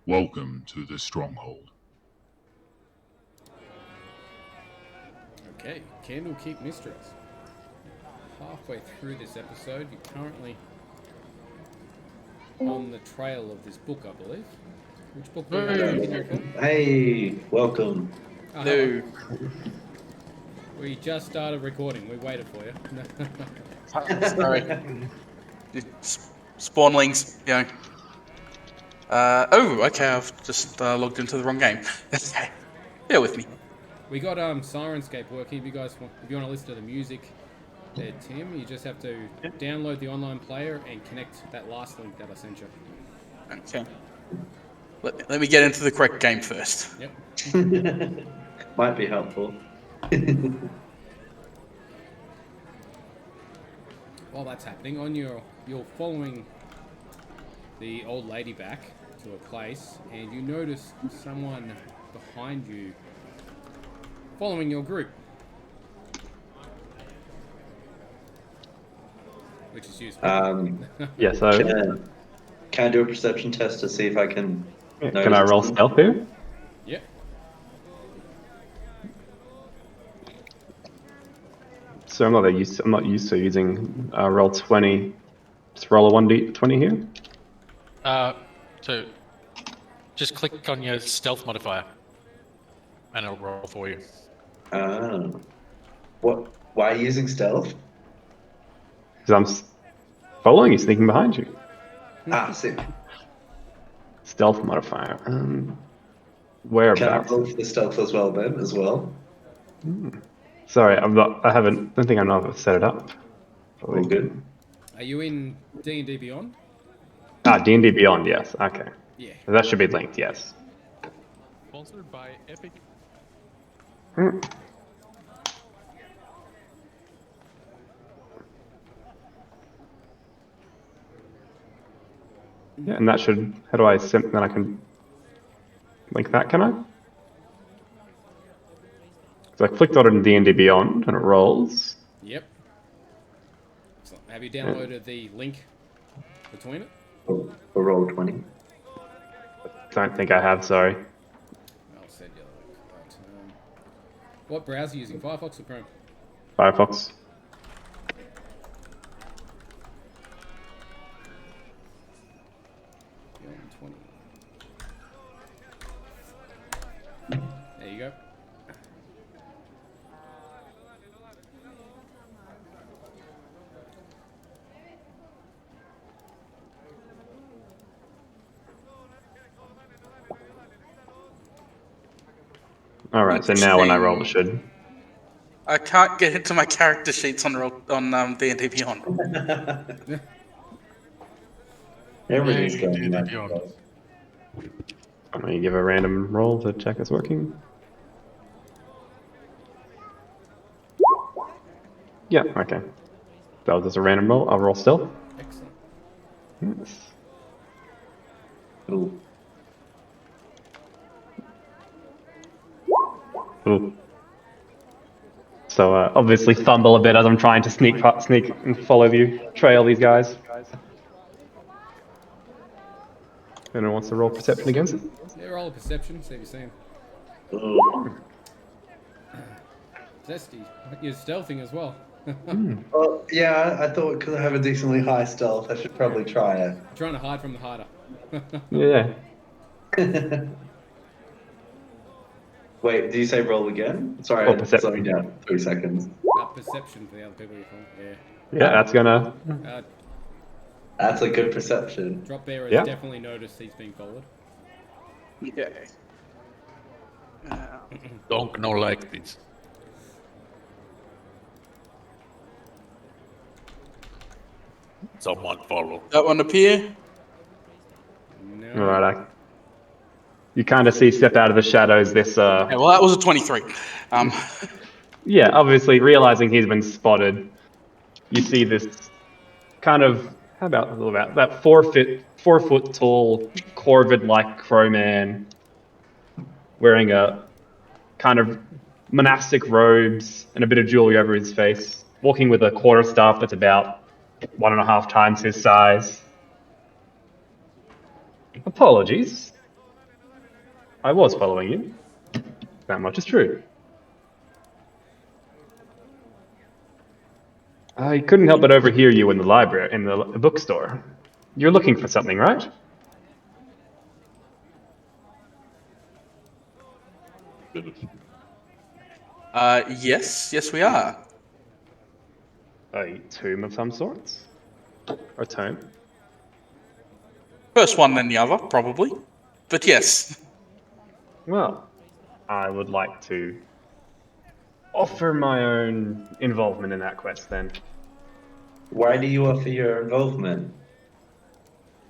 Welcome to the Stronghold. Okay, Candlekeep Mysteries. Halfway through this episode, you're currently on the trail of this book, I believe. Which book were you looking for? Hey, welcome. Oh, No. hello. We just started recording. We waited for you. Sorry. Spawnlings, you know. Okay, I've just logged into the wrong game. Okay. Bear with me. We got Sirenscape working. If you guys want, if you want to listen to the music there, Tim, you just have to download the online player and connect that last link that I sent you. Okay. Let me get into the correct game first. Yep. Might be helpful. While that's happening, you're following the old lady back to a place, and you notice someone behind you following your group, which is useful. Yeah, so Can I do a perception test to see if I can? can I roll stealth here? Yep. So I'm not used to using roll 20. Just roll a 1d20 here. So just click on your stealth modifier and it'll roll for you. What? Why are you using stealth? Because following you, sneaking behind you. See. Stealth modifier. Can I Whereabouts? roll for the stealth as well, Ben? As well. Sorry, I don't think I know if I've set it up. All good. Are you in D&D Beyond? D&D Beyond, yes. Okay. Yeah. That should be linked, yes. Sponsored by Epic. Yeah, and that should. How do I then I can link that? Can I? So I clicked on it in D&D Beyond, and it rolls. Yep. Excellent. Have you downloaded the link between it? For roll 20. Don't think I have. Sorry. I'll send you the link. Right. What browser are you using? Firefox or Chrome? Firefox. Beyond 20. There you go. All right. So now when I roll, it should. I can't get into my character sheets on D&D Beyond. Everything's Yay, going D&D right. Beyond. I'm going to give a random roll to check it's working. Yeah, okay. That was just a random roll. I'll roll stealth. Excellent. Yes. Ooh. Ooh. So obviously fumble a bit as I'm trying to sneak and follow trail these guys. Anyone wants to roll perception against it? Yeah, roll a perception, see if you see him. Ooh. Zesty, you're stealthing as well. Well, yeah, I thought because I have a decently high stealth, I should probably try it. Trying to hide from the hider. Yeah. Wait, do you say roll again? Sorry, Oh, I'm perception. slowing down 3 seconds. Perception for the other people you call. Yeah. Yeah, that's gonna. That's a good perception. Drop Bear has Yeah. definitely noticed he's being followed. Okay. Donk no like this. Someone follow. That one appear? No. All right. You kind of see step out of the shadows. This. Yeah, well, that was a 23. Yeah, obviously realizing he's been spotted, you see this kind of about that 4 foot tall corvid-like crow man wearing a kind of monastic robes and a bit of jewelry over his face, walking with a quarterstaff that's about 1.5 times his size. Apologies. I was following you. That much is true. I couldn't help but overhear you in the library, in the bookstore. You're looking for something, right? Yes, we are. A tomb of some sorts? Or tome? First one, then the other, probably. But yes. Well, I would like to offer my own involvement in that quest then. Why do you offer your involvement?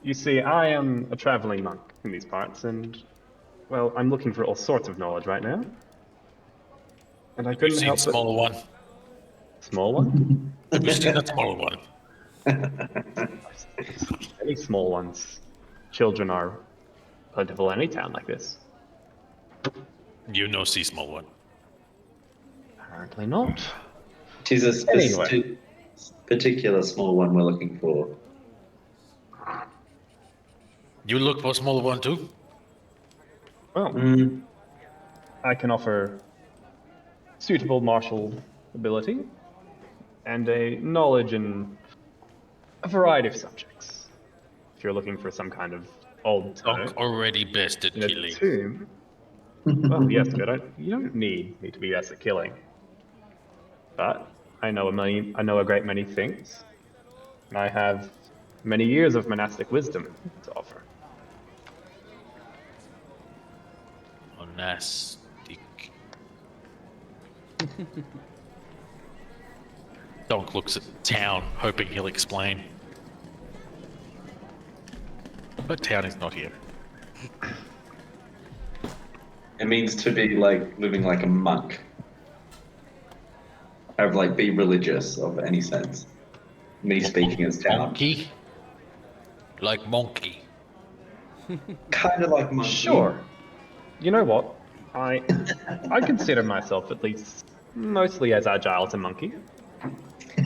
You see, I am a traveling monk in these parts, and, well, I'm looking for all sorts of knowledge right now. And I We've couldn't seen help the but... smaller one. Small one? We've seen the smaller one. Any small ones. Children are plentiful in any town like this. You know, see small one. Apparently not. She's a Anyway. particular small one we're looking for. You look for smaller one too. Well, Mm. I can offer suitable martial ability and a knowledge in a variety of subjects. If you're looking for some kind of old Donk tome already best at in a killing. tomb, well, yes, but you don't need me to be best at killing. But I know a great many things, and I have many years of monastic wisdom to offer. Monastic. Donk looks at Town, hoping he'll explain. But Town is not here. It means to be like living like a monk. Have like be religious of any sense. Me speaking as town. Monkey? Like monkey. Kind of like monkey. Sure. You know what? I consider myself at least mostly as agile as a monkey.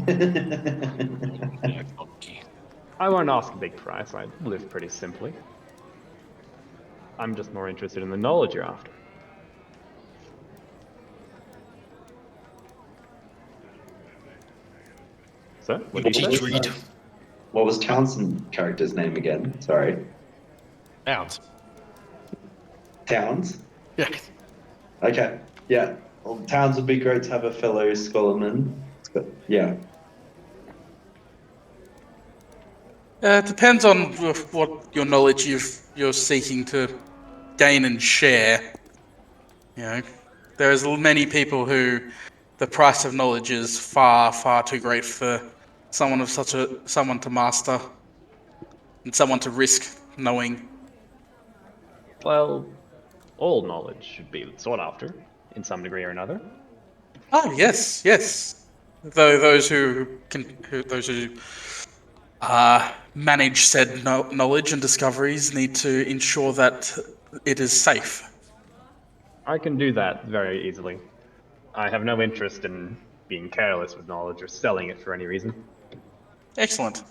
Like monkey. I won't ask a big price. I live pretty simply. I'm just more interested in the knowledge you're after. So, what did you Teach say? read. What was Townsend's character's name again? Sorry. Towns. Towns? Yeah. Okay. Yeah. Well, Towns would be great to have a fellow scholarman. Yeah. It depends on what your knowledge you're seeking to gain and share. You know, there's many people who the price of knowledge is far too great for someone to master and someone to risk knowing. Well, all knowledge should be sought after, in some degree or another. Oh yes. Though those who manage said knowledge and discoveries need to ensure that it is safe. I can do that very easily. I have no interest in being careless with knowledge or selling it for any reason. Excellent.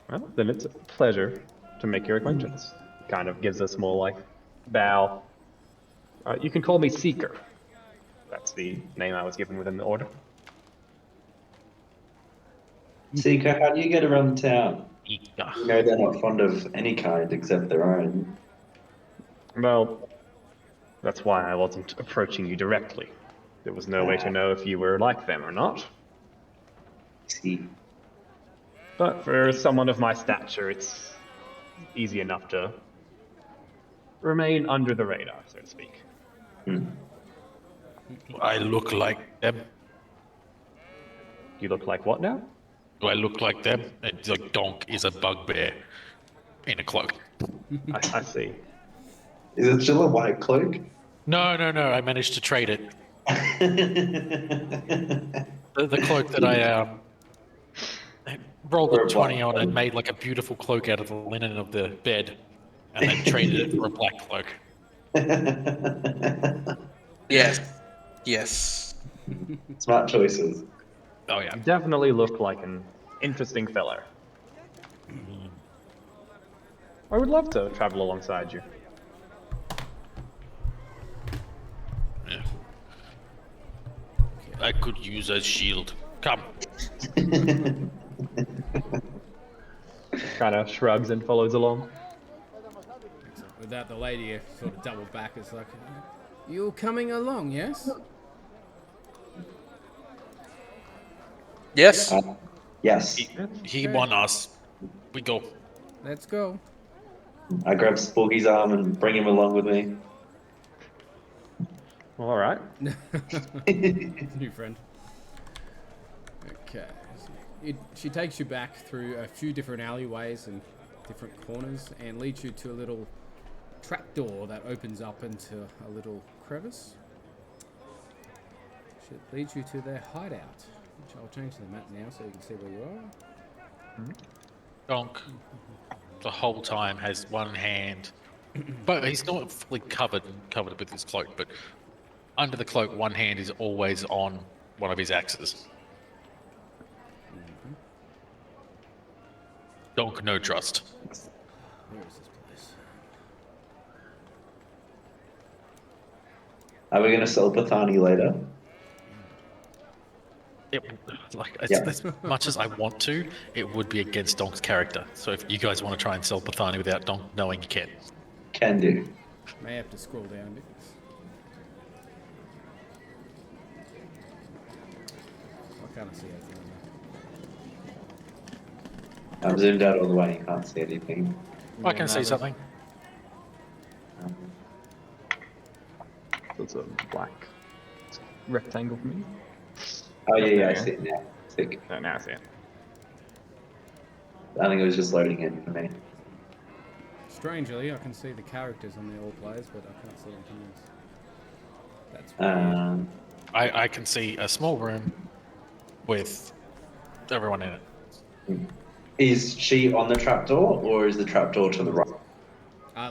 Well, then it's a pleasure to make your acquaintance. Kind of gives a small, bow. You can call me Seeker. That's the name I was given within the order. Seeker, how do you get around town? Ika. You know they're not fond of any kind except their own. Well, that's why I wasn't approaching you directly. There was no way to know if you were like them or not. See. But for someone of my stature, it's easy enough to remain under the radar, so to speak. I look like them. You look like what now? Do I look like them? It's like Donk is a bugbear in a cloak. I see. Is it still a white cloak? No. I managed to trade it. The cloak that I rolled a 20 on and made like a beautiful cloak out of the linen of the bed, and then traded it for a black cloak. Yes. Smart choices. Oh yeah. You definitely look like an interesting fellow. I would love to travel alongside you. I could use a shield. Come. Kind of shrugs and follows along. With that, the lady sort of doubled back. It's like, you're coming along, yes? Yes. Yes. He won us. We go. Let's go. I grab Sporky's arm and bring him along with me. All right. New friend. Okay. She takes you back through a few different alleyways and different corners and leads you to a little trapdoor that opens up into a little crevice. Should lead you to their hideout, which I'll change the map now so you can see where you are. Donk, the whole time, has one hand, but he's not fully covered with his cloak, but under the cloak, one hand is always on one of his axes. Donk, no trust. Where is this place? Are we going to sell Pathani later? As much as I want to, it would be against Donk's character. So if you guys want to try and sell Pathani without Donk knowing, you can. Can do. May have to scroll down a bit. I can't see anything on there. I'm zoomed out all the way. You can't see anything. I can see something. It's a black rectangle for me. Oh yeah, I see it now. Sick. Oh, now I see it. I think it was just loading in for me. Strangely, I can see the characters on the all players, but I can't see anything else. That's weird. I can see a small room with everyone in it. Is she on the trapdoor, or is the trapdoor to the right?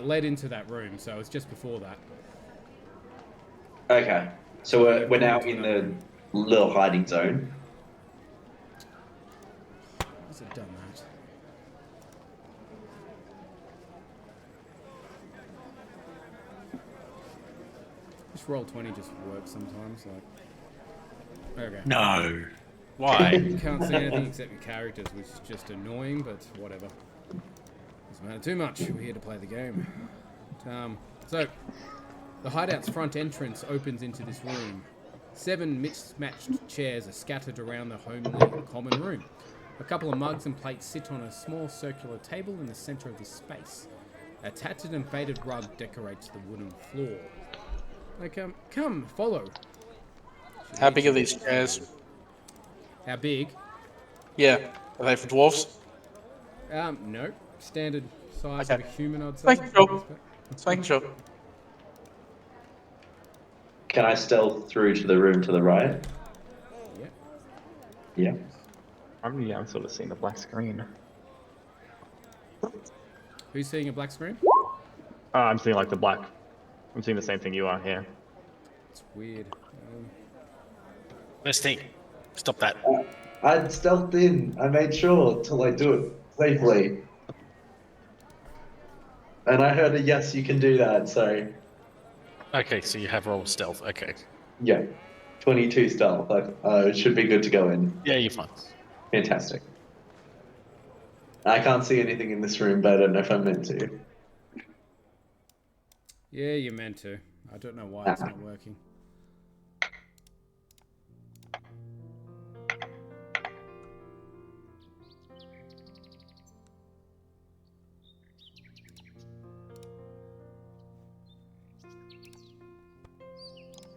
Led into that room, so it's just before that. Okay, so we're now in the little hiding zone. Has it done that? This roll 20 just works sometimes. Like, okay. No. Why? You can't see anything except your characters, which is just annoying, but whatever. Doesn't matter too much. We're here to play the game. So, the hideout's front entrance opens into this room. 7 mismatched chairs are scattered around the homely common room. A couple of mugs and plates sit on a small circular table in the center of this space. A tattered and faded rug decorates the wooden floor. Like, come, follow. How big are these chairs? How big? Yeah. Are they for dwarves? No. Standard size Okay. of a human, I'd say. Thank you. Just making sure. Can I stealth through to the room to the right? Yeah. Yeah. I'm sort of seeing the black screen. Who's seeing a black screen? I'm seeing like the black. I'm seeing the same thing you are here. It's weird. Zesty, stop that. I'd stealthed in. I made sure to like do it safely. And I heard a yes, you can do that. So Okay, so you have rolled stealth. Okay. yeah, 22 stealth. It should be good to go in. Yeah, you're fine. Fantastic. I can't see anything in this room, but I don't know if I'm meant to. Yeah, you're meant to. I don't know why it's not working.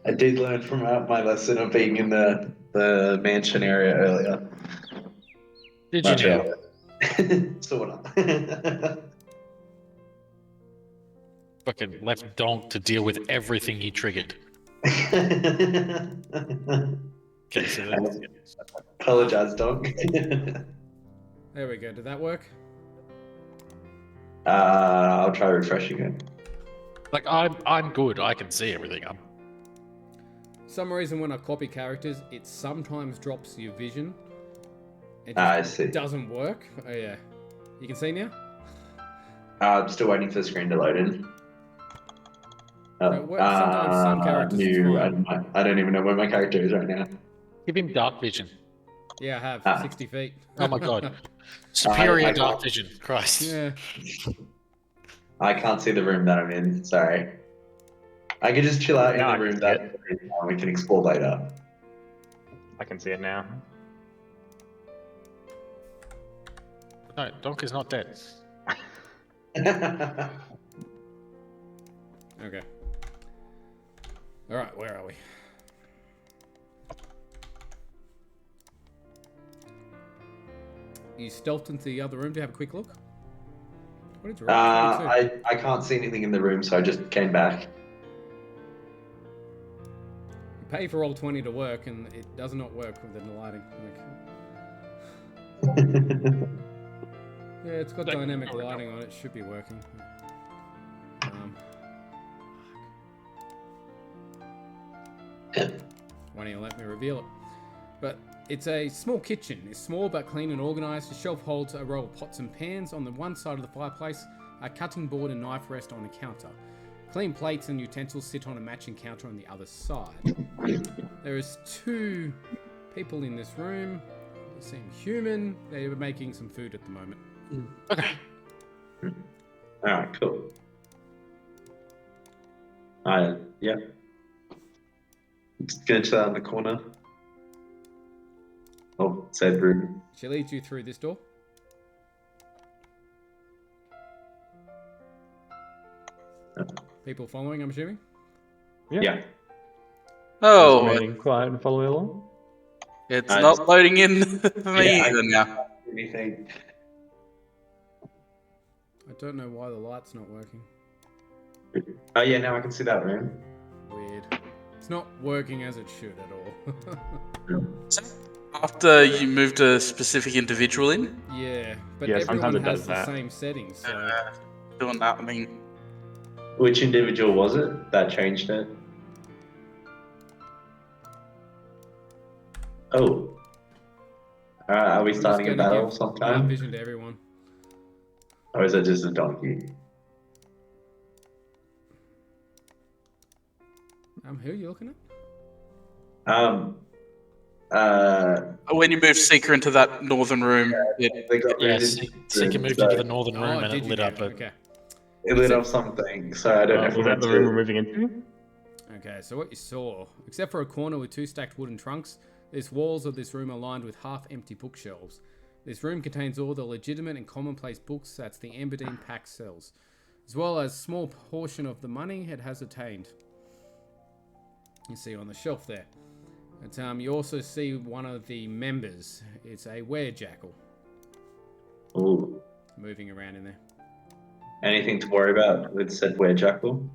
I did learn from my lesson of being in the mansion area earlier. Did you Much now? earlier. Sort of. Fucking left Donk to deal with everything he triggered. Okay, so that's... Apologize, Donk. There we go. Did that work? I'll try refreshing it. Like, I'm good. I can see everything. Some reason when I copy characters, it sometimes drops your vision. It I just see. doesn't work. Oh yeah. You can see now? I'm still waiting for the screen to load in. It works. Sometimes some characters it's New. fine. I don't even know where my character is right now. Give him dark vision. Yeah, I have Ah. 60 feet. Oh my god. Superior I dark can't- vision. Christ. Yeah. I can't see the room that I'm in. Sorry. I can just chill out in Now I the can room see that it. we can explore later. I can see it now. No, Donk is not dead. Okay. All right, where are we? You stealthed into the other room to have a quick look? What did you roll? 22. I can't see anything in the room, so I just came back. You pay for roll 20 to work, and it does not work with the lighting. Yeah, it's got Like- dynamic lighting on it. It should be working. Why don't you let me reveal it? But it's a small kitchen. It's small but clean and organised. The shelf holds a row of pots and pans. On the one side of the fireplace, a cutting board and knife rest on a counter. Clean plates and utensils sit on a matching counter on the other side. There is 2 people in this room. They seem human. They are making some food at the moment. Okay. Alright, cool. Yeah. Just gonna chill out in the corner. Oh, said room. She leads you through this door. People following, I'm assuming? Yeah. Oh, Remaining quiet and following along. it's I- not loading in for me Yeah, either now. Anything. I don't know why the light's not working. Oh yeah, now I can see that room. Weird. It's not working as it should at all. After you moved a specific individual in, Yeah, but Yeah, sometimes everyone it has does the that. same settings, so doing that, I mean, Which individual was it that changed it? Oh. Are we I'm starting a just gonna battle give sometime? night vision to everyone. Or is it just a donkey? Who are you looking at? when you moved Seeker into that northern room, it, They got Yeah, moved into Seeker the- moved so into the northern room and did it you lit do? up a... Okay. It lit up something, so I don't know if Was we're that the meant room to- we're moving into? Okay, so what you saw, except for a corner with 2 stacked wooden trunks, these walls of this room are lined with half-empty bookshelves. This room contains all the legitimate and commonplace books that the Amberdine Pack sells, as well as a small portion of the money it has attained. You see on the shelf there. But, you also see one of the members. It's a Werejackle Ooh. moving around in there. Anything to worry about with said Werejackle?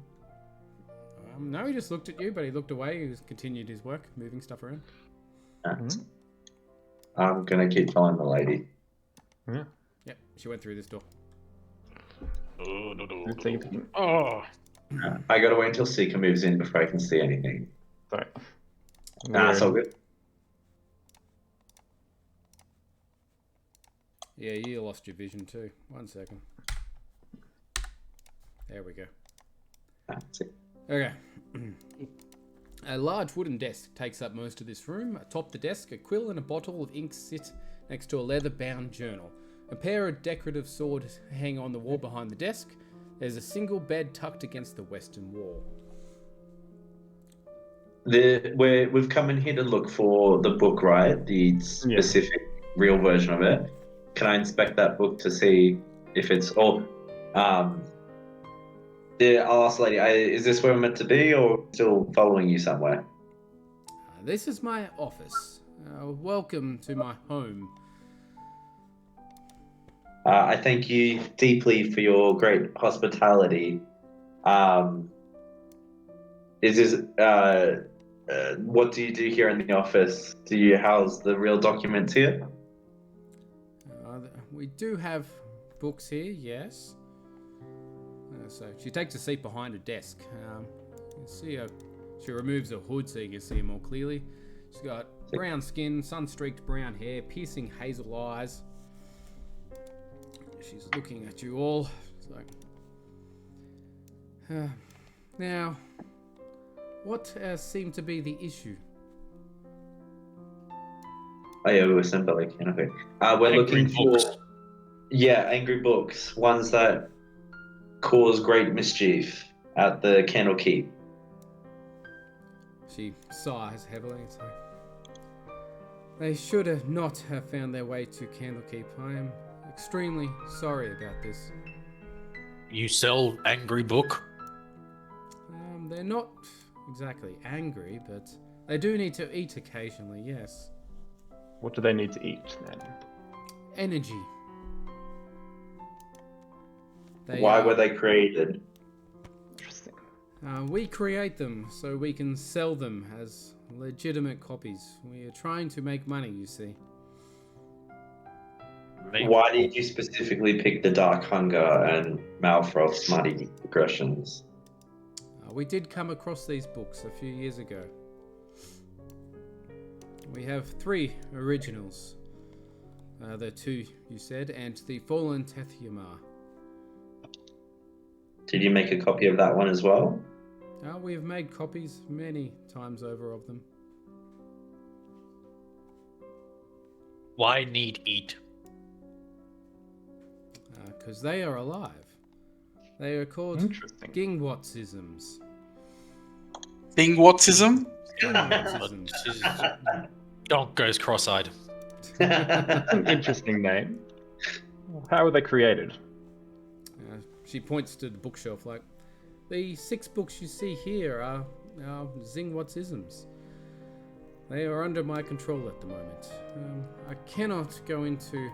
No, he just looked at you, but he looked away. He just continued his work, moving stuff around. I'm gonna keep following the lady. Yeah. Yep, she went through this door. Let's take it. Oh, I gotta wait until Seeker moves in before I can see anything. Sorry. Nah, it's all good. Yeah, you lost your vision too. 1 second. There we go. That's it. Okay. A large wooden desk takes up most of this room. Atop the desk, a quill and a bottle of ink sit next to a leather-bound journal. A pair of decorative swords hang on the wall behind the desk. There's a single bed tucked against the western wall. We've come in here to look for the book, right? The specific real version of it. Can I inspect that book to see if it's... I'll ask the lady, is this where we're meant to be, or still following you somewhere? This is my office. Welcome to my home. I thank you deeply for your great hospitality. Is this... what do you do here in the office? Do you house the real documents here? We do have books here, yes. So she takes a seat behind a desk. You can see her. She removes her hood so you can see her more clearly. She's got brown skin, sun-streaked brown hair, piercing hazel eyes. She's looking at you all. So, now, what seemed to be the issue? Oh yeah, we were symbolic. Okay. We're Angry looking books. for angry books, ones that cause great mischief at the Candlekeep. She sighs heavily and says, "They should have not have found their way to Candlekeep. I am extremely sorry about this. You sell angry book? They're not exactly angry, but they do need to eat occasionally, yes. What do they need to eat then? Energy. Why were they created? Interesting. We create them so we can sell them as legitimate copies. We are trying to make money, you see. Why did you specifically pick the Dark Hunger and Malfrost's Muddy Aggressions? We did come across these books a few years ago. We have 3 originals. The 2 you said, and the Fallen Tethyamar. Did you make a copy of that one as well? We have made copies many times over of them. Why need eat? Because they are alive. They are called Interesting. Gingwatsisms. Bingwatsism? Gingwatsisms. Donk goes cross-eyed. That's an interesting name. How were they created? She points to the bookshelf like, the 6 books you see here are Zingwatsisms. They are under my control at the moment. I cannot go into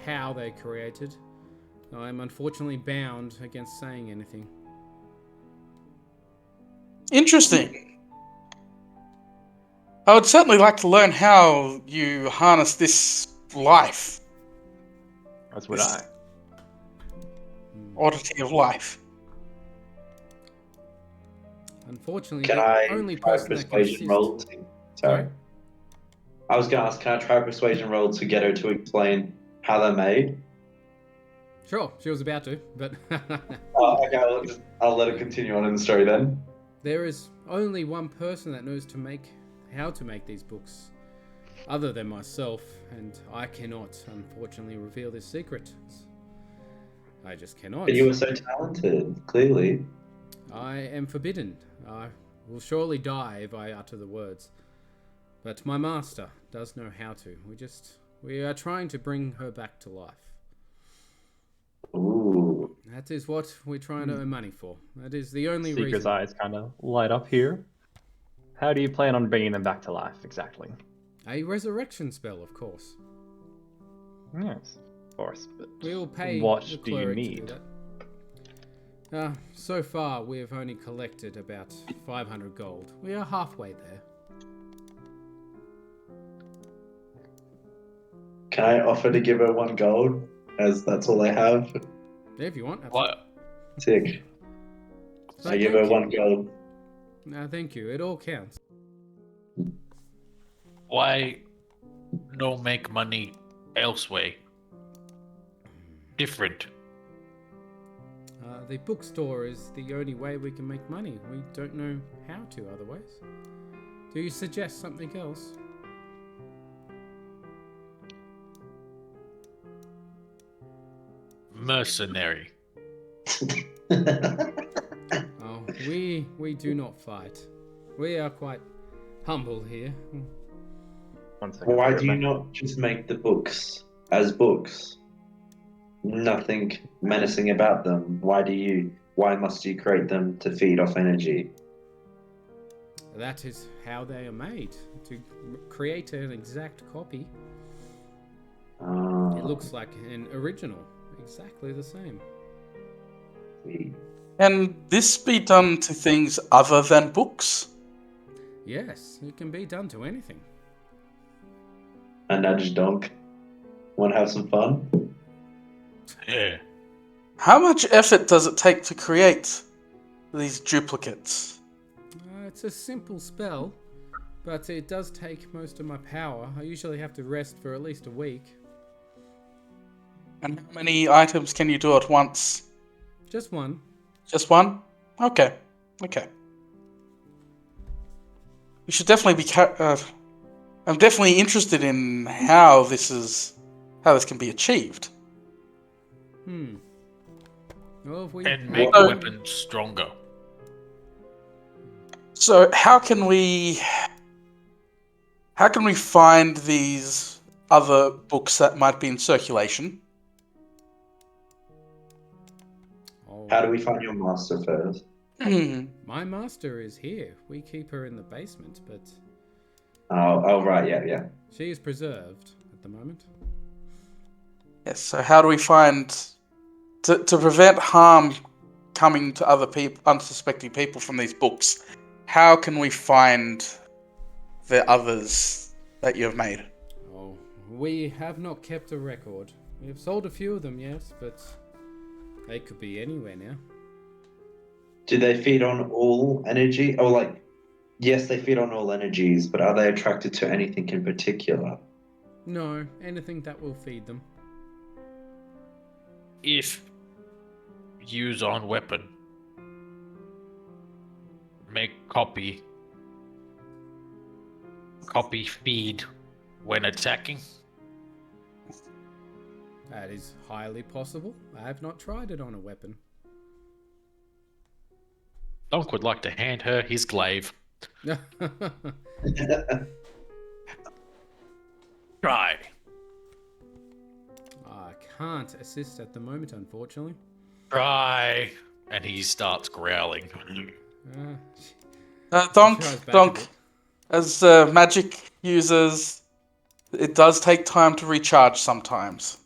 how they created. I'm unfortunately bound against saying anything. Interesting. I would certainly like to learn how you harness this life, As would I. oddity of life. Unfortunately, Can the I only try person that can persuasion assist... roll? Sorry. I was going to ask, can I try a persuasion roll to get her to explain how they're made? Sure, she was about to, but... Okay, I'll let her continue on in the story then. There is only one person that knows how to make these books, other than myself, and I cannot, unfortunately, reveal this secret. I just cannot. But you were so talented, clearly. I am forbidden. I will surely die if I utter the words. But my master does know how to. We are trying to bring her back to life. Ooh. That is what we're trying to earn money for. That is the only Seeker's reason. eyes kind of light up here. How do you plan on bringing them back to life, exactly? A resurrection spell, of course. Yes, of course. But We will pay what the do you cleric to need? do that. So far, we have only collected about 500 gold. We are halfway there. Can I offer to give her 1 gold, as that's all I have? Yeah, if you want. What? Sick. So I give her thank 1 gold. No, thank you. It all counts. Why no make money elsewhere? Different. The bookstore is the only way we can make money. We don't know how to otherwise. Do you suggest something else? Mercenary. Oh, we do not fight. We are quite humble here. 1 second. Why I'll do you go back. not just make the books as books? Nothing menacing about them. Why must you create them to feed off energy? That is how they are made. To create an exact copy, it looks like an original. Exactly the same. Can this be done to things other than books? Yes, it can be done to anything. I nudge Donk. Want to have some fun? Yeah. How much effort does it take to create these duplicates? It's a simple spell, but it does take most of my power. I usually have to rest for at least a week. And how many items can you do at once? Just one. Just one? Okay. We should definitely be I'm definitely interested in how this can be achieved. Well, if we And make Well, weapons stronger. So how can we find these other books that might be in circulation? Oh, How do we find your master first? my master is here. We keep her in the basement, but Oh, right, yeah. she is preserved at the moment. Yes. So how do we find to prevent harm coming to other people, unsuspecting people from these books? How can we find the others that you have made? Oh, we have not kept a record. We have sold a few of them, yes, but they could be anywhere now. Do they feed on all energy? Oh, like, yes, they feed on all energies, but are they attracted to anything in particular? No, anything that will feed them. If use on weapon, make copy feed when attacking. That is highly possible. I have not tried it on a weapon. Donk would like to hand her his glaive. Try. I can't assist at the moment, unfortunately. Try. And he starts growling. Donk, Tries back a Donk, bit. as magic users, it does take time to recharge sometimes.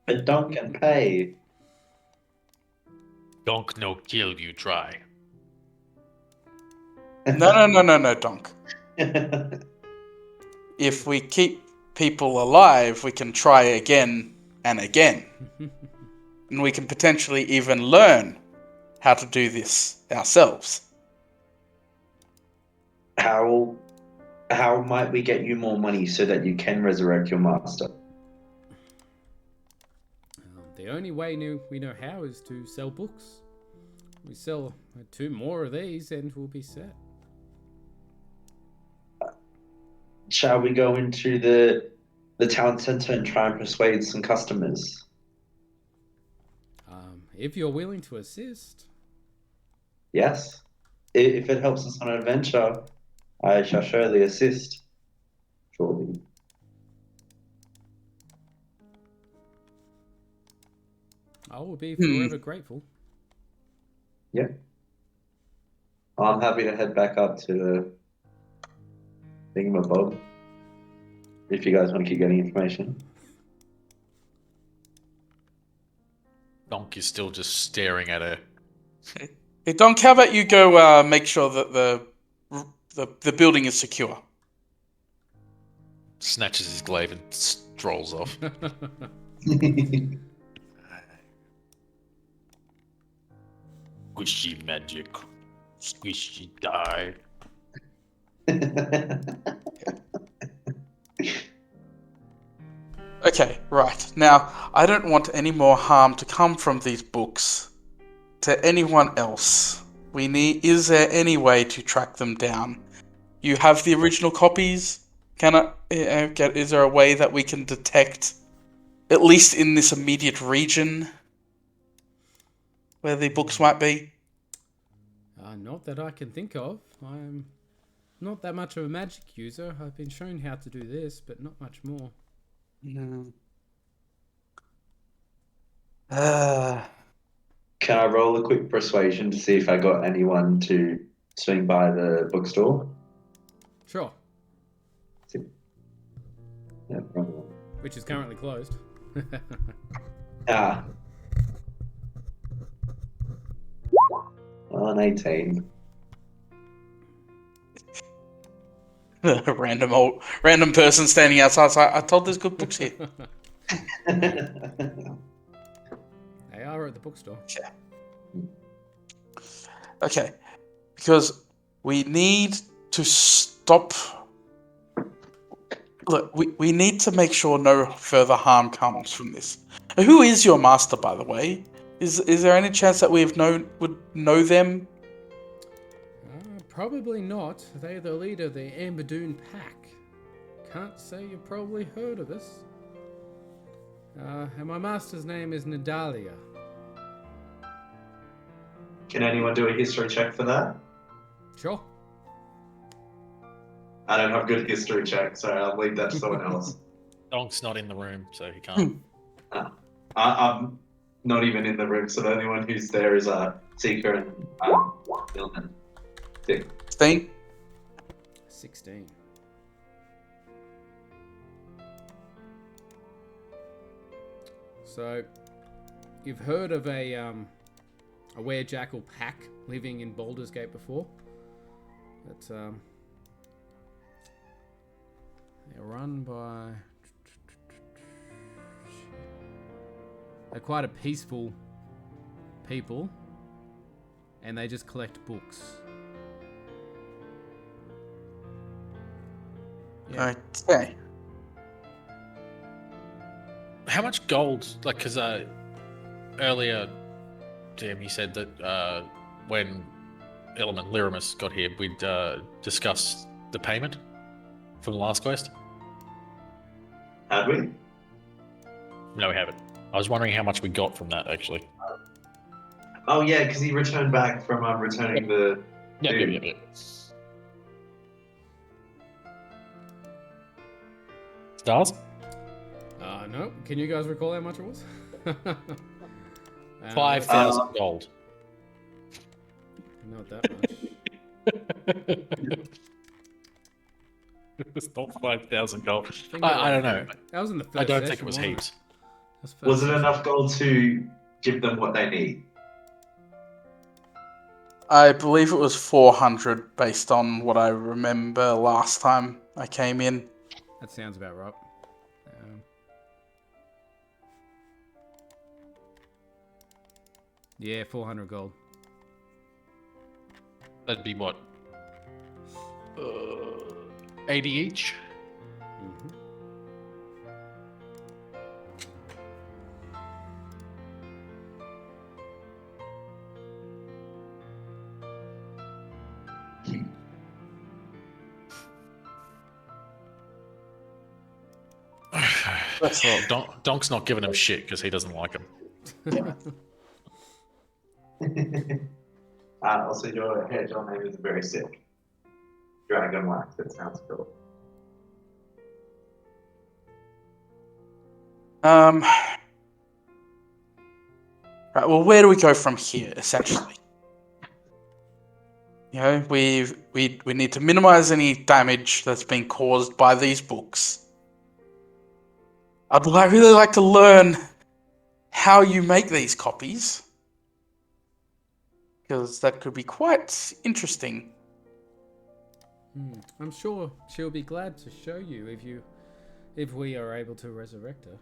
But Donk can pay. Donk no kill you try. No, Donk. If we keep people alive, we can try again and again. And we can potentially even learn how to do this ourselves. How might we get you more money so that you can resurrect your master? The only way we know how is to sell books. We sell 2 more of these and we'll be set. Shall we go into the town center and try and persuade some customers? If you're willing to assist. Yes. If it helps us on an adventure, I shall surely assist. Surely. I will be forever grateful. Yeah. I'm happy to head back up to the thingamabob. If you guys want to keep getting information. Donk is still just staring at her. Hey, Donk, how about you go make sure that the building is secure? Snatches his glaive and strolls off. Squishy magic. Squishy die. Okay, right. Now, I don't want any more harm to come from these books to anyone else. Is there any way to track them down? You have the original copies? Is there a way that we can detect, at least in this immediate region, where the books might be? Not that I can think of. I'm not that much of a magic user. I've been shown how to do this, but not much more. Can I roll a quick persuasion to see if I got anyone to swing by the bookstore? Sure. Yeah, probably. Which is currently closed. Ah. An 18. Random person standing outside. So I told there's good books here. They are at the bookstore. Okay, because we need to stop. Look, we need to make sure no further harm comes from this. Who is your master, by the way? Is there any chance that would know them? Probably not. They're the leader of the Amberdoon Pack. Can't say you've probably heard of us. And my master's name is Nadalia. Can anyone do a history check for that? Sure. I don't have good history checks, so I'll leave that to someone else. Donk's not in the room, so he can't. I'm not even in the room, so the only one who's there is Seeker and Gilman. 16. 16. So, you've heard of a Werejackle pack living in Baldur's Gate before? That's they're run by. They're quite a peaceful people, and they just collect books. Yeah. Okay. How much gold? Like, because earlier, Tim, you said that when Element Ly'a'amus got here, we'd discussed the payment from the last quest. Had we? No, we haven't. I was wondering how much we got from that, actually. Oh yeah, because he returned back from returning the. Yeah. Starsz? No. Can you guys recall how much it was? 5,000 gold. Not that much. It's not 5,000 gold. think I don't know. That was in the first I don't think session, it was wasn't heaps. That's first Was it session. enough gold to give them what they need? I believe it was 400 based on what I remember last time I came in. That sounds about right. Yeah, 400 gold. That'd be what? 80 each? Mm-hmm. Well, Donk's not giving him shit because he doesn't like him. Also, your name is very sick. Dragon Wax, that sounds cool. Right, well, where do we go from here, essentially? You know, we need to minimize any damage that's been caused by these books. I'd really like to learn how you make these copies, because that could be quite interesting. I'm sure she'll be glad to show you if we are able to resurrect her.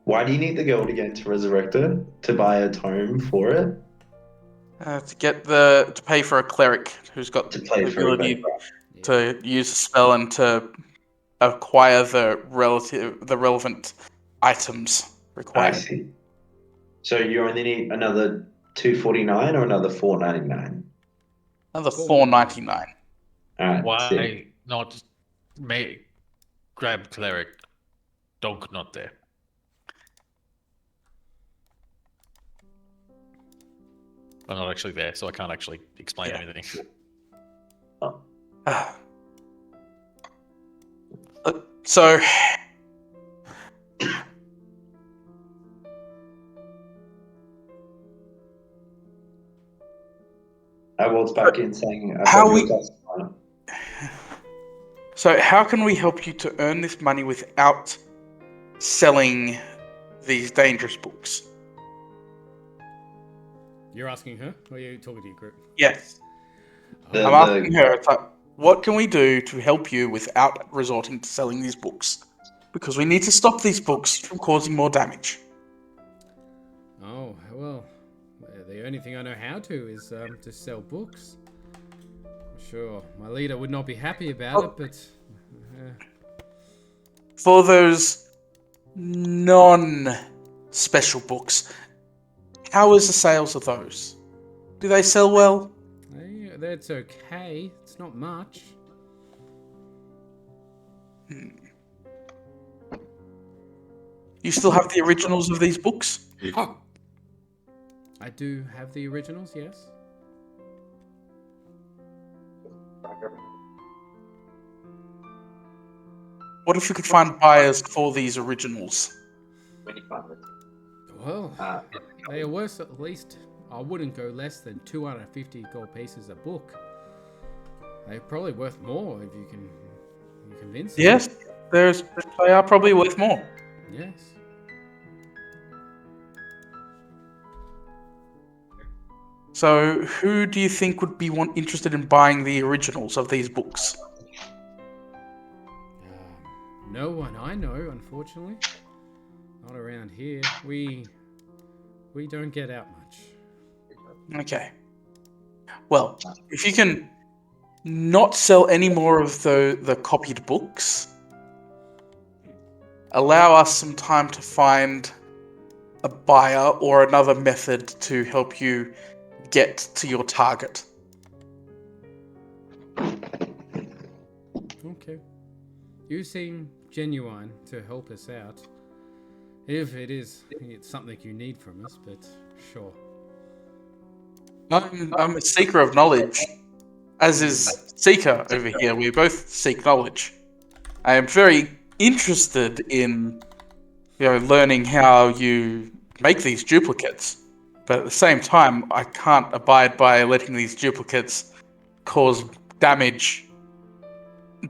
Why do you need the gold again to resurrect it? To buy a tome for it? To pay for a cleric who's got To the play for a ability cleric. to use a spell and to acquire the relevant items I required. see. So you only need another 249 or another 499? Another $4.99. Alright, Why sick. not grab cleric? Donk not there. I'm not actually there, so I can't actually explain Yeah. anything. So, I walked back in saying, how can we help you to earn this money without selling these dangerous books? You're asking her, or are you talking to your group? Yes. The- I'm asking her, it's like, what can we do to help you without resorting to selling these books? Because we need to stop these books from causing more damage. Oh, well, the only thing I know how to is to sell books. I'm sure my leader would not be happy about it, but... For those non-special books, how is the sales of those? Do they sell well? That's okay. It's not much. You still have the originals of these books? Oh! I do have the originals, yes. What if we could find buyers for these originals? Well, they are worth at least, I wouldn't go less than 250 gold pieces a book. They're probably worth more if you can convince them. Yes, they are probably worth more. Yes. So, who do you think would be interested in buying the originals of these books? No one I know, unfortunately. Not around here. We don't get out much. Okay. Well, if you can not sell any more of the copied books, allow us some time to find a buyer or another method to help you get to your target. Okay. You seem genuine to help us out. If it's something you need from us, but sure. I'm a seeker of knowledge, as is Seeker over here. We both seek knowledge. I am very interested in, learning how you make these duplicates. But at the same time, I can't abide by letting these duplicates cause damage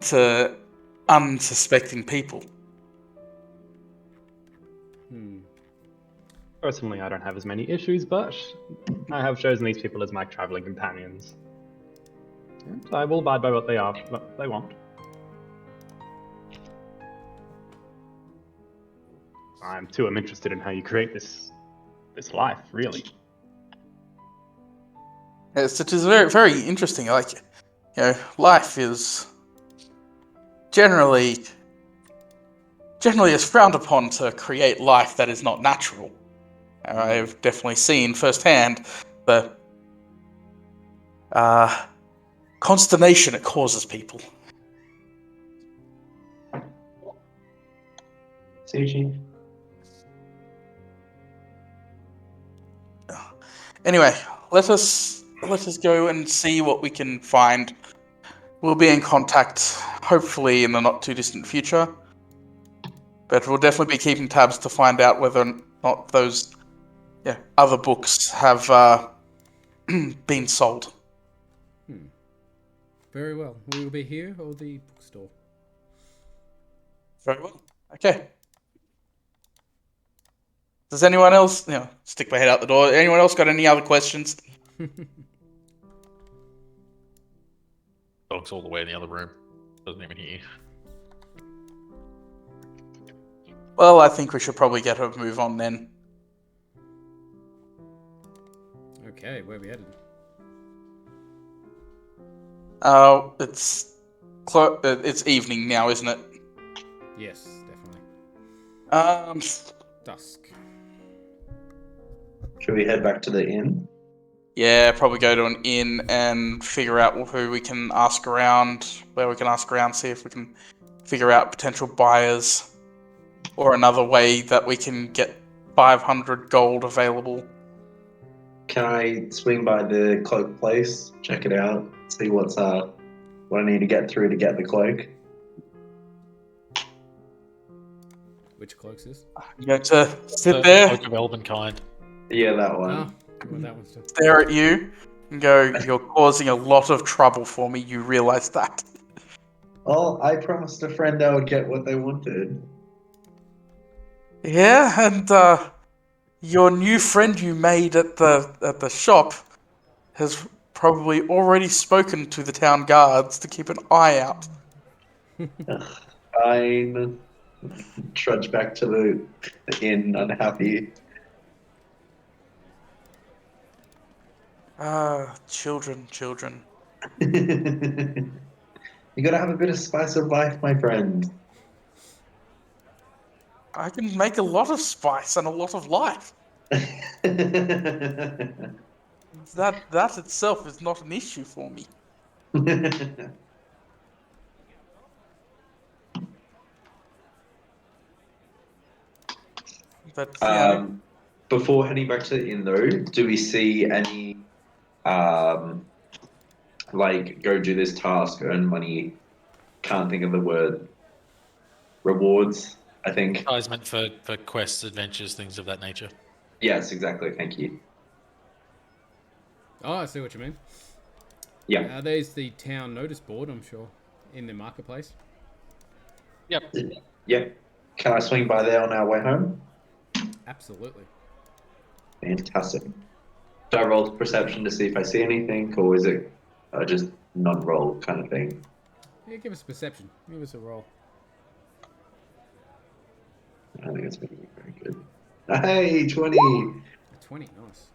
to unsuspecting people. Personally, I don't have as many issues, but I have chosen these people as my traveling companions. And I will abide by what they want. I'm interested in how you create this life, really. Yes, it is very, very interesting. Life is generally is frowned upon to create life that is not natural. I've definitely seen firsthand the consternation it causes people. Sushi. Anyway, let us go and see what we can find. We'll be in contact, hopefully in the not too distant future. But we'll definitely be keeping tabs to find out whether or not those other books have been sold. Very well. We will be here or the bookstore. Very well. Okay. Does anyone else, stick my head out the door. Anyone else got any other questions? Donk's all the way in the other room. Doesn't even hear you. Well, I think we should probably get a move on then. Okay, where are we headed? It's evening now, isn't it? Yes, definitely. Dusk. Should we head back to the inn? Yeah, probably go to an inn and figure out who we can ask around, where we can ask around, see if we can figure out potential buyers, or another way that we can get 500 gold available. Can I swing by the cloak place, check it out, see what I need to get through to get the cloak? Which cloak's this? I'm going to sit The there, Cloak of Elvenkind. Yeah, that one. Oh, well, that one's done. stare at you, and go, "You're causing a lot of trouble for me, you realise that?" Well, I promised a friend I would get what they wanted. Yeah, and your new friend you made at the shop has probably already spoken to the town guards to keep an eye out. Fine. Trudge back to the inn, unhappy. Children. You gotta have a bit of spice of life, my friend. I can make a lot of spice and a lot of life. That itself is not an issue for me. But Before heading back to the inn, though, do we see any like go do this task, earn money? Can't think of the word. Rewards, I think. Advertisement for quests, adventures, things of that nature. Yes, exactly. Thank you. Oh, I see what you mean. Yeah. There's the town notice board, I'm sure, in the marketplace. Yep. Yeah. Can I swing by there on our way home? Absolutely. Fantastic. Do I roll perception to see if I see anything, or is it just non-roll kind of thing? Yeah, give us a perception. Give us a roll. I think it's going to be very good. Hey, 20! A 20, nice.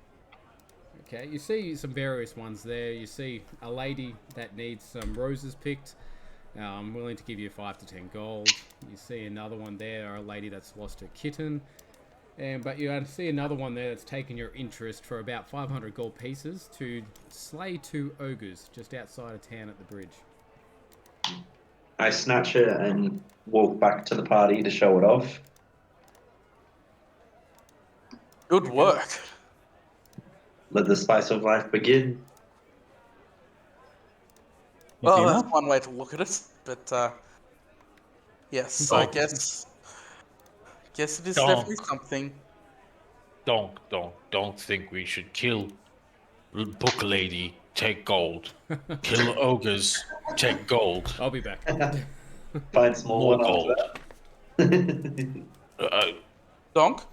Okay, you see some various ones there. You see a lady that needs some roses picked. I'm willing to give you 5 to 10 gold. You see another one there, a lady that's lost her kitten. But you see another one there that's taken your interest for about 500 gold pieces to slay 2 ogres just outside of town at the bridge. I snatch it and walk back to the party to show it off. good work. Let the spice of life begin. Well, Easy that's enough. one way to look at it. But yes, I guess it is definitely something. Don't think we should kill book lady, take gold. Kill ogres, take gold. I'll be back. Find small More one gold. after that. Donk,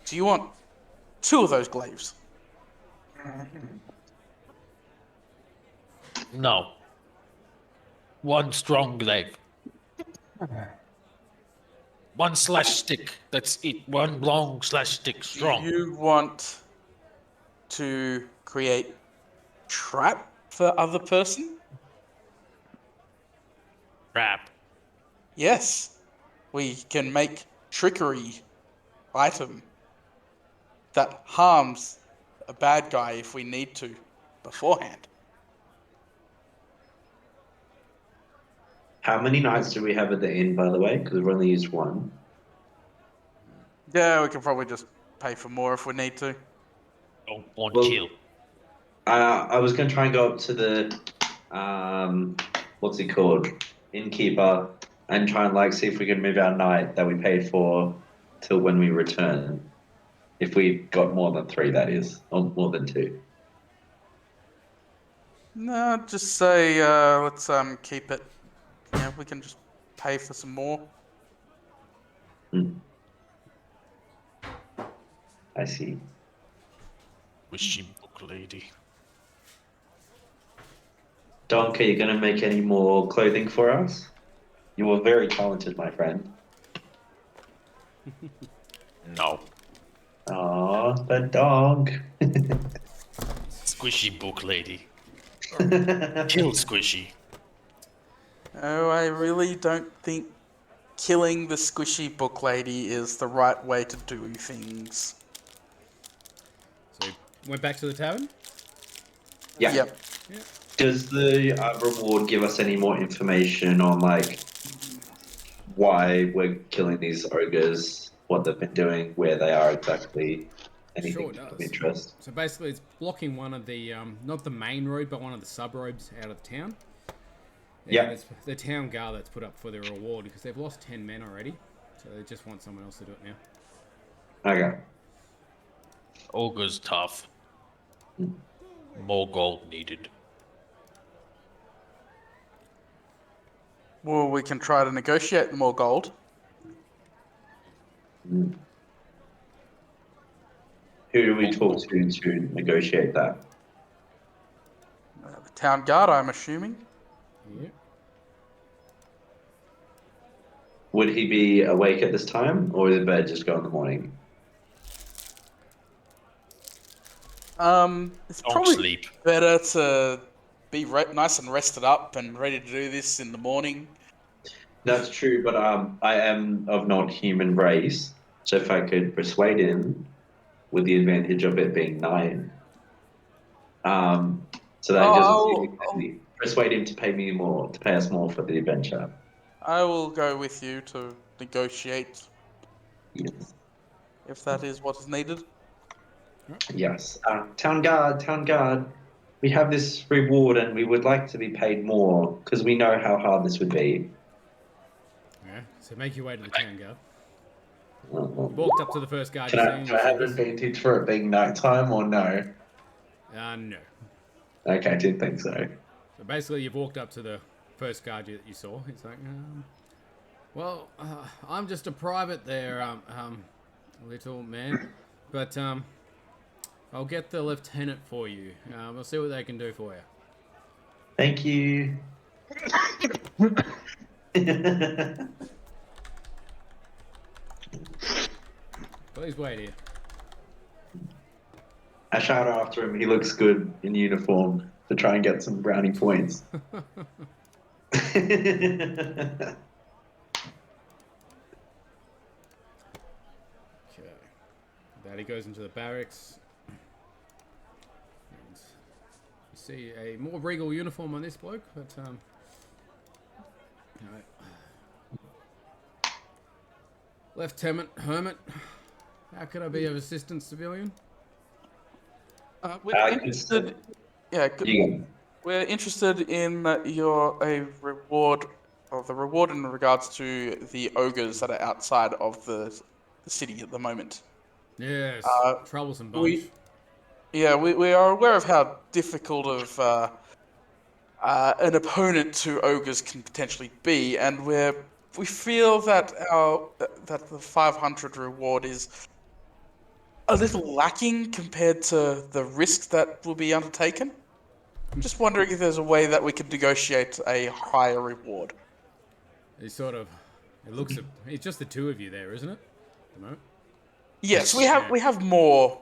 do you want 2 of those glaives? No. One strong glaive. One slash stick. That's it. One long slash stick strong. Do you want to create trap for other person? Crap. Yes. We can make trickery item that harms a bad guy if we need to beforehand. How many nights do we have at the inn, by the way? Because we've only used one. Yeah, we can probably just pay for more if we need to. Don't want Well- kill. I was going to try and go up to the, what's he called? Innkeeper, and try and like see if we can move our night that we paid for till when we return. If we got more than 3, that is, or more than 2. No, just say let's keep it. Yeah, we can just pay for some more. I see. Wishy book lady. Donk, are you going to make any more clothing for us? You were very talented, my friend. No. Aw, the dog. Squishy book lady. Kill Squishy. Oh, I really don't think killing the squishy book lady is the right way to do things. So you went back to the tavern? Yeah. Yep. Does the reward give us any more information on like why we're killing these ogres, what they've been doing, where they are exactly, anything Sure of does. interest? So basically, it's blocking one of the, not the main road, but one of the sub-roads out of town. And Yeah. it's the town guard that's put up for their reward because they've lost 10 men already. So they just want someone else to do it now. Okay. Ogre's tough. More gold needed. Well, we can try to negotiate more gold. Who do we talk to negotiate that? The town guard, I'm assuming. Yeah. Would he be awake at this time, or is it better just go in the morning? It's Don't probably sleep. better to be nice and rested up and ready to do this in the morning. That's true, but I am of not human race, so if I could persuade him with the advantage of it being night. So that he Oh, doesn't persuade him to pay me more, to pay us more for the adventure. I will go with you to negotiate Yes. if that is what is needed. Yes. Town guard. We have this reward and we would like to be paid more because we know how hard this would be. Yeah. So make your way to the town guard. Uh, You walked up to the first guard Can you I, see and can you I said have an this. advantage for it being nighttime or no? No. Okay, I didn't think so. So basically, you've walked up to the first guard that you saw. He's like, well, I'm just a private there, little man, but I'll get the lieutenant for you. We'll see what they can do for you. Thank you. Please wait here. I shout after him. He looks good in uniform to try and get some brownie points. Okay. Daddy goes into the barracks. And you see a more regal uniform on this bloke, but alright. Lieutenant Hermit, how could I be of assistance, civilian? We're interested. You We're interested in a reward, or the reward in regards to the ogres that are outside of the city at the moment. Yes, troublesome bunch. We are aware of how difficult of an opponent to ogres can potentially be, and we feel that that the 500 reward is a little lacking compared to the risk that will be undertaken. I'm just wondering if there's a way that we could negotiate a higher reward. It's it's just the two of you there, isn't it? At the moment? Yes, we have more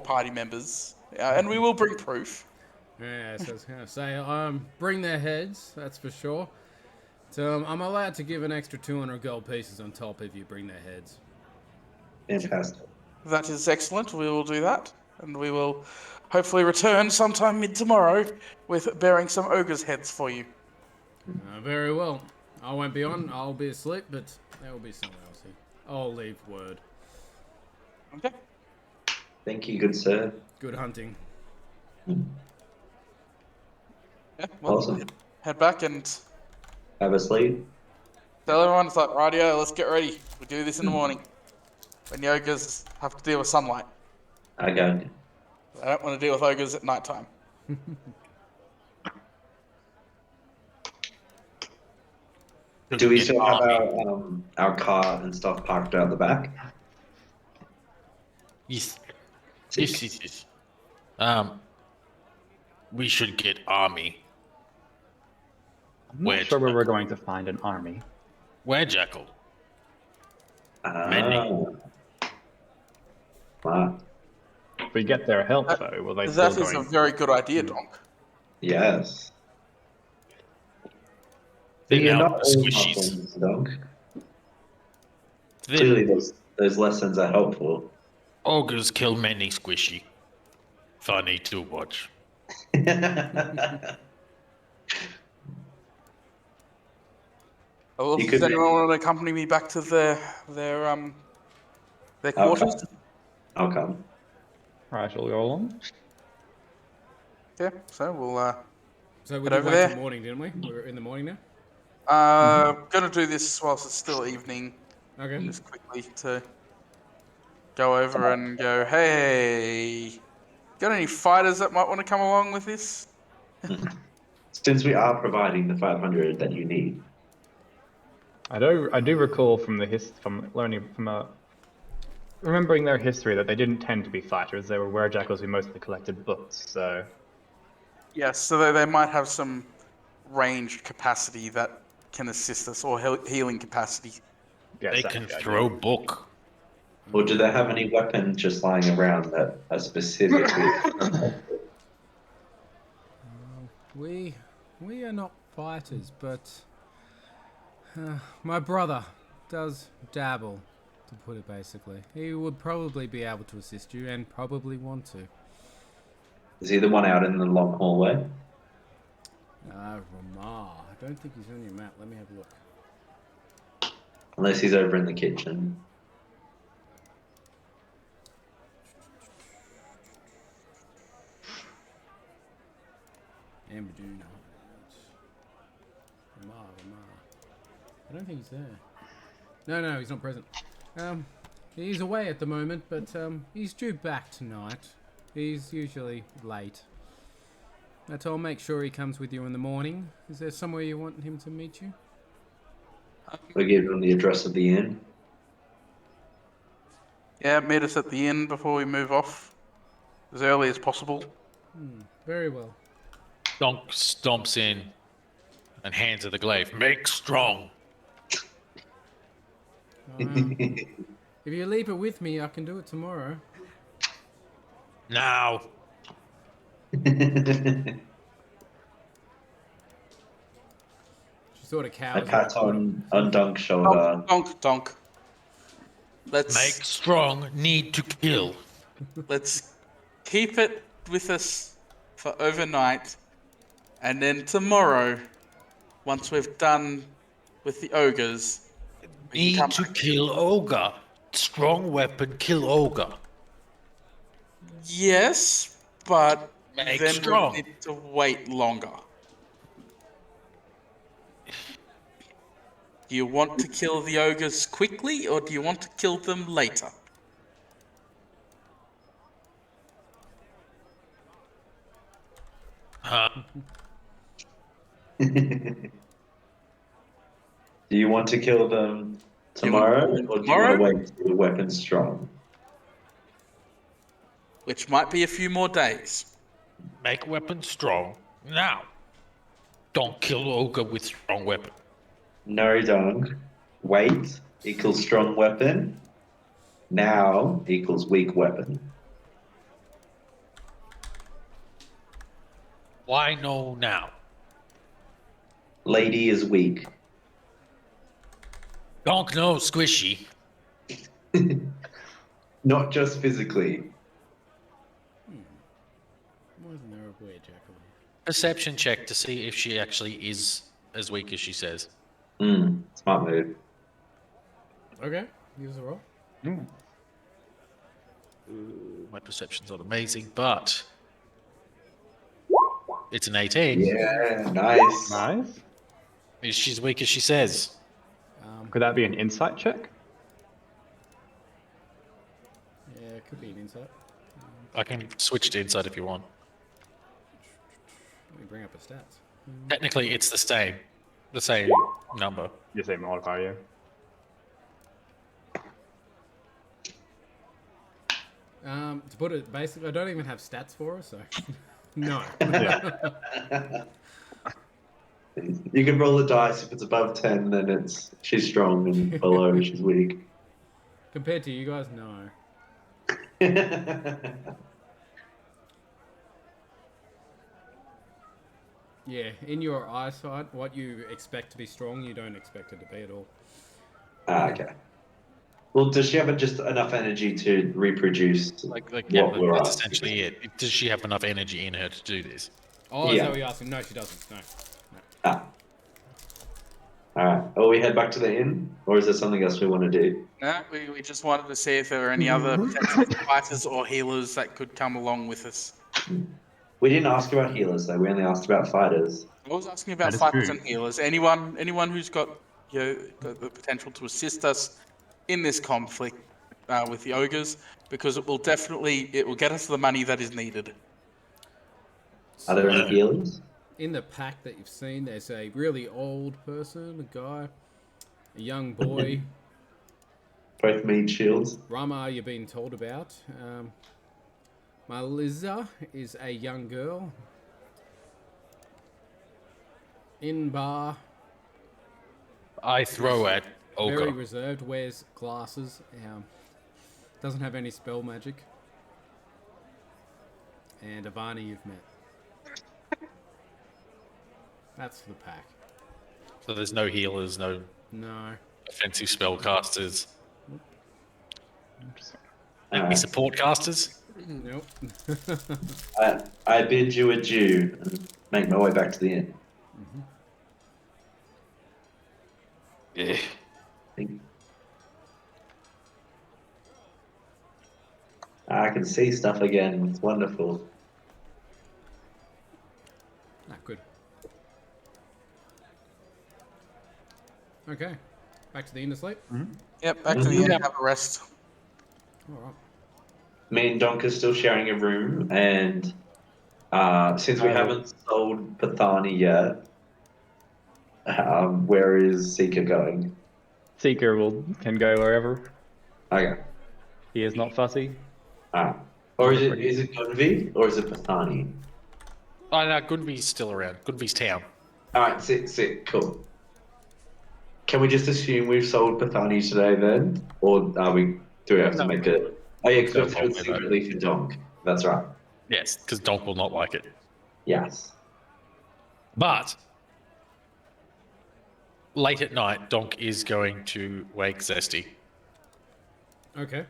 party members, and we will bring proof. Yeah, so I was gonna say, bring their heads, that's for sure. So I'm allowed to give an extra 200 gold pieces on top if you bring their heads. fantastic. That is excellent. We will do that, and we will hopefully return sometime mid tomorrow with bearing some ogres' heads for you. Very well. I won't be on. I'll be asleep, but there will be someone else here. I'll leave word. Okay. Thank you, good sir. Good hunting. Yeah. Well, Awesome. head back and Have a sleep. tell everyone it's like, rightio, let's get ready. We do this in the morning. When the ogres have to deal with sunlight. I got you. I don't want to deal with ogres at night time. Do we still have our car and stuff parked out the back? Yes. Yes. We should get army. I'm not sure where we're going to find an army. Werejackle. Wow. If we get their help, though, will they That still is a going? very good idea, Donk. Yes. Then You're now not the all squishies. muffins, Donk. Then Clearly, those lessons are helpful. ogres kill many squishy. Funny to watch. Well, You does could anyone want to accompany me back to their quarters? I'll come. Right, shall we go along? Yeah, so we'll So we Head did over wait there. till morning, didn't we? We're in the morning now. gonna do this whilst it's still evening, Okay. just quickly to go over and go, hey, got any fighters that might want to come along with this? Since we are providing the 500 that you need. I do recall from remembering their history that they didn't tend to be fighters. They were werejackles who mostly collected books. So Yes, so they might have some ranged capacity that can assist us, or healing capacity. yes, They that's can the idea. throw book. Or do they have any weapons just lying around that are specifically? We are not fighters, but my brother does dabble, to put it basically. He would probably be able to assist you and probably want to. Is he the one out in the long hallway? Ramar. I don't think he's on your map. Let me have a look. Unless he's over in the kitchen. Amberdoon. Ramar. I don't think he's there. No, he's not present. He's away at the moment, but he's due back tonight. He's usually late. But I'll make sure he comes with you in the morning. Is there somewhere you want him to meet you? We give him the address of the inn. Yeah, meet us at the inn before we move off, as early as possible. Very well. Donk stomps in and hands her the glaive. Make strong. If you leave it with me, I can do it tomorrow. Now. She sort of I cowers. pat on Donk's shoulder. Donk. Let's Make strong. Need to kill. let's keep it with us for overnight, and then tomorrow, once we've done with the ogres, we can Need to kill ogre. Strong weapon. Kill ogre. Yes, but Make then strong. we need to wait longer. Do you want to kill the ogres quickly, or do you want to kill them later? Huh? Do you want to kill them Do you want to tomorrow, kill them or do you tomorrow? want to wait till the weapon's strong? Which might be a few more days. Make weapon strong. Now. Don't kill ogre with strong weapon. No, Donk. Wait equals strong weapon. Now equals weak weapon. Why no now? Lady is weak. Donk no squishy. Not just physically. Why isn't there a Werejackle? Perception check to see if she actually is as weak as she says. Smart move. Okay, give us a roll. Ooh, my perception's not amazing, but it's an 18. Yeah, nice. Nice. Is she as weak as she says? Could that be an insight check? Yeah, it could be an insight. I can switch to insight if you want. Let me bring up her stats. Technically, it's the same number. You say modifier, To put it basically, I don't even have stats for her, so no. yeah. You can roll the dice. If it's above 10, then she's strong, and below she's weak. Compared to you guys, no. Yeah, in your eyesight, what you expect to be strong, you don't expect it to be at all. Okay. Well, does she have just enough energy to reproduce Yeah, what we're that's asking? essentially it. Does she have enough energy in her to do this? Oh, is Yeah. that what you're asking? No, she doesn't. No. Ah. All right. Will we head back to the inn, or is there something else we want to do? No, we just wanted to see if there were any other potential fighters or healers that could come along with us. We didn't ask about healers, though. We only asked about fighters. I was asking about That is fighters true. and healers. Anyone who's got the potential to assist us in this conflict with the ogres, because it will get us the money that is needed. Are there any healers? In the pack that you've seen, there's a really old person, a guy, a young boy, Both mean shields. Rama you've been told about. Maliza is a young girl. Inbar, I throw at very ogre. reserved, wears glasses, doesn't have any spell magic. And Ivani you've met. That's the pack. So there's no healers, no No. offensive spellcasters. Any Alright. support casters? Nope. I bid you adieu and make my way back to the inn. Yeah. I can see stuff again. It's wonderful. Good. Okay. Back to the inn to sleep. Yep, back to the inn, have a rest. All right. Me and Donk are still sharing a room, and since we haven't sold Pathani yet, where is Seeker going? Seeker can go wherever. Okay. He is not fussy. Or Not is it Gunvi or is it Pathani? Oh no, Gunvy's still around. Gunvy's town. Alright, sick, cool. Can we just assume we've sold Pathani today then? Or do we have to make it? Oh yeah, because we have to do it secretly for Donk. That's right. Yes, because Donk will not like it. Yes. But late at night, Donk is going to wake Zesty. Okay.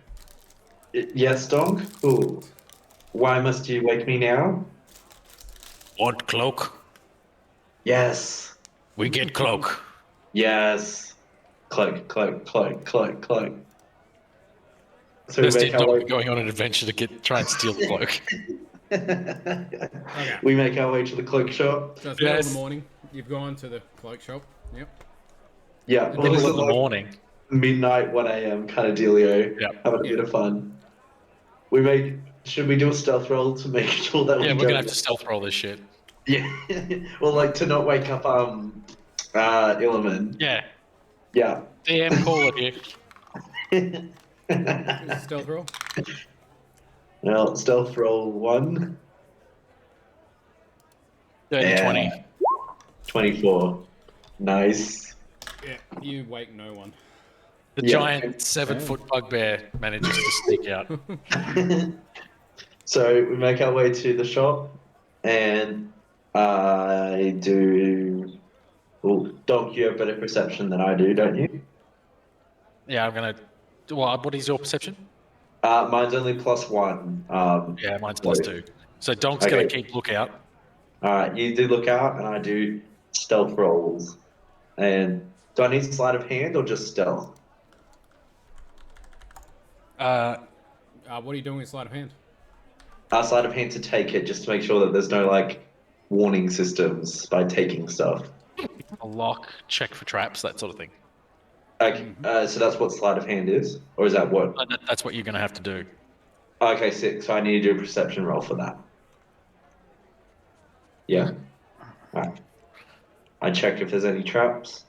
Yes, Donk? Cool. Why must you wake me now? Want cloak? Yes. We get cloak. Yes. Cloak. So we Zesty make and our Donk way. are going on an adventure to try and steal the cloak. Okay. We make our way to the cloak shop. So it's middle of Yes. the morning. You've gone to the cloak shop. Yep. Yeah, The well, Middle this of is the like morning. midnight, 1 a.m. kind of dealio. Yep. Having a bit of fun. Should we do a stealth roll to make sure that we Yeah, we're don't? gonna have to stealth roll this shit. Yeah. Well, like to not wake up Illiman. Yeah. Yeah. DM call it here. Here's a stealth roll. Well, stealth roll 1. Dirty Yeah. 20. 24. Nice. Yeah. You wake no one. The Yeah. giant 7-foot bugbear manages to sneak out. So we make our way to the shop, and I do. Well, Donk, you have better perception than I do, don't you? Yeah, I'm gonna. What is your perception? Mine's only +1. Yeah, mine's +2. So Donk's Okay. gonna keep lookout. Alright, you do look out, and I do stealth rolls. And do I need sleight of hand or just stealth? What are you doing with sleight of hand? Sleight of hand to take it, just to make sure that there's no like warning systems by taking stuff. A lock, check for traps, that sort of thing. Okay, so that's what sleight of hand is, or is that what? That's what you're gonna have to do. Okay, sick. So I need to do a perception roll for that. Yeah. Alright. I check if there's any traps.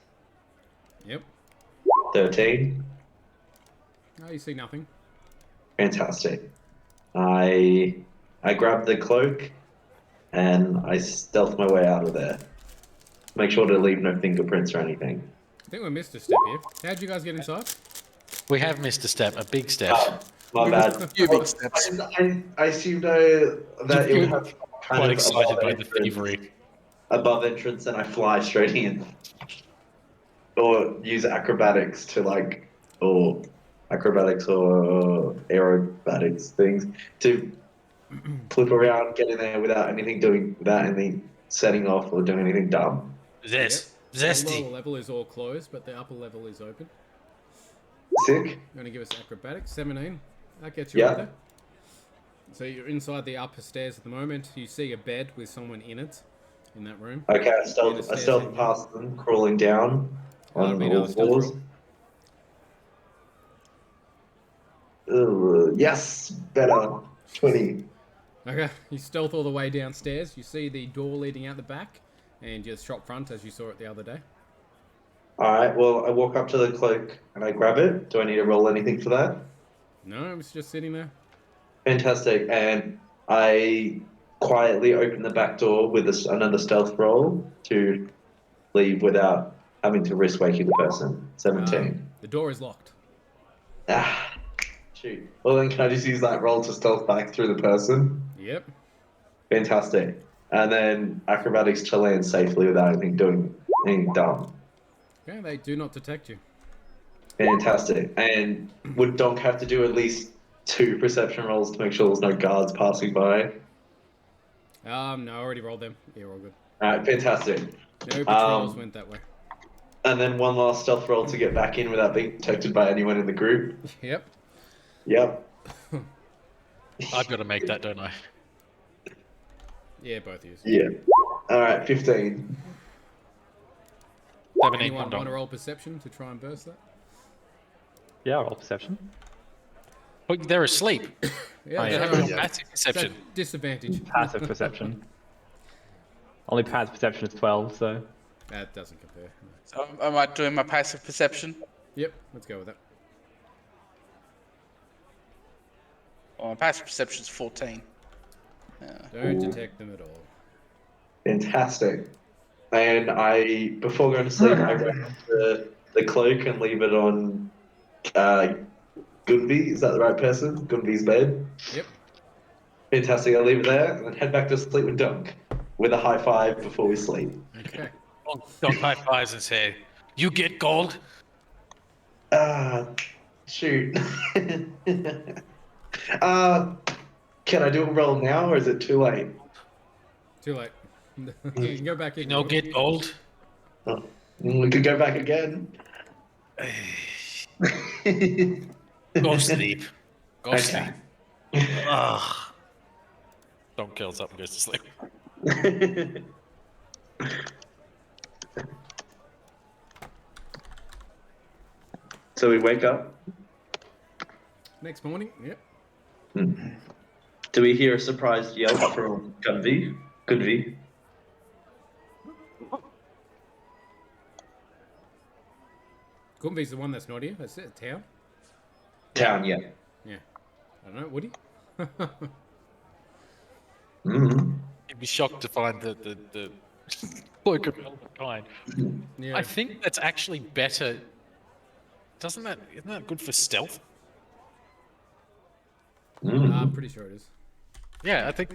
Yep. 13. Oh, you see nothing. Fantastic. I grab the cloak and I stealth my way out of there. Make sure to leave no fingerprints or anything. I think we missed a step here. How'd you guys get inside? We have missed a step, a big step. My bad. Few big steps. I assume that it would have kind Quite of excited above by the entrance- thievery. above entrance, and I fly straight in. Or use acrobatics to or aerobatics things to flip around, get in there without anything setting off or doing anything dumb. The lower Zesty. level is all closed, but the upper level is open. Sick. You're going to give us acrobatics. 17. That gets you Yeah. right there. So you're inside the upper stairs at the moment. You see a bed with someone in it, in that room. Okay, I the stealth stairs past them, crawling down That'll on be all another stealth fours. Yes, better. 20. Okay, you stealth all the way downstairs. You see the door leading out the back, and your shop front as you saw it the other day. Alright, well, I walk up to the cloak and I grab it. Do I need to roll anything for that? No, it was just sitting there. Fantastic. And I quietly open the back door with another stealth roll to leave without having to risk waking the person. 17. The door is locked. Shoot. Well, then can I just use that roll to stealth back through the person? Yep. Fantastic. And then acrobatics to land safely without doing anything dumb. Okay, they do not detect you. Fantastic. And would Donk have to do at least 2 perception rolls to make sure there's no guards passing by. No, I already rolled them. Yeah, we're all good. Alright, fantastic. No patrols went that way. And then one last stealth roll to get back in without being detected by anyone in the group. Yep. Yep. I've got to make that, don't I? Yeah, both of you. Yeah. Alright, 15. 17 Anyone on want to Donk. roll perception to try and burst that? Yeah, roll perception. But they're asleep. Yeah, Oh, yeah. that's Have right. a massive perception. So, disadvantage. Passive perception. Only passive perception is 12, so. That doesn't compare. No. So am I doing my passive perception? Yep, let's go with that. Oh, my passive perception is 14. Don't detect them at all. Fantastic. And before going to sleep, I grab the cloak and leave it on Gunby. Is that the right person? Gunby's bed? Yep. Fantastic. I'll leave it there and then head back to sleep with Donk with a high five before we sleep. Okay. Donk high fives and say, "You get gold." Shoot. Can I do a roll now or is it too late? Too late. You can go back in. You know, get gold. Oh, we could go back again. Go sleep. Go Okay. sleep. Ugh. Donk kills up and goes to sleep. So we wake up. Next morning. Yep. Do we hear a surprised yell from Gunby? Gunby? Gumby's the one that's not here. That's it. Town. Town, yeah. Yeah. I don't know. Woody. Mm-hmm. You'd be shocked to find the cloak of elven kind. Yeah. I think that's actually better. Isn't that good for stealth? I'm pretty sure it is. Yeah, I think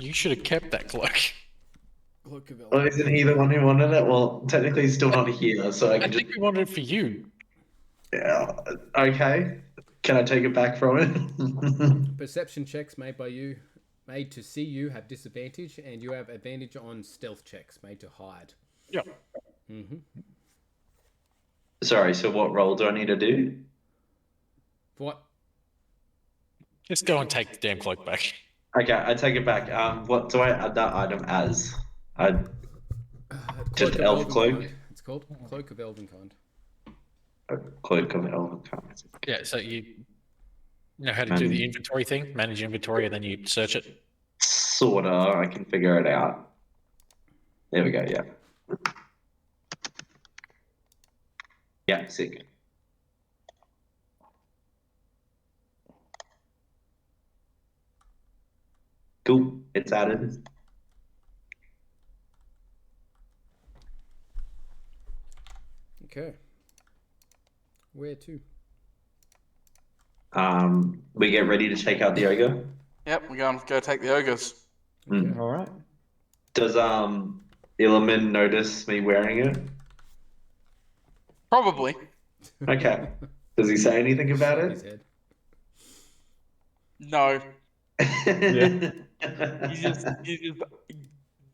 you should have kept that cloak. Cloak of Well, isn't he the one who wanted it? Well, technically he's still not here, so I I can just... think we wanted it for you. Yeah, okay. Can I take it back from it? Perception checks made to see you have disadvantage, and you have advantage on stealth checks made to hide. Yeah. Mm-hmm. Sorry, so what role do I need to do? What? Just go and take the damn cloak back. Okay, I take it back. What do I add that item as? Just Cloak of elf cloak? Elvenkind. It's called Cloak of Elvenkind. A cloak of elven kind. Yeah, so you know how to do the inventory thing, manage inventory, and then you search it. Sorta, I can figure it out. There we go, yeah. Yeah, sick. Cool, it's added. Okay. Where to? We get ready to take out the ogre. Yep, we're going to go take the ogres. Mm. Alright. Does Illiman notice me wearing it? Probably. Okay. Does he say anything about His it? head. No. Yeah. You just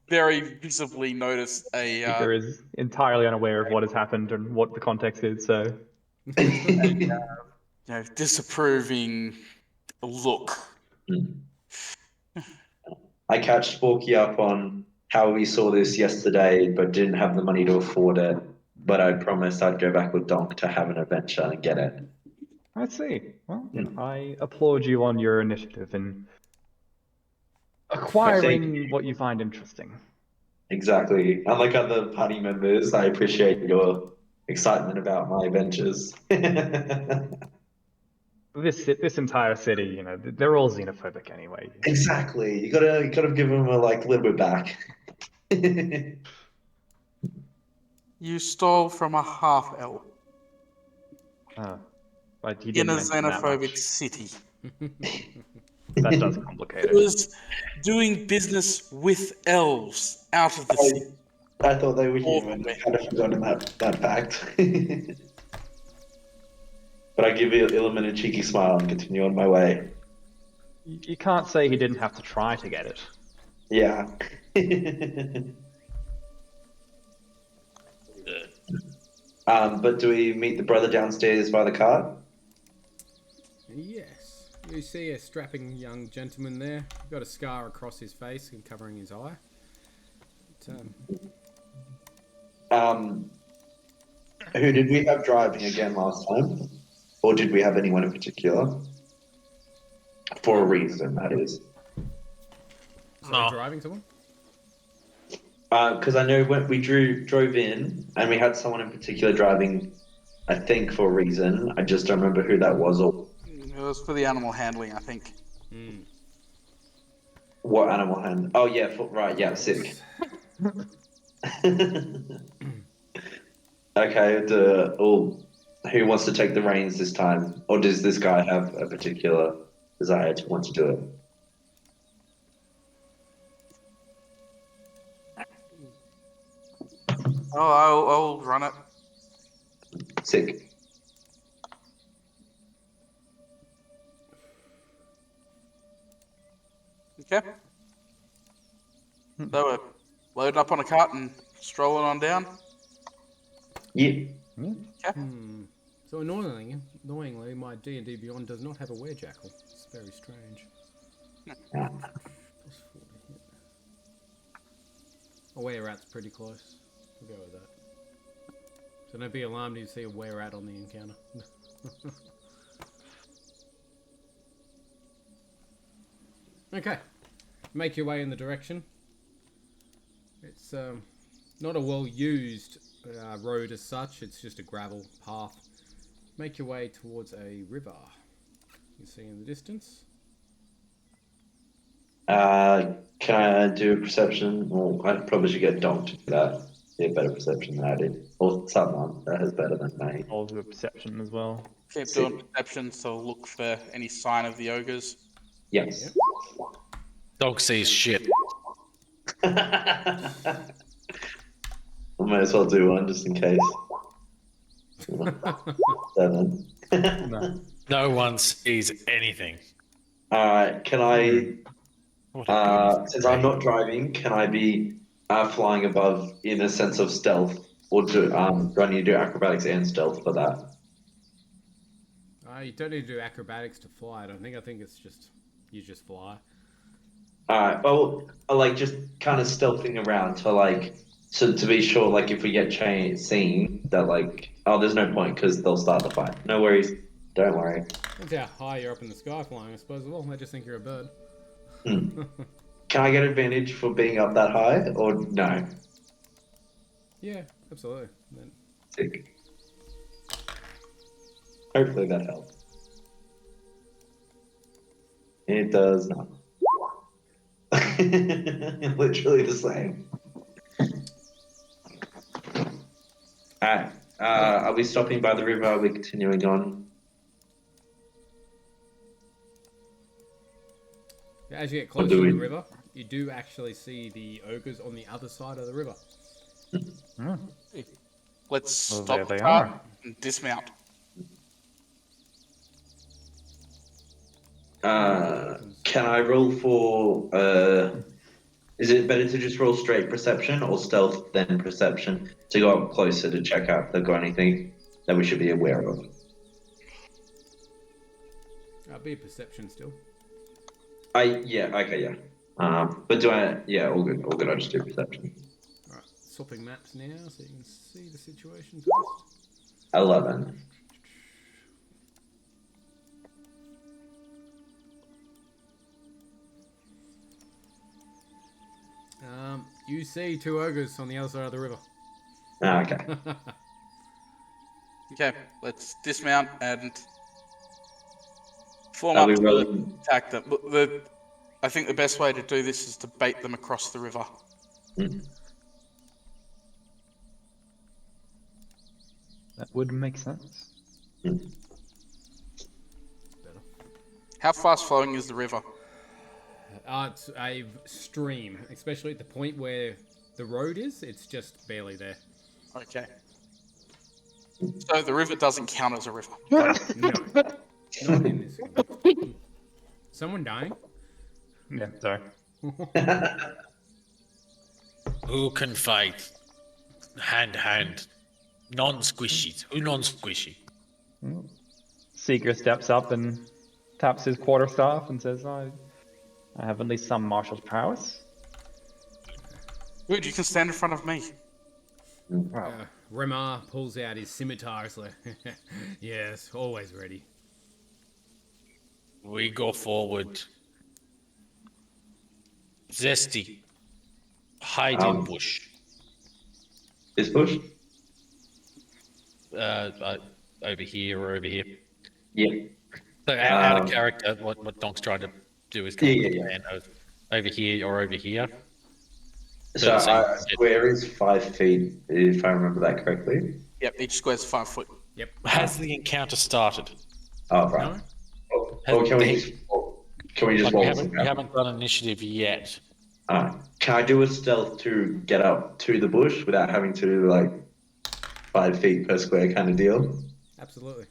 very visibly notice a Peter is entirely unaware of what has happened and what the context is, so. disapproving look. I catch Sporky up on how we saw this yesterday, but didn't have the money to afford it. But I promised I'd go back with Donk to have an adventure and get it. I see. Well, I applaud you on your initiative in acquiring what you find interesting. Exactly. Unlike other party members, I appreciate your excitement about my adventures. This entire city, they're all xenophobic anyway. Exactly. You gotta give them a little bit back. You stole from a half elf But he in didn't a mention that xenophobic much. city. That does complicate It it. was doing business with elves out of the city. I thought they were human. I kind of forgotten that fact. But I give Illiman a cheeky smile and continue on my way. You can't say he didn't have to try to get it. Yeah. But do we meet the brother downstairs by the cart? Yes. You see a strapping young gentleman there. Got a scar across his face and covering his eye. But, Who did we have driving again last time? Or did we have anyone in particular? For a reason, that is. No. driving someone? Because I know when we drove in and we had someone in particular driving, I think for a reason. I just don't remember who that was or It was for the animal handling, I think. what animal hand. Oh yeah, right, yeah, sick. Okay, who wants to take the reins this time? Or does this guy have a particular desire to want to do it? Oh, I'll run it. Sick. Okay. So we're loading up on a cart and strolling on down. Yeah. Okay. So annoyingly, my D&D Beyond does not have a Werejackal. It's very strange. +4 to hit. A Wererat's pretty close. We'll go with that. So don't be alarmed if you see a Wererat on the encounter. Okay. Make your way in the direction. It's not a well-used road as such. It's just a gravel path. Make your way towards a river. You see in the distance. Can I do a perception? Well, I probably should get Donk to do that. Be a better perception than I did. Or someone that has better than me. I'll do a perception as well. Keep doing perception, so look for any sign of the ogres. Yes. Dog sees shit. I might as well do one just in case. 7. No. No one sees anything. Alright, can I, What a good since I'm not driving, can I be flying above in a sense of stealth? Or do I need to do acrobatics and stealth for that? You don't need to do acrobatics to fly. I don't think. I think it's just you just fly. Alright, well, like just kind of stealthing around to be sure, like if we get seen, that like, oh, there's no point because they'll start the fight. No worries, don't worry. That's how high you're up in the sky flying, I suppose. Well, they just think you're a bird. Can I get advantage for being up that high, or no? Yeah, absolutely. Then Sick. Hopefully that helps. It does not. Literally the same. Alright. Are we stopping by the river? Are we continuing on? as you get closer to the river, you do actually see the ogres on the other side of the river. Let's Well, stop there the they cart are. and dismount. Can I roll for is it better to just roll straight perception or stealth then perception to go up closer to check out if they've got anything that we should be aware of? Be a perception still. Yeah. But all good, I'll just do perception. Alright, swapping maps now so you can see the situation first. 11. You see two ogres on the other side of the river. Okay. Okay, let's dismount and form Are up we to rolling? attack them. I think the best way to do this is to bait them across the river. That would make sense. Better. How fast flowing is the river? It's a stream, especially at the point where the road is. It's just barely there. Okay. So the river doesn't count as a river. No, not in this one. Someone dying? Yeah, sorry. Who can fight? Hand to hand. Non-squishies. Who non-squishy? Seeker steps up and taps his quarterstaff and says, I have at least some martial prowess. Good, you can stand in front of me. Remar pulls out his scimitar. It's like, yes, always ready. We go forward. Zesty. Hide in bush. This bush? Over here or over here. Yeah. So out of character, what Donk's trying to do is come up with a plan of over here or over here. So a square is 5 feet, if I remember that correctly. Yep, each square's 5 foot. Yep. Has the encounter started? Oh, right. No? Or can we just We roll haven't done initiative yet. Can I do a stealth to get up to the bush without having to do like 5 feet per square kind of deal? Absolutely.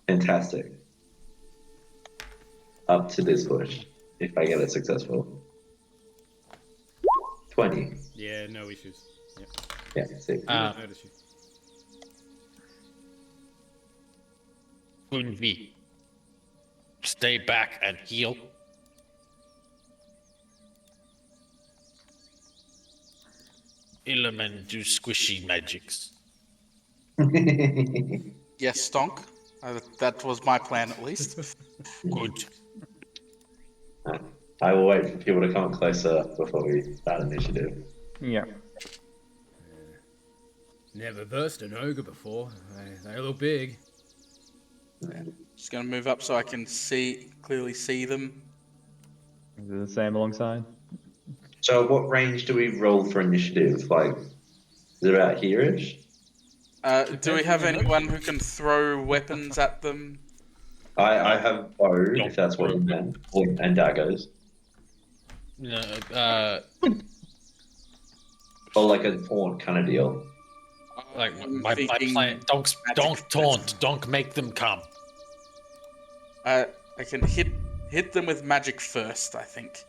Fantastic. Up to this bush, if I get it successful. 20. Yeah, no issues. Yep. Yeah, 6. Notice you. Unvi. Stay back and heal. Illiman do squishy magics. Yes, Donk. That was my plan, at least. Good. I will wait for people to come closer before we start initiative. Yeah. Never versed an ogre before. They look big. Just gonna move up so I can clearly see them. Is it the same alongside? So what range do we roll for initiative? Like, is it about here-ish? Do we have anyone who can throw weapons at them? I have bow, if that's what you meant, and daggers. No, Or like a taunt kind of deal. like my plan. Donk taunt. Donk make them come. I can hit them with magic first, I think.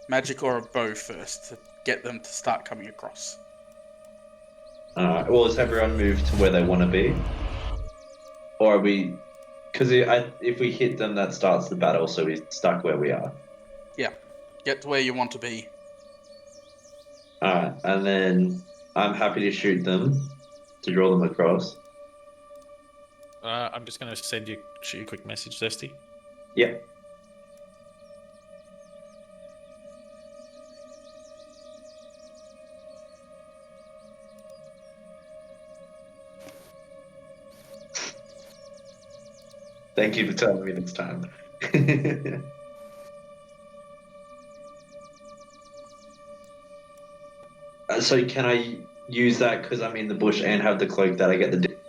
Magic or a bow first to get them to start coming across. Well, has everyone moved to where they want to be? Or are we... Because if we hit them, that starts the battle, so we're stuck where we are. Yeah, get to where you want to be. Alright, and then I'm happy to shoot them, to draw them across. I'm just going to shoot you a quick message, Zesty. Yep. Thank you for telling me this time. So can I use that because I'm in the bush and have the cloak that I get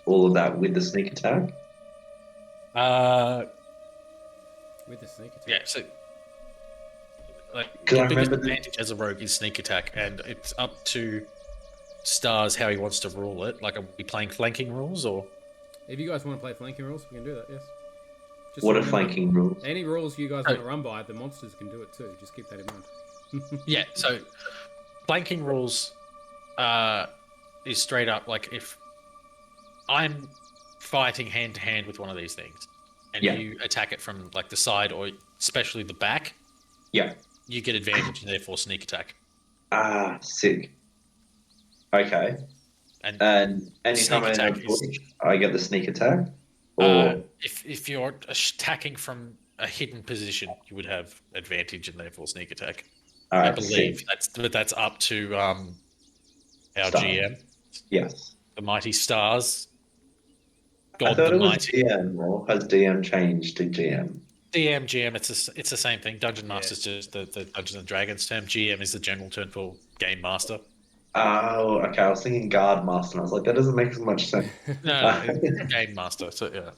all of that with the sneak attack? With the sneak attack. Yeah, so like I the biggest remember advantage as a rogue is sneak attack, and it's up to Starsz how he wants to rule it. Like, are we playing flanking rules or? If you guys want to play flanking rules, we can do that, yes. Just What are remember, flanking rules? Any rules you guys want to run by, the monsters can do it too. Just keep that in mind. Yeah, so flanking rules is straight up like if I'm fighting hand to hand with one of these things and you attack it from like the side or especially the back, you get advantage and therefore sneak attack. Sick. Okay. And anytime I get the sneak attack? Or... if you're attacking from a hidden position, you would have advantage and therefore sneak attack. I believe that's up to our GM. Yes. The mighty Starsz. I thought it was DM, or has DM changed to GM? GM, it's the same thing. Dungeon Master's just the Dungeons and Dragons term. GM is the general term for Game Master. Oh, okay. I was thinking Guard Master, and I was like, that doesn't make much sense. No, it's Game Master. So yeah,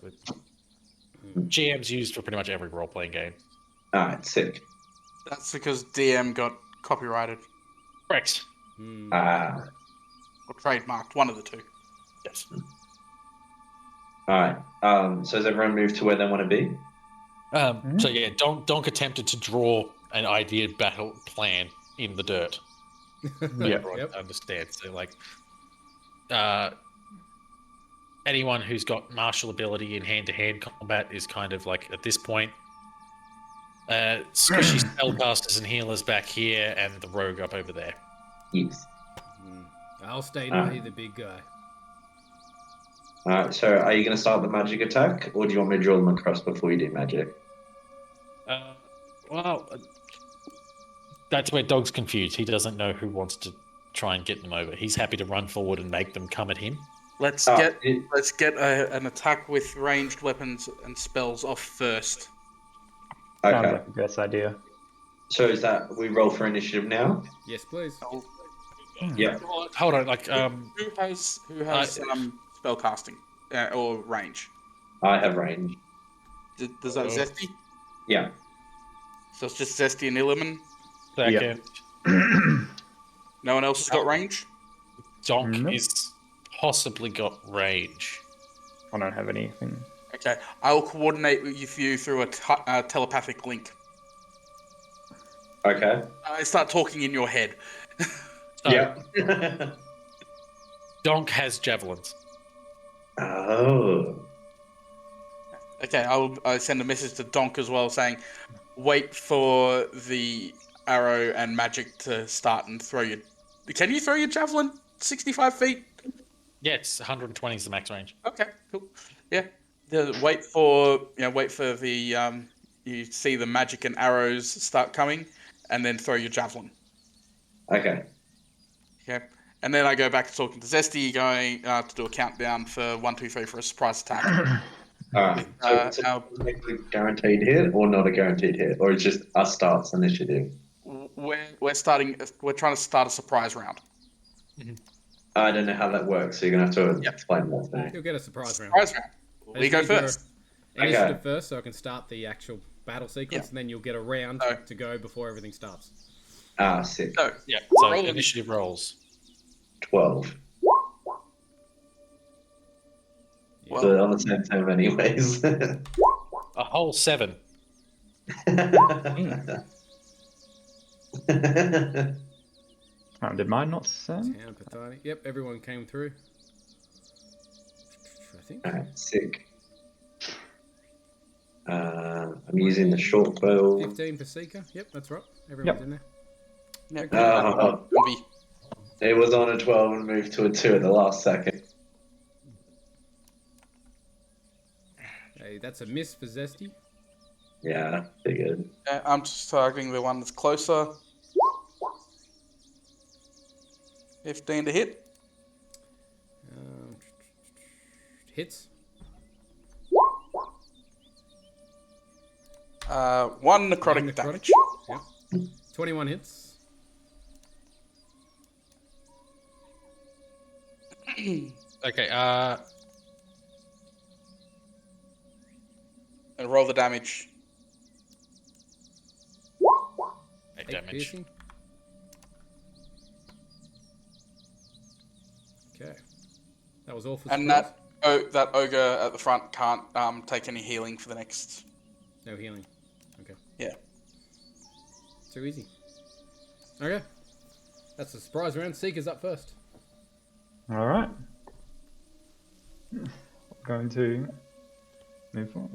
GM's used for pretty much every role-playing game. Alright, sick. That's because DM got copyrighted. Correct. Or trademarked, one of the two. Yes. Alright. So has everyone moved to where they want to be? So yeah, Donk attempted to draw an idea battle plan in the dirt. Yeah. Everyone Yep. understands. So like, anyone who's got martial ability in hand-to-hand combat is kind of like at this point. Squishy spellcasters and healers back here, and the rogue up over there. Yes. I'll stay to be the big guy. Alright, so are you going to start the magic attack, or do you want me to draw them across before you do magic? Well, that's where Dog's confused. He doesn't know who wants to try and get them over. He's happy to run forward and make them come at him. Let's Oh, get it- an attack with ranged weapons and spells off first. Sounds Okay. like the best idea. So is that we roll for initiative now? Yes, please. Yeah. Hold on, like Who has spell casting or range? I have range. Does that Zesty? Yeah. So it's just Zesty and Illiman. second. No one else has got range. Donk Nope. is possibly got range. I don't have anything. Okay, I'll coordinate with you through a telepathic link. Okay. I start talking in your head. So, Yeah. Donk has javelins. Oh. Okay, I send a message to Donk as well saying, wait for the arrow and magic to start and throw your... Can you throw your javelin 65 feet? Yeah, it's 120 is the max range. Okay, cool. Yeah. Wait for the you see the magic and arrows start coming, and then throw your javelin. Okay. Okay. And then I go back to talking to Zesty, going to do a countdown for 1, 2, 3 for a surprise attack. Alright. So our- it's a guaranteed hit or not a guaranteed hit? Or it's just us starts initiative? We're trying to start a surprise round. I don't know how that works, so you're going to have to explain that to me. You'll get a surprise round. Surprise round. I We just go need your first. Initiative first, so I can start the actual battle sequence, Yeah. and then you'll get a round So- to go before everything starts. Ah, sick. So, Yeah, so Roll initiative rolls. 12. Yeah. So they're on the same time anyways. A whole 7. Did mine not send? Town Pathani. Yep, everyone came through. I think. Alright, sick. I'm using the short bow. 15 for Seeker. Yep, that's right. Everyone's in there. It was on a 12 and moved to a 2 at the last second. Hey, that's a miss for Zesty. Yeah, figured. I'm just targeting the one that's closer. 15 to hit. Hits. 1 necrotic damage. Yep. 21 hits. Okay, And roll the damage. 8 8 damage. piercing. Okay. That was all for And surprise. that ogre at the front can't take any healing for the next. No healing. Okay. Yeah. Too easy. Okay. That's the surprise round. Seeker's up first. All right. Going to move forward.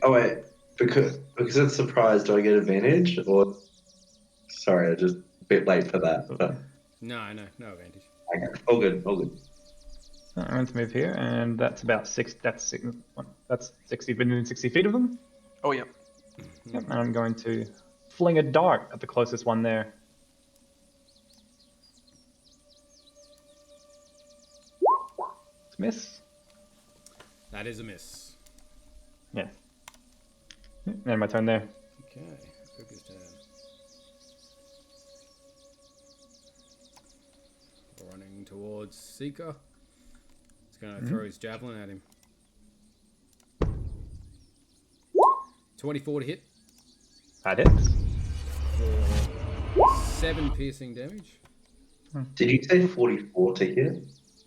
Oh wait, because it's surprise, do I get advantage or? Sorry, I'm just a bit late for that. But No advantage. okay, all good, all good. I'm going to move here, and that's about 6. That's 60 within 60 feet of them. Oh, yeah. Yep, and I'm going to fling a dart at the closest one there. Miss. That is a miss. Yeah. And my turn there. Okay. Ogre's turn. Running towards Seeker. He's going to throw his javelin at him. 24 to hit. That hits. For 7 piercing damage. Did you say 44 to hit?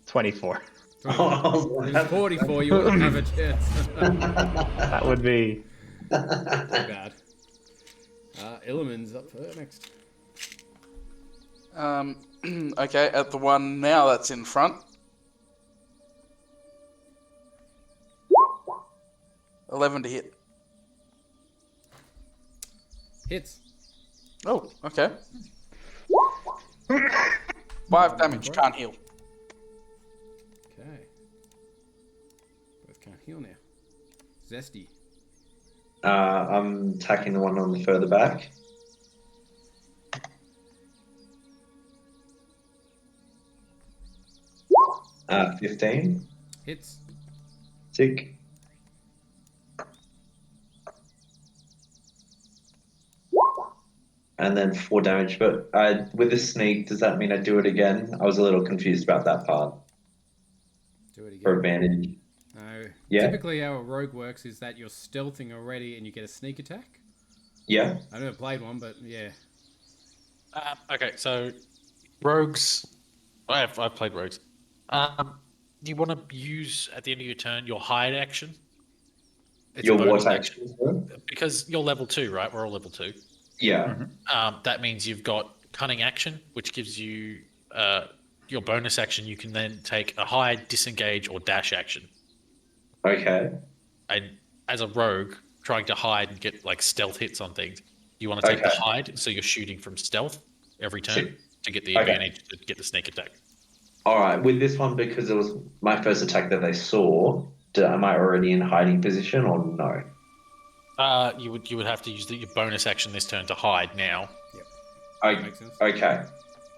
24. Oh, It was 44, you wouldn't have a chance. That would be. Too bad. Illiman's up for next. Okay, at the one now that's in front. 11 to hit. Hits. Oh, okay. 5 damage, can't heal. Okay. Both can't heal now. Zesty. I'm attacking the one on the further back. Uh, 15. Hits. Sick. And then 4 damage. But with the sneak, does that mean I do it again? I was a little confused about that part. Do it again. For advantage. No. Yeah. Typically, how a rogue works is that you're stealthing already and you get a sneak attack. Yeah. I've never played one, but yeah. Okay, so rogues. I've played rogues. Do you want to use at the end of your turn your hide action? It's Your a bonus what action? because you're level 2, right? We're all level 2. Yeah. That means you've got cunning action, which gives you your bonus action. You can then take a hide, disengage, or dash action. Okay. And as a rogue, trying to hide and get like stealth hits on things, you want to take the Okay. hide, so you're shooting from stealth every turn Sick. to get the Okay. advantage to get the sneak attack. All right. With this one, because it was my first attack that they saw, am I already in hiding position or no? You would have to use your bonus action this turn to hide now. Yep. Makes sense. Okay.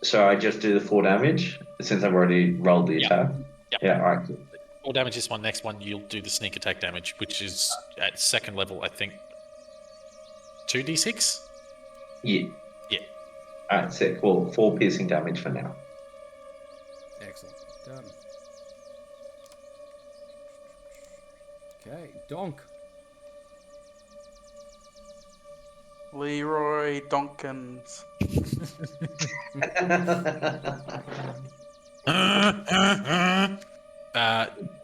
So I just do the 4 damage since I've already rolled the attack? Yep. Yeah, all right. Cool. 4 damage this one. Next one, you'll do the sneak attack damage, which is at second level, I think, 2d6? Yeah. Yeah. All right, sick. Well, 4 piercing damage for now. Excellent. Done. Okay. Donk. Leroy Donkins.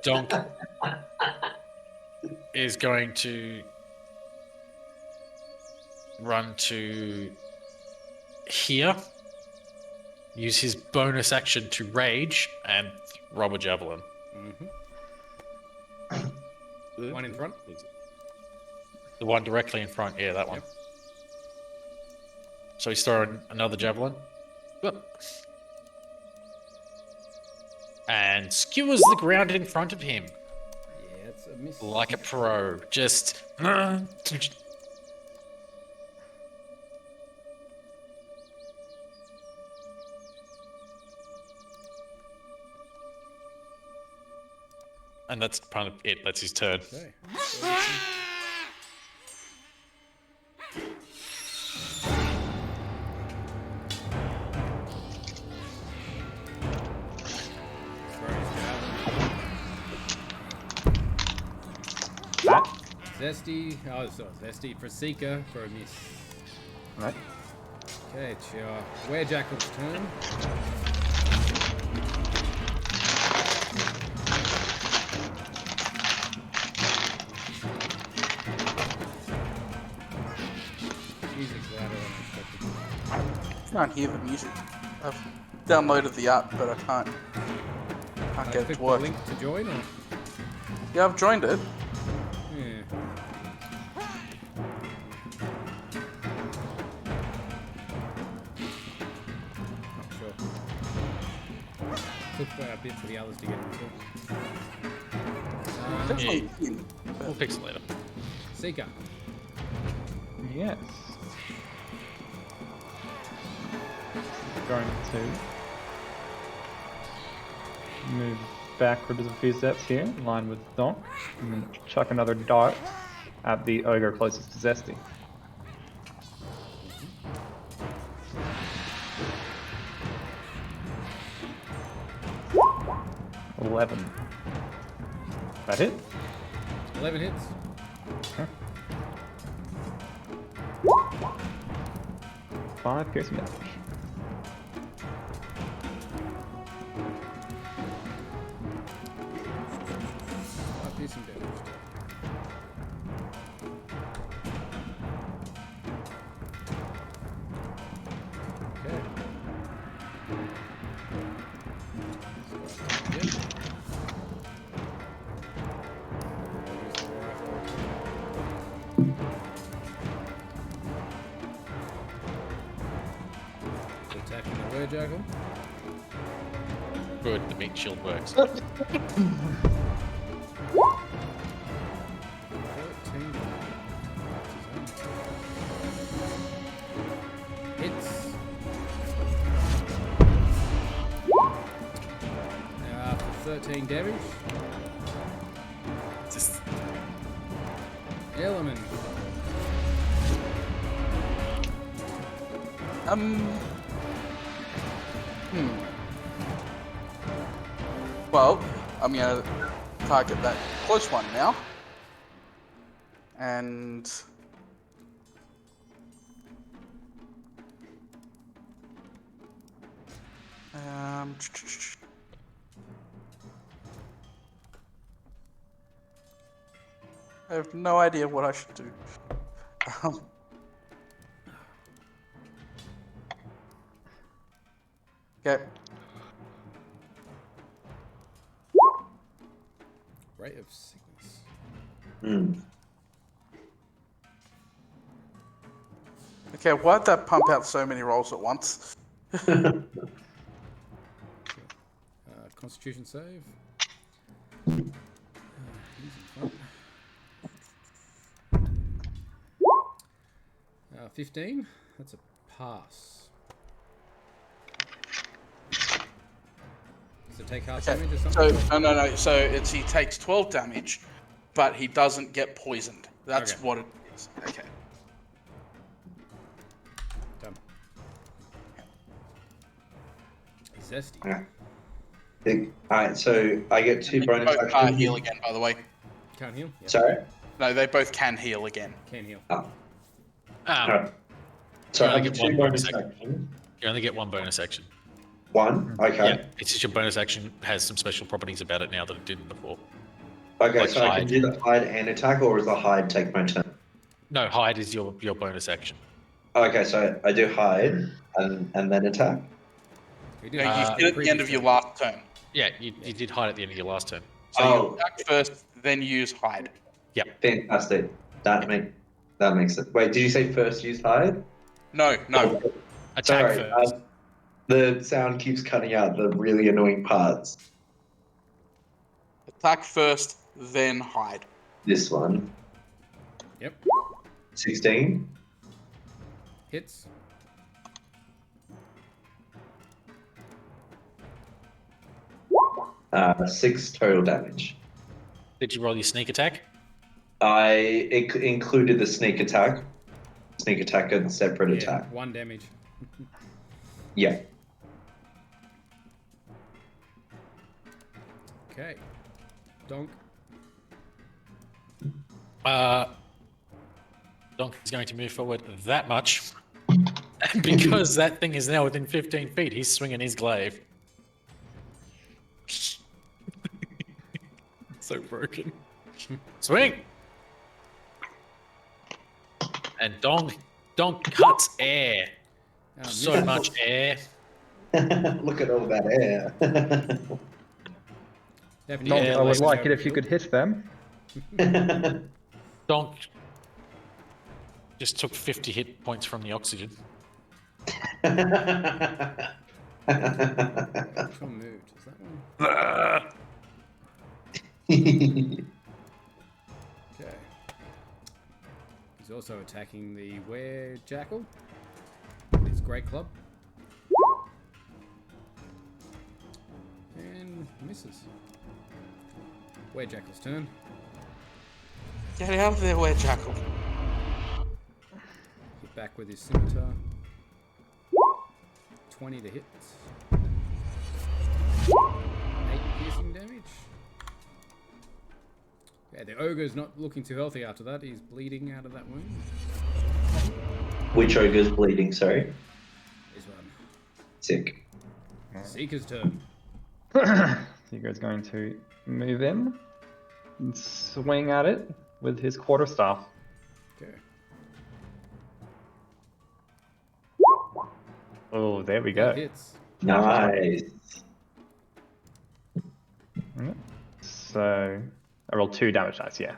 Donk is going to run to here, use his bonus action to rage, and rob a javelin. One in front. The one directly in front, yeah, that one. Yep. So he's throwing another javelin. Whoop. And skewers the ground in front of him. Yeah, it's a miss. Like a pro. Just. And that's kind of it. That's his turn. Okay. That. Zesty. Oh, sorry. Zesty for Seeker for a miss. Right. Okay, it's your Werejackles' turn. Music's louder than I expected. Can't hear the music. I've downloaded the app, but I can't get it Click to the work. link to join, or? Yeah, I've joined it. Yeah. Not sure. Took a bit for the others to get into. Definitely Yeah. in, but- We'll fix it later. Seeker. Yes. Going to move backwards a few steps here, in line with Donk, and then chuck another dart at the ogre closest to Zesty. Mm-hmm. 11. That hit? 11 hits. Okay. 5 piercing damage. Werejackle. Good, the meat shield works. 13. Hits. For 13 damage. Just Element. Well, I'm gonna target that close one now. And I have no idea what I should do. Okay. Rate of sickness. Okay, why'd that pump out so many rolls at once? Constitution save. 15. That's a pass. Does it take half damage or something? So no. So he takes 12 damage, but he doesn't get poisoned. That's Okay. what it is. Okay. Done. Zesty. Yeah. Alright, so I get 2 bonus Both can't actions. heal again, by the way. Can't heal? Yeah. Sorry? No, they both can heal again. Can heal. Oh. Alright. So You I only get get 2 one bonus bonus actions. You only get one bonus action. 1? Okay. Yeah, it's just your bonus action has some special properties about it now that it didn't before. Okay, Like so I can hide. do the hide and attack, or does the hide take my turn? No, hide is your bonus action. Okay, so I do hide and then attack. We did No, you that did at the end of your last turn. Yeah, you did hide at the end of your last turn. So Oh. you attack first, then use hide. Fantastic. That makes it. Wait, did you say first use hide? No. Attack Sorry, first. the sound keeps cutting out the really annoying parts. Attack first, then hide. This one. Yep. 16. Hits. Uh, 6 total damage. Did you roll your sneak attack? I included the sneak attack. Sneak attack and separate Yeah, attack. 1 damage. Yeah. Okay. Donk. Donk is going to move forward that much. And because that thing is now within 15 feet, he's swinging his glaive. So broken. Swing! And Donk cuts air. So Misses. much air. Look at all that air. Definitely Donk, hit I would less like it than if you could hit them. Donk just took 50 hit points from the oxygen. Which one moved? Is that one? Okay. He's also attacking the Werejackle with his great club. And misses. Werejackle's turn. Get out of there, Werejackle. Hit back with his scimitar. 20 to hit. 8 piercing damage. Yeah, the ogre's not looking too healthy after that. He's bleeding out of that wound. Which ogre's bleeding, sorry? This one. Sick. Seeker's turn. Seeker's going to move in and swing at it with his quarterstaff. Okay. Oh, there we That go. hits. Nice. Yep. So I rolled 2 damage dice, yeah.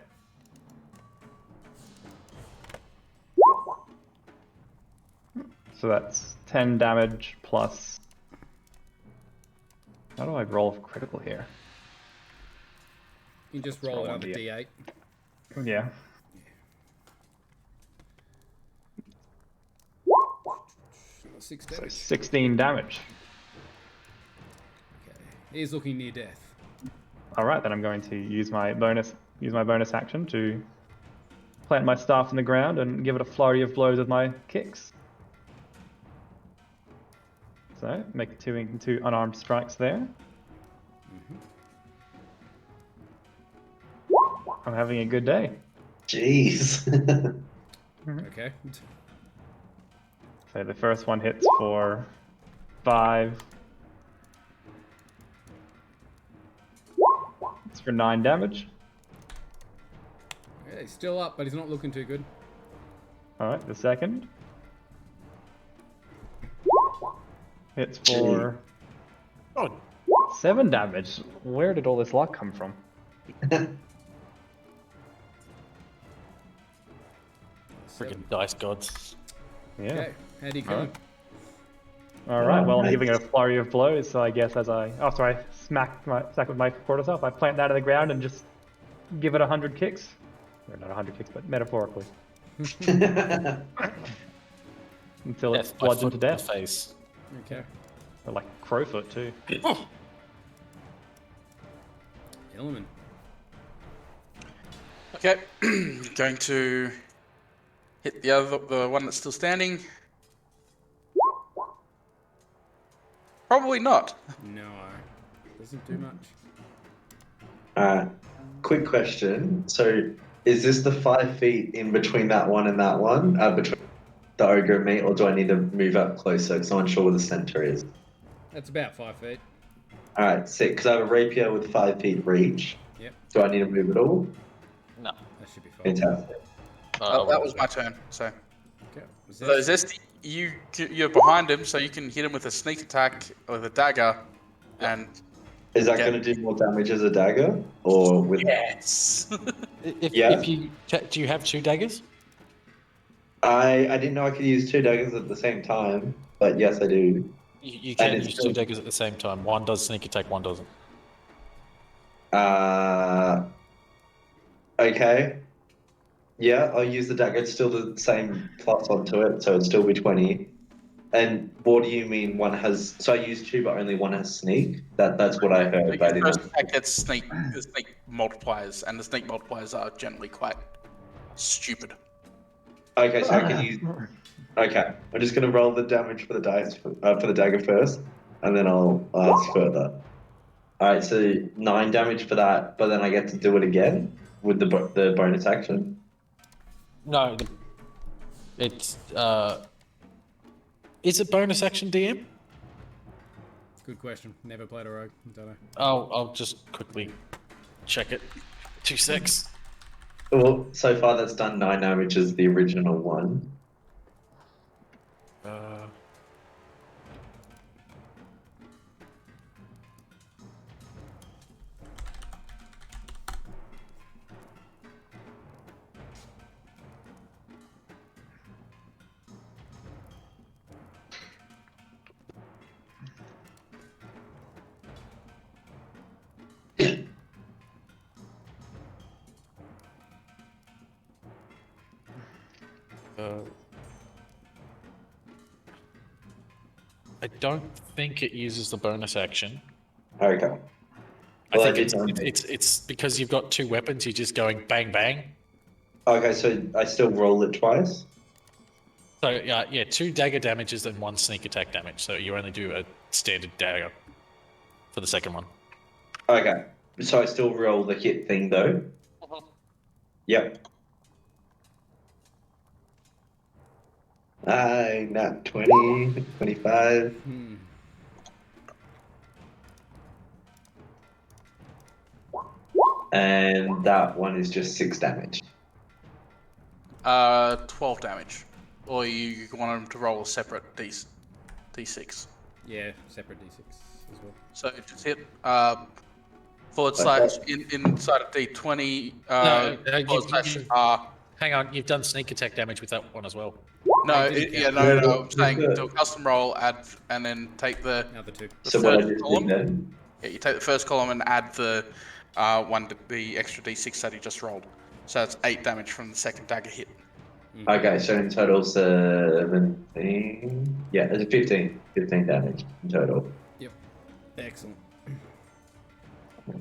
So that's 10 damage plus How do I roll for critical here? You just Let's roll roll another 1d8. D8. Yeah. 6 So damage. 16 damage. Okay. He's looking near death. All right, then I'm going to use my bonus action to plant my staff in the ground and give it a flurry of blows with my kicks. So make two unarmed strikes there. I'm having a good day. Jeez. Okay. So the first one hits for 5. It's for 9 damage. Yeah, he's still up, but he's not looking too good. All right, the second hits for 7 damage. Where did all this luck come from? Freaking dice gods. Yeah. Okay. How'd he go? All right. Well, I'm Nice. giving it a flurry of blows. So I guess after I smack with my quarterstaff, I plant that in the ground and just give it 100 kicks. Or not 100 kicks, but metaphorically, until it's Death by bludgeoned foot to in death. the face. Okay. Or like crowfoot too. Gentlemen. Okay, going to hit the one that's still standing. Probably not. No, doesn't do much. Quick question. So, is this the 5 feet in between that one and that one? Between the ogre and me, or do I need to move up closer? Because I'm unsure where the center is. That's about 5 feet. Alright, sick. Because I have a rapier with 5 feet reach. Yep, Do I need to move at all? No. that should be fine. Fantastic. That was my turn. So, Okay. so Zesty, you're behind him, so you can hit him with a sneak attack with a dagger, and Is that Okay. going to do more damage as a dagger? Or with. yes. Yeah. If you do you have 2 daggers? I didn't know I could use 2 daggers at the same time, but yes, I do. You And can it's use still- 2 daggers at the same time. One does sneak attack, one doesn't. Okay. Yeah, I'll use the dagger. It's still the same plus onto it, so it'd still be 20. And what do you mean one has... So I use 2, but only one has sneak? That's what I heard, but I Your first didn't... attack gets the sneak multipliers, and the sneak multipliers are generally quite stupid. Okay, so I can use... Okay, I'm just going to roll the damage for the dice for the dagger first, and then I'll ask further. Alright, so 9 damage for that, but then I get to do it again with the bonus action. No, it's is it bonus action DM? Good question. Never played a rogue. Don't know. I'll just quickly check it. 2 secs. Well, so far that's done 9 damage as the original one. I don't think it uses the bonus action. Okay. I Well, think I did- it's because you've got 2 weapons. You're just going bang bang. Okay, so I still roll it twice? So yeah, 2 dagger damages and 1 sneak attack damage. So you only do a standard dagger for the second one. Okay. So I still roll the hit thing though? Yep. Nat 20, 25. And that one is just 6 damage. 12 damage. Or you want him to roll a separate d6. Yeah, separate d6 as well. So just hit forward slash inside of d20. Forward slash R. Hang on, you've done sneak attack damage with that one as well. No, didn't count. no. I'm saying do a custom roll, add, and then take the Another 2. So what I third just column. did then. Yeah, you take the first column and add the the extra d6 that he just rolled. So that's 8 damage from the second dagger hit. Okay, so in total 17. Yeah, it's 15. 15 damage in total. Yep. Excellent. Okay,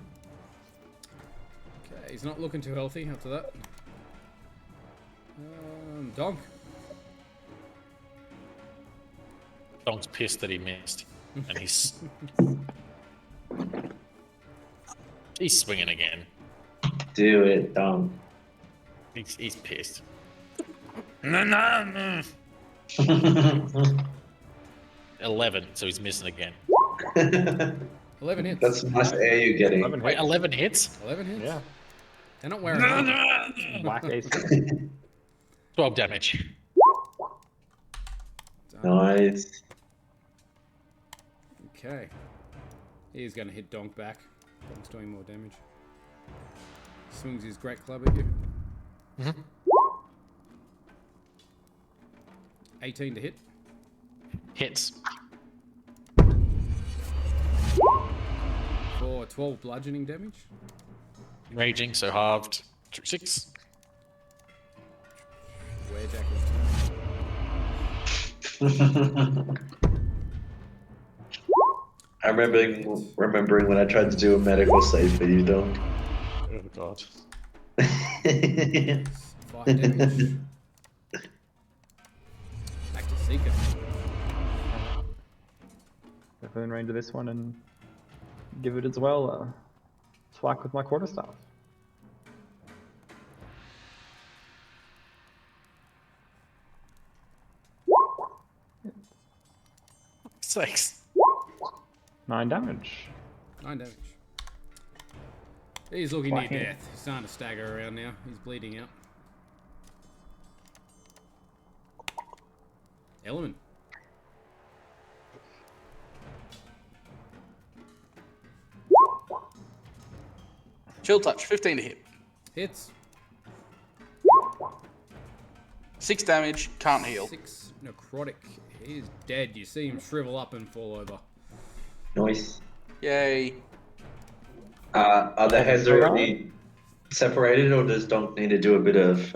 he's not looking too healthy after that. Donk. Donk's pissed that he missed, and he's swinging again. Do it, Donk. He's pissed. No. 11, so he's missing again. 11 hits. That's some nice air you're getting. 11 Wait, hits. 11 hits? 11 hits? Yeah. They're not wearing armor. Whack AC. 12 damage. Nice. Okay. He's going to hit Donk back. Donk's doing more damage. Swings his great club at you. 18 to hit. Hits. For 12 bludgeoning damage. Raging, so halved. 6. Werejackles I'm remembering when I tried to do a medical save for you, Donk. Oh, God. 5 damage. Back to Seeker. Go in range of this one and give it as well a thwack with my quarterstaff. Six. 9 damage. 9 damage. He's looking near Whacking. death. He's starting to stagger around now. He's bleeding out. Element. Chill touch, 15 to hit. Hits. 6 damage, can't heal. 6 necrotic. He's dead. You see him shrivel up and fall over. Nice. Yay. Are the heads already separated, or does Donk need to do a bit of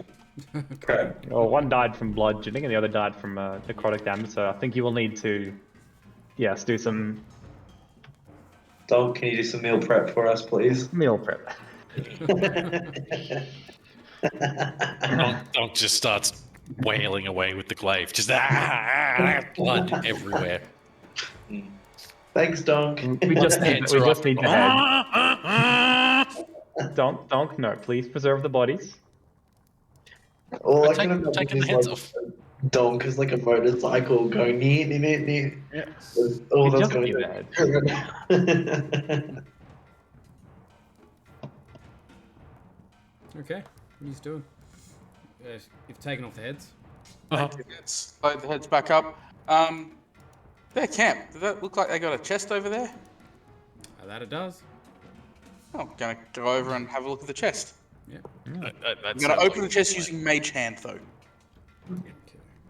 prep? Well, one died from bludgeoning and the other died from necrotic damage, so I think you will need to, yes, do some Donk, can you do some meal prep for us, please? meal prep. Donk just starts wailing away with the glaive. Just blood everywhere. Thanks, Donk. We just need, Heads we are just up. need the head. Donk, no, please preserve the bodies. All I Take- can imagine taking the is heads like off. Donk is like a motorcycle going nee. Yeah. Oh, You that's just going need the head. Okay. What he's doing? You've taken off the heads. Let's load the heads back up. Their camp. Does that look like they got a chest over there? That it does. Oh, I'm gonna go over and have a look at the chest. Yeah. I'm gonna open the chest using Mage Hand though. Okay.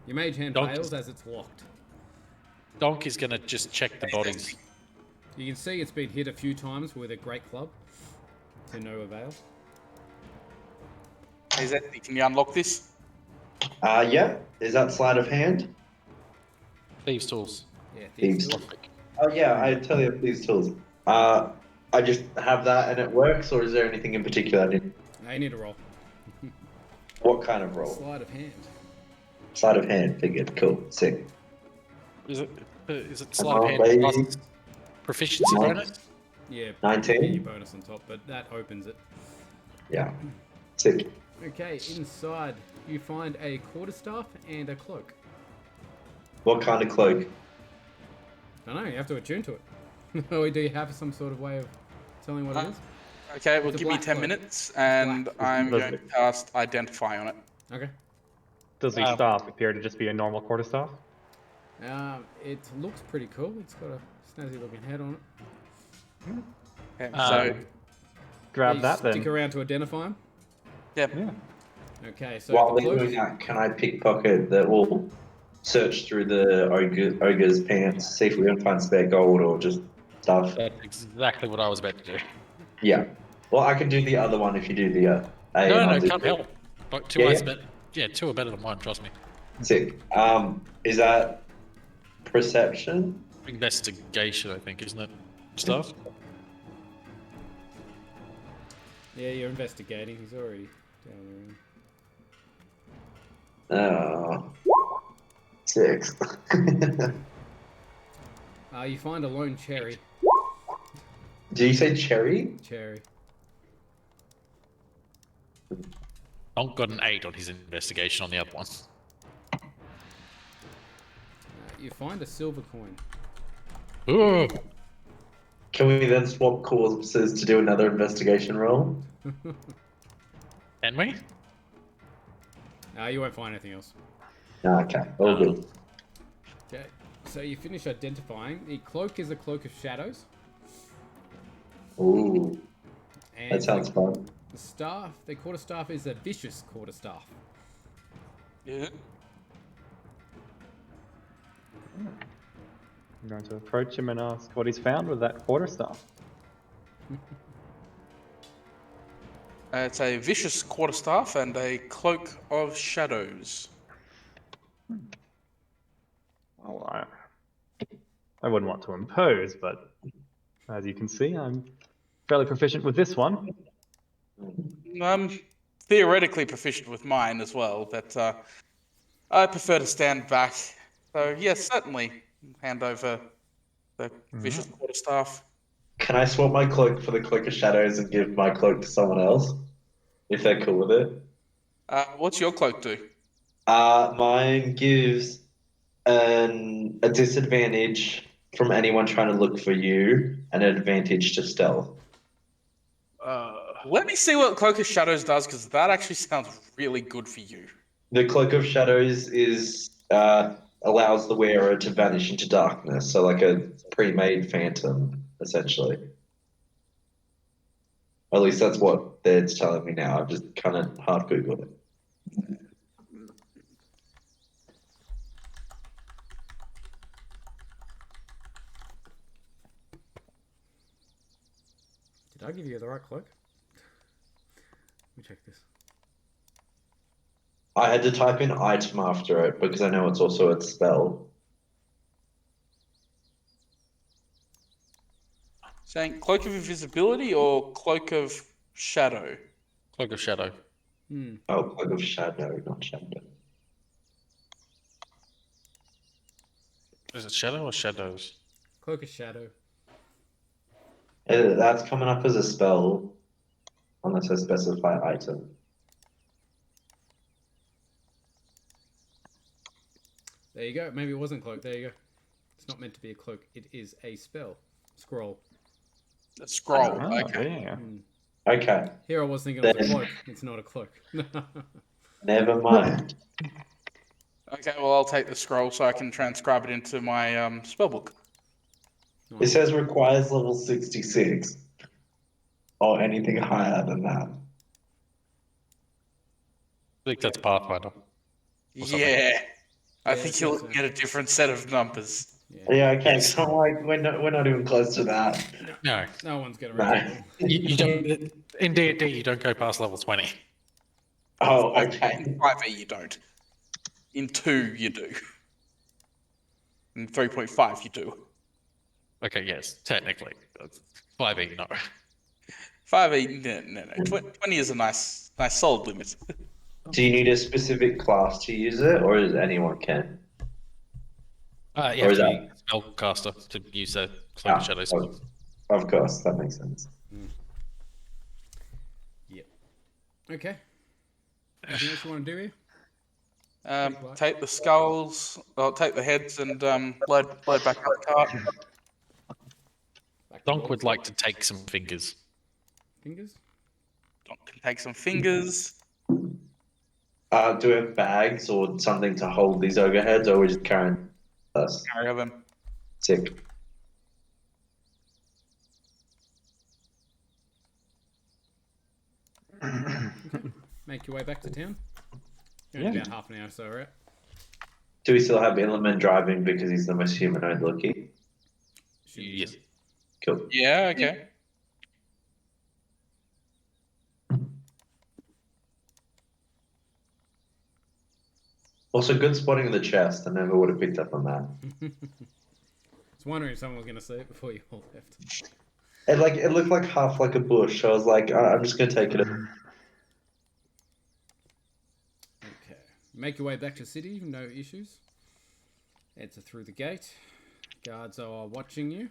Your mage hand Donk- fails as it's locked. Donk is going to just check the bodies. You can see it's been hit a few times with a great club to no avail. Hey Zesty, can you unlock this? Yeah. Is that sleight of hand? Thieves' tools. Yeah, Thieves. thieves. Oh yeah, I totally have these tools. I just have that and it works, or is there anything in particular I need? Now you need to roll. What kind of roll? Sleight of hand. Sleight of hand, figured. Cool, sick. Is it sleight of hand baby. plus proficiency bonus? Yeah, 19? get your bonus on top, but that opens it. Yeah, sick. Okay, inside you find a quarterstaff and a cloak. What kind of cloak? I don't know, you have to attune to it. Or do you have some sort of way of telling what it is? Okay, well It's a give me black 10 cloak. minutes and Black. I'm Lovely. going to cast Identify on it. Okay. Does the staff appear to just be a normal quarterstaff? It looks pretty cool. It's got a snazzy looking head on it. Okay, Um, so, Grab You that stick then. around to identify him. yeah. Yeah. Okay, so While the they're cloak. doing that, can I pickpocket the search through the ogre's pants, see if we can find spare gold or just stuff. That's exactly what I was about to do. Yeah. Well, I can do the other one if you do the A. No, and I'll no, do can't B. help. Like, two Yeah, eyes yeah. better. Yeah, two are better than one. Trust me. Sick. Is that perception? Investigation, I think, isn't it? Stuff. Yeah, you're investigating. He's already down Oh. 6. there. You find a lone cherry. Do you say cherry? Cherry. Donk got an 8 on his investigation on the other one. You find a silver coin. Ooh. Can we then swap corpses to do another investigation roll? Can we? You won't find anything else. Okay, all good. Okay, so you finish identifying. The cloak is a cloak of shadows. Ooh, And that sounds fun. the staff, the quarterstaff, is a vicious quarterstaff. Yeah. I'm going to approach him and ask what he's found with that quarterstaff. It's a vicious quarterstaff and a cloak of shadows. Well, I wouldn't want to impose, but as you can see, I'm fairly proficient with this one. I'm theoretically proficient with mine as well, but I prefer to stand back. So yes, certainly hand over the vicious quarterstaff. Can I swap my cloak for the cloak of shadows and give my cloak to someone else? If they're cool with it. What's your cloak do? Mine gives a disadvantage from anyone trying to look for you and an advantage to stealth. Let me see what Cloak of Shadows does, because that actually sounds really good for you. The cloak of shadows is allows the wearer to vanish into darkness, so like a pre-made phantom, essentially. At least that's what it's telling me now. I've just kind of hard googled it. Did I give you the right cloak? Let me check this. I had to type in item after it because I know it's also a spell. Saying Cloak of Invisibility or Cloak of Shadow? Cloak of Shadow. Oh, cloak of shadow, not shadow. Is it Shadow or Shadows? Cloak of shadow. That's coming up as a spell, unless I specify item. There you go. Maybe it wasn't cloak. There you go. It's not meant to be a cloak. It is a spell. Scroll. A scroll. Oh, Okay. yeah. Okay, Here I was thinking it was a cloak. It's not a cloak. never mind. Okay, well, I'll take the scroll so I can transcribe it into my spellbook. It says requires level 66 or anything higher than that. I think that's Pathfinder. Yeah. I Yeah, think it's you'll also- get a different set of numbers. Yeah, okay, so I'm like, we're not even close to that. No, No one's gonna No. read it. you don't. In D&D, you don't go past level 20. Oh, okay. In 5e, you don't. In 2, you do. In 3.5, you do. Okay, yes, technically. 5e, no. 5e, no. 20 is a nice solid limit. Do you need a specific class to use it, or is anyone can? You Or have is to that- be a spellcaster to use the Cloak of Shadow spell. Of course, that makes sense. Yep. Okay. Anything else you want to do here? Take the skulls, take the heads, and load back up the cart. Back to Donk roll. would like to take some fingers. Fingers? Donk can take some fingers. Do we have bags or something to hold these overheads, or are we just carrying us? Carry them. Sick. Make your way back to town. Only about half an hour or so, right? Do we still have Illiman driving because he's the most humanoid looking? Yes. Cool. Yeah, okay. Also, good spotting of the chest. I never would have picked up on that. I was wondering if someone was going to see it before you all left. It looked like half like a bush. So I was like, I'm just gonna take it. Okay. Make your way back to the city, no issues. Enter through the gate. Guards are watching you.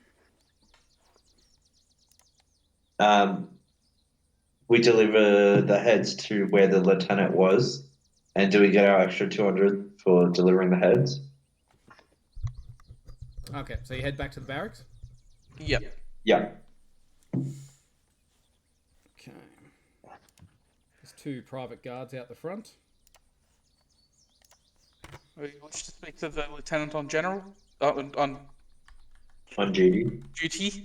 We deliver the heads to where the lieutenant was, and do we get our extra 200 for delivering the heads? Okay, so you head back to the barracks? Yep. Yeah. Okay. There's 2 private guards out the front. We wish to speak to the lieutenant on general on On duty. duty.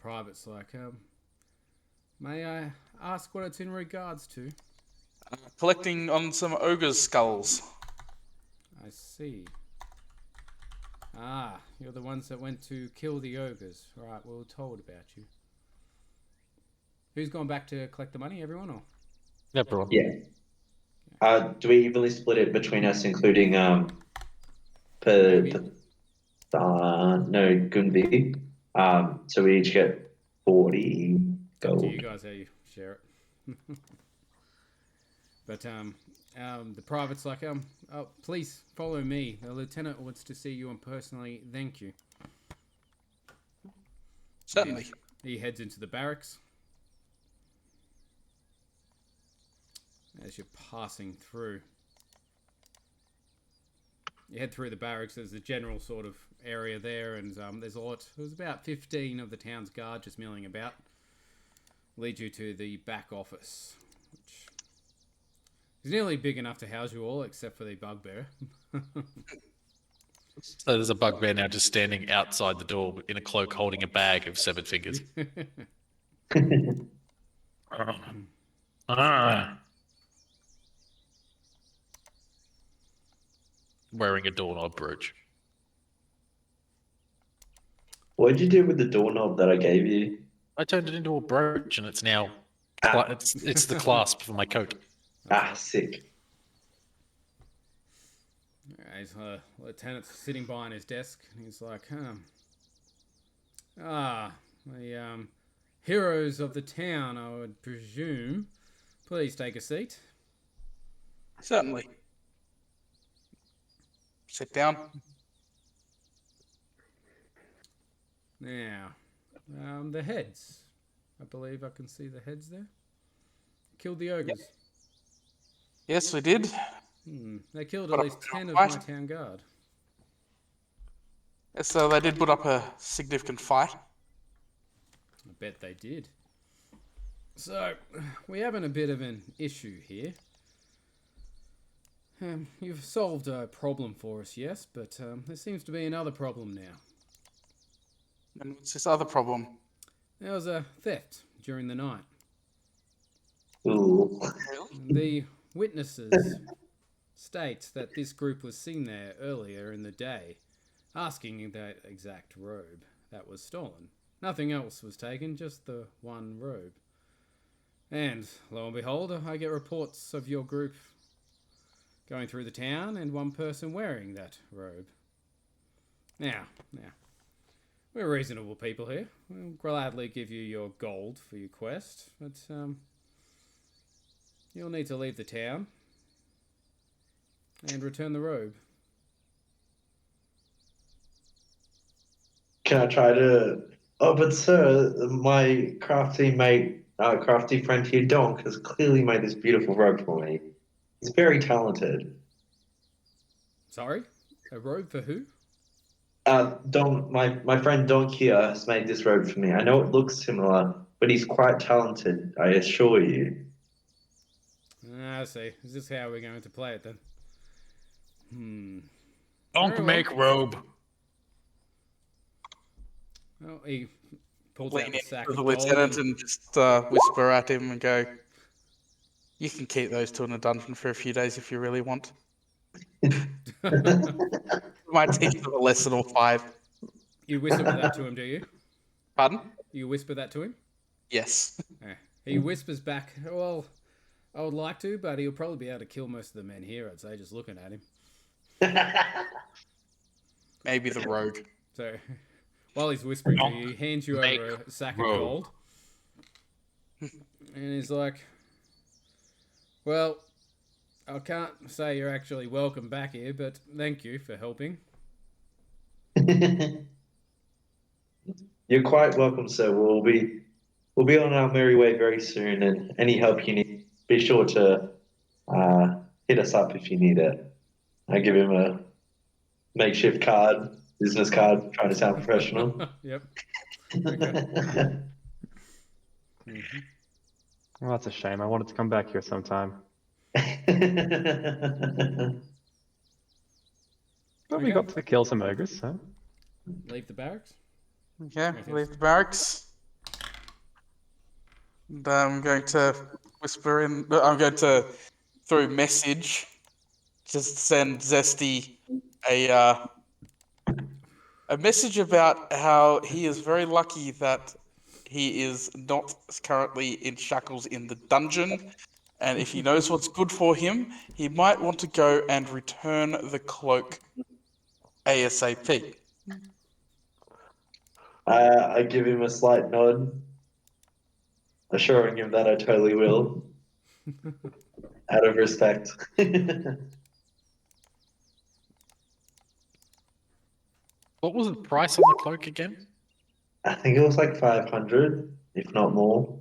Private's like, may I ask what it's in regards to? Collecting on some ogre's skulls. I see. Ah, you're the ones that went to kill the ogres. Right, we were told about you. Who's gone back to collect the money? Everyone, or? Everyone. Yeah. Do we evenly split it between us, including no, Gunvi? So we each get 40 It's up to gold. you guys how you share it. But the private's like, oh, please follow me. The lieutenant wants to see you and personally thank you. Certainly. He heads into the barracks. As you're passing through, you head through the barracks. There's a general sort of area there, and there's about 15 of the town's guard just milling about. Lead you to the back office, which is nearly big enough to house you all, except for the bugbear. So there's a bugbear now just standing outside the door in a cloak holding a bag of 7 fingers. Wearing a doorknob brooch. What did you do with the doorknob that I gave you? I turned it into a brooch and it's now it's the clasp for my coat. Sick. His lieutenant's sitting behind his desk, and he's like, the heroes of the town, I would presume. Please take a seat. Certainly. Sit down. Now, the heads. I believe I can see the heads there. Killed the ogres. Yes, we did. They killed Put at up least a 10 of fight. my town guard. Yes, so they did put up a significant fight. I bet they did. So, we're having a bit of an issue here. You've solved a problem for us, yes, but there seems to be another problem now. And what's this other problem? There was a theft during the night. Ooh. The witnesses state that this group was seen there earlier in the day, asking that exact robe that was stolen. Nothing else was taken, just the one robe. And lo and behold, I get reports of your group going through the town and one person wearing that robe. Now, we're reasonable people here. We'll gladly give you your gold for your quest, but you'll need to leave the town and return the robe. Can I try to? Oh, but sir, my crafty friend here, Donk, has clearly made this beautiful robe for me. He's very talented. Sorry? A robe for who? Donk, my friend Donk here has made this robe for me. I know it looks similar, but he's quite talented, I assure you. I see. Is this how we're going to play it then? Donk Very well. make robe. Well, he pulls Lean out the in sack to of the gold lieutenant and and just whisper at him and go, "You can keep those two in a dungeon for a few days if you really want. It might take you a lesson or 5. You whisper that to him, do you? Pardon? You whisper that to him? Yes. He whispers back, well, I would like to, but he'll probably be able to kill most of the men here, I'd say, just looking at him. Maybe the rogue. So, while he's whispering to you, he hands you Make over a sack of rogue. gold. And he's like, well, I can't say you're actually welcome back here, but thank you for helping. You're quite welcome, sir. We'll be on our merry way very soon, and any help you need, be sure to hit us up if you need it. I give him a makeshift card, business card, trying to sound professional. Yep. Okay. Well, that's a shame. I wanted to come back here sometime. But we Okay. got to kill some ogres, so. Leave the barracks. Okay, Okay. leave the barracks. And I'm going to whisper in. I'm going to, through message, just send Zesty a message about how he is very lucky that he is not currently in shackles in the dungeon, and if he knows what's good for him, he might want to go and return the cloak ASAP. I give him a slight nod, assuring him that I totally will, out of respect. What was the price on the cloak again? I think it was like 500, if not more.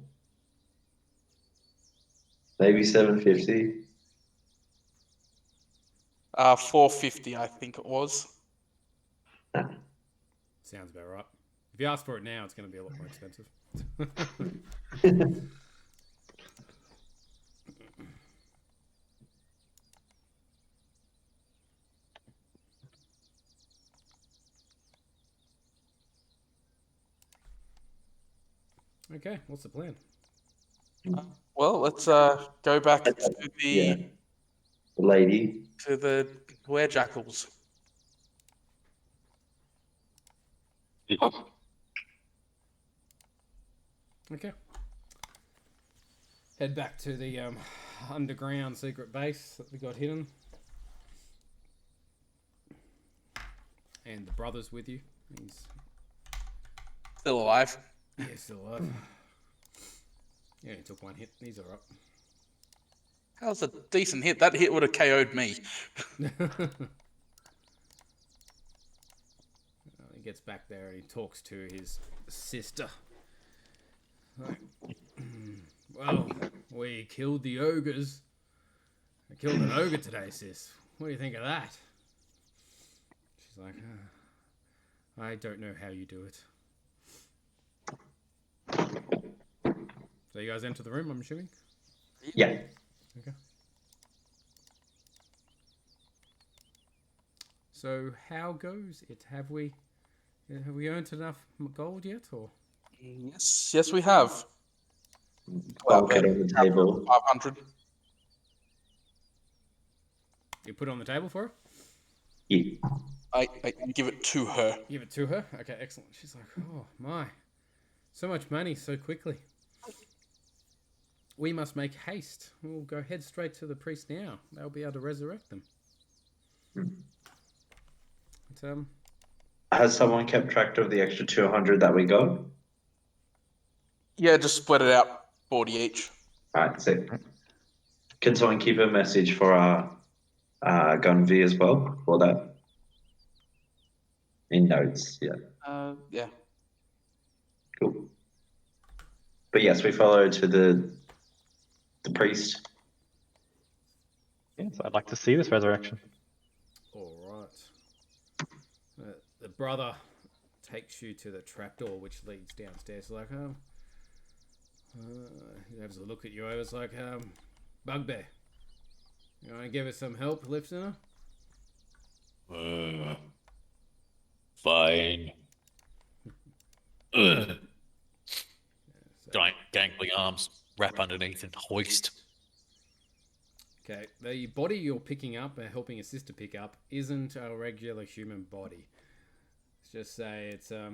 Maybe 750. 450, I think it was. Sounds about right. If you ask for it now, it's going to be a lot more expensive. Okay, what's the plan? Well, let's go back to Yeah. the The lady. Werejackles. Okay. Head back to the underground secret base that we got hidden. And the brother's with you. He's Still alive. still alive. Yeah, he took one hit. He's alright. That was a decent hit. That hit would have KO'd me. He gets back there and he talks to his sister. Right. Well, we killed the ogres. I killed an ogre today, sis. What do you think of that? She's like, I don't know how you do it. So you guys enter the room, I'm assuming? Yeah. Okay. So how goes it? Have we earned enough gold yet, or? Yes, we have. Donk it on the table. 500. You put it on the table for her? Yeah. I give it to her. Give it to her? Okay, excellent. She's like, oh my. So much money so quickly. We must make haste. We'll go head straight to the priest now. They'll be able to resurrect them. But, Has someone kept track of the extra 200 that we got? Yeah, just split it out, 40 each. Alright, sick. Can someone keep a message for our gun V as well for that? In notes, yeah. Yeah. Cool. But yes, we follow to the priest. Yes, I'd like to see this resurrection. all right. The brother takes you to the trapdoor which leads downstairs. Like, he has a look at you. I was like, Bugbear, you want to give us some help lifting her? Fine. So, Giant gangly arms, wrap underneath and hoist. okay, the body you're picking up, helping a sister pick up, isn't a regular human body. It's just say it's I'll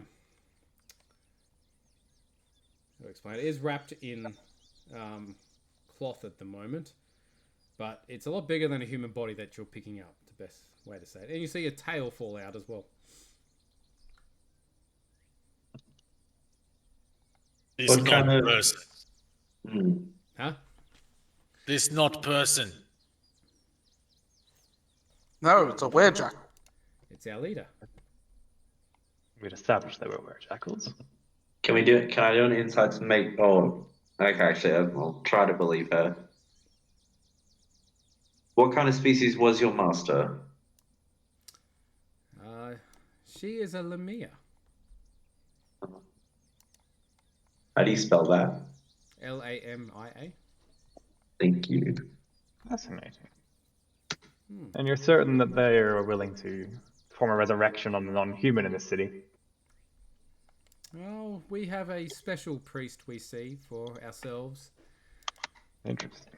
explain. It is wrapped in cloth at the moment, but it's a lot bigger than a human body that you're picking up. The best way to say it. And you see a tail fall out as well. This What not kind of- person. Huh? This not person. No, it's a werejackal. It's our leader. We'd established they were Werejackles. Can I do an insight to make? Oh, okay. Actually, I'll try to believe her. What kind of species was your master? She is a Lamia. How do you spell that? Lamia. Thank you. Fascinating. And you're certain that they are willing to perform a resurrection on the non-human in the city? Well, we have a special priest we see for ourselves. Interesting.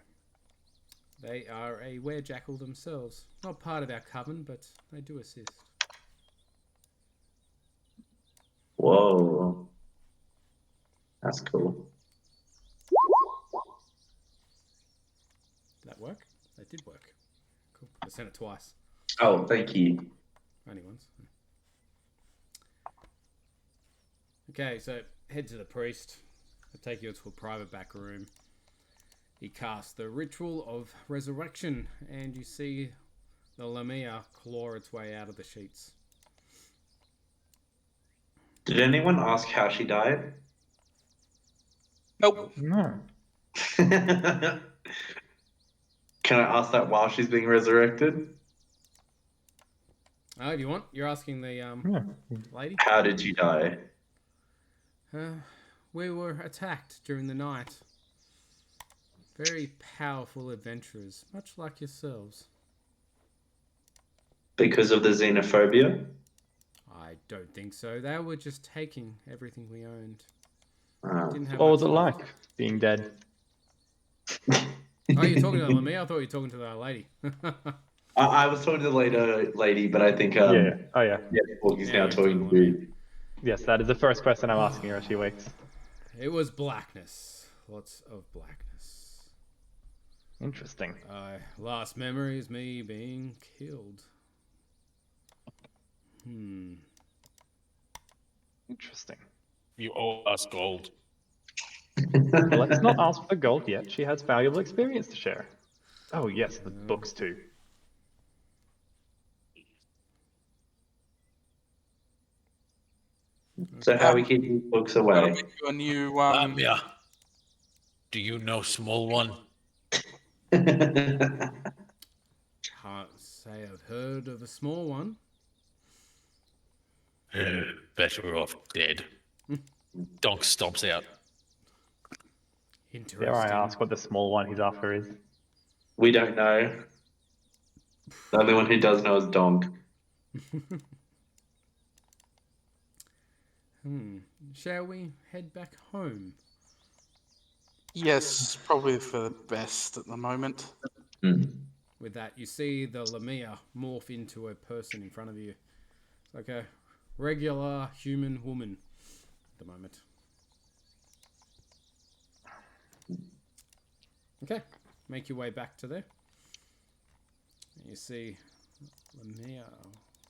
They are a werejackal themselves. Not part of our coven, but they do assist. Whoa. That's cool. Did that work? That did work. Cool. I sent it twice. Oh, thank you. Only once. Okay, so head to the priest. I'll take you to a private back room. He casts the ritual of resurrection, and you see the Lamia claw its way out of the sheets. Did anyone ask how she died? Nope. No. Can I ask that while she's being resurrected? Oh, if you want, you're asking the Yeah. lady. How did you die? We were attacked during the night. Very powerful adventurers, much like yourselves. Because of the xenophobia? I don't think so. They were just taking everything we owned. Ah. Didn't have What was much it left. like being dead? Oh, you're talking to Lamia? I thought you were talking to the lady. I was talking to the later lady, but I think Yeah. Oh, yeah. Sporky's Yeah, now you're talking talking to. Yes, that is the first question I'm asking her as she wakes. It was blackness. Lots of blackness. Interesting. Last memory is me being killed. Interesting. You owe us gold. Well, let's not ask for the gold yet. She has valuable experience to share. Oh, yes, the books too. So how we keep these books away? Make you a new Lamia. Do you know small one? Can't say I've heard of a small one. Better off dead. Donk stomps out. Interesting. Dare I ask what the small one he's after is? We don't know. The only one who does know is Donk. Shall we head back home? Yes, probably for the best at the moment. With that, you see the Lamia morph into a person in front of you. It's like a regular human woman at the moment. Okay, make your way back to there. And you see Lamia.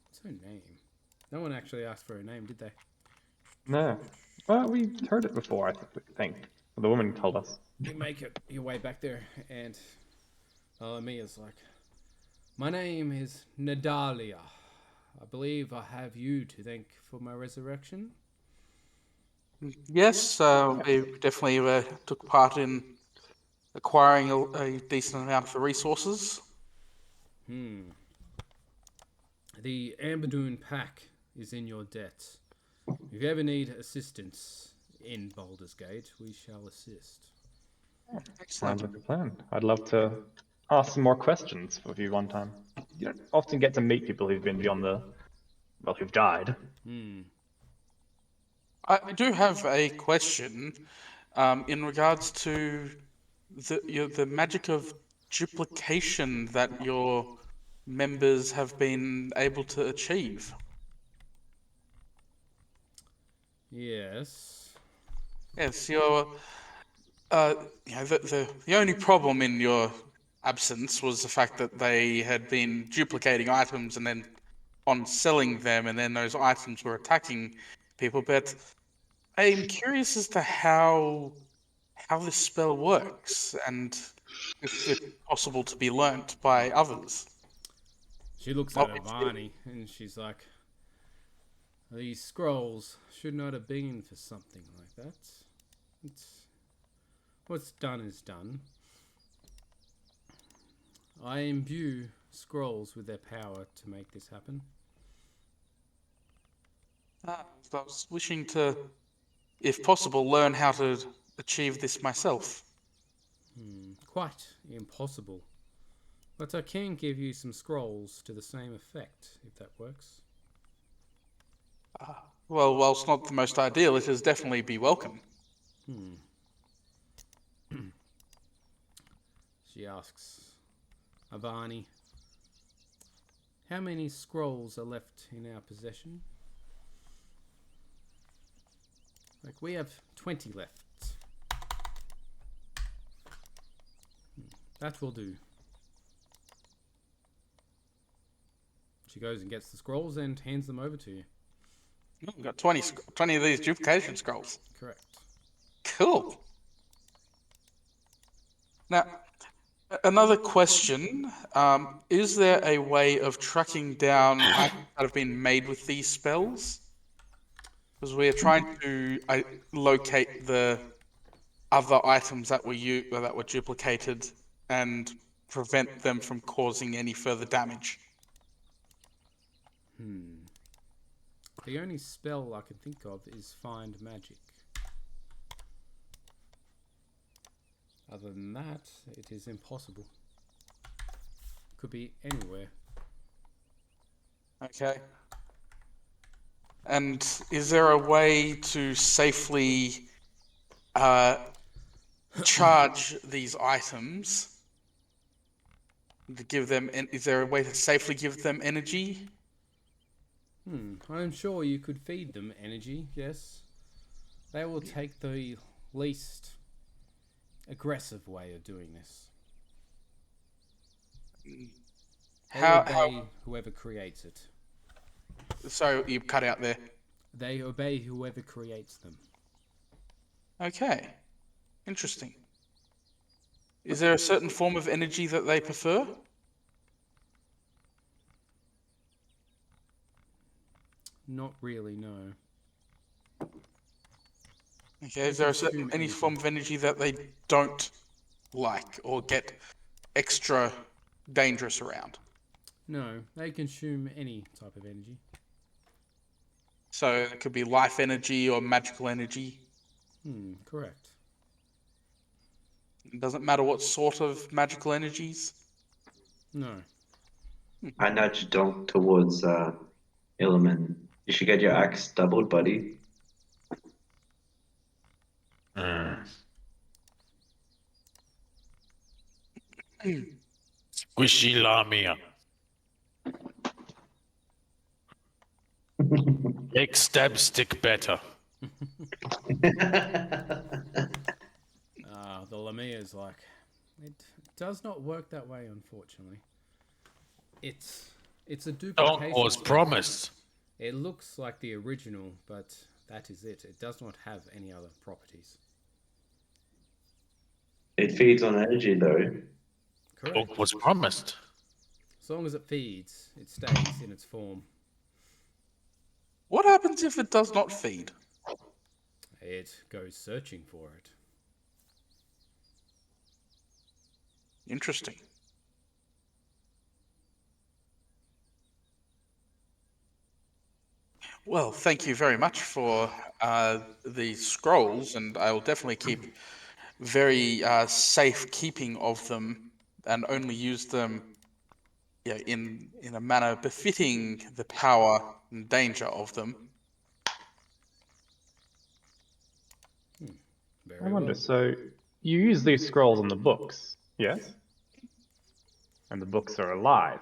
What's her name? No one actually asked for her name, did they? No. Well, we heard it before, I think. The woman told us. You make it your way back there, and Lamia's like, "My name is Nadalia. I believe I have you to thank for my resurrection." Yes, we definitely took part in acquiring a decent amount of the resources. The Amberdoon pack is in your debt. If you ever need assistance in Baldur's Gate, we shall assist. Excellent. Sounds like a plan. I'd love to ask some more questions of you one time. You don't often get to meet people who've been beyond who've died. I do have a question in regards to the magic of duplication that your members have been able to achieve. Yes. Yes, you're. The only problem in your absence was the fact that they had been duplicating items and then on selling them, and then those items were attacking people. But I'm curious as to how this spell works and if it's possible to be learnt by others. She looks at Avani and she's like, these scrolls should not have been for something like that. It's what's done is done. I imbue scrolls with their power to make this happen. So I was wishing to, if possible, learn how to achieve this myself. Quite impossible. But I can give you some scrolls to the same effect, if that works. Well, whilst not the most ideal, it is definitely be welcome. She asks, Avani, how many scrolls are left in our possession? Like, we have 20 left. That will do. She goes and gets the scrolls and hands them over to you. We've got 20 of these duplication scrolls. Correct. Cool. Now, another question. Is there a way of tracking down items that have been made with these spells? Because we are trying to locate the other items that were duplicated and prevent them from causing any further damage. The only spell I can think of is Find Magic. Other than that, it is impossible. Could be anywhere. Okay. And is there a way to safely charge these items? To give them, is there a way to safely give them energy? I'm sure you could feed them energy, yes. They will take the least aggressive way of doing this. They obey whoever creates it. So you cut out there. They obey whoever creates them. Okay. Interesting. Is there a certain form of energy that they prefer? Not really, no. Okay, is there any form of energy that they don't like or get extra dangerous around? No, they consume any type of energy. So it could be life energy or magical energy. Correct. It doesn't matter what sort of magical energies. No. I nudge Donk towards Illiman. You should get your axe doubled, buddy. Squishy lamia. Make stab stick better. The Lamia's like, it does not work that way, unfortunately. It's a duplication. Donk was promised. It looks like the original, but that is it. It does not have any other properties. It feeds on energy, though. Correct. Donk was promised. As long as it feeds, it stays in its form. What happens if it does not feed? It goes searching for it. Interesting. Well, thank you very much for the scrolls, and I will definitely keep very safe keeping of them, and only use them in a manner befitting the power and danger of them. Very I wonder, well. so you use these scrolls in the books, yes? And the books are alive.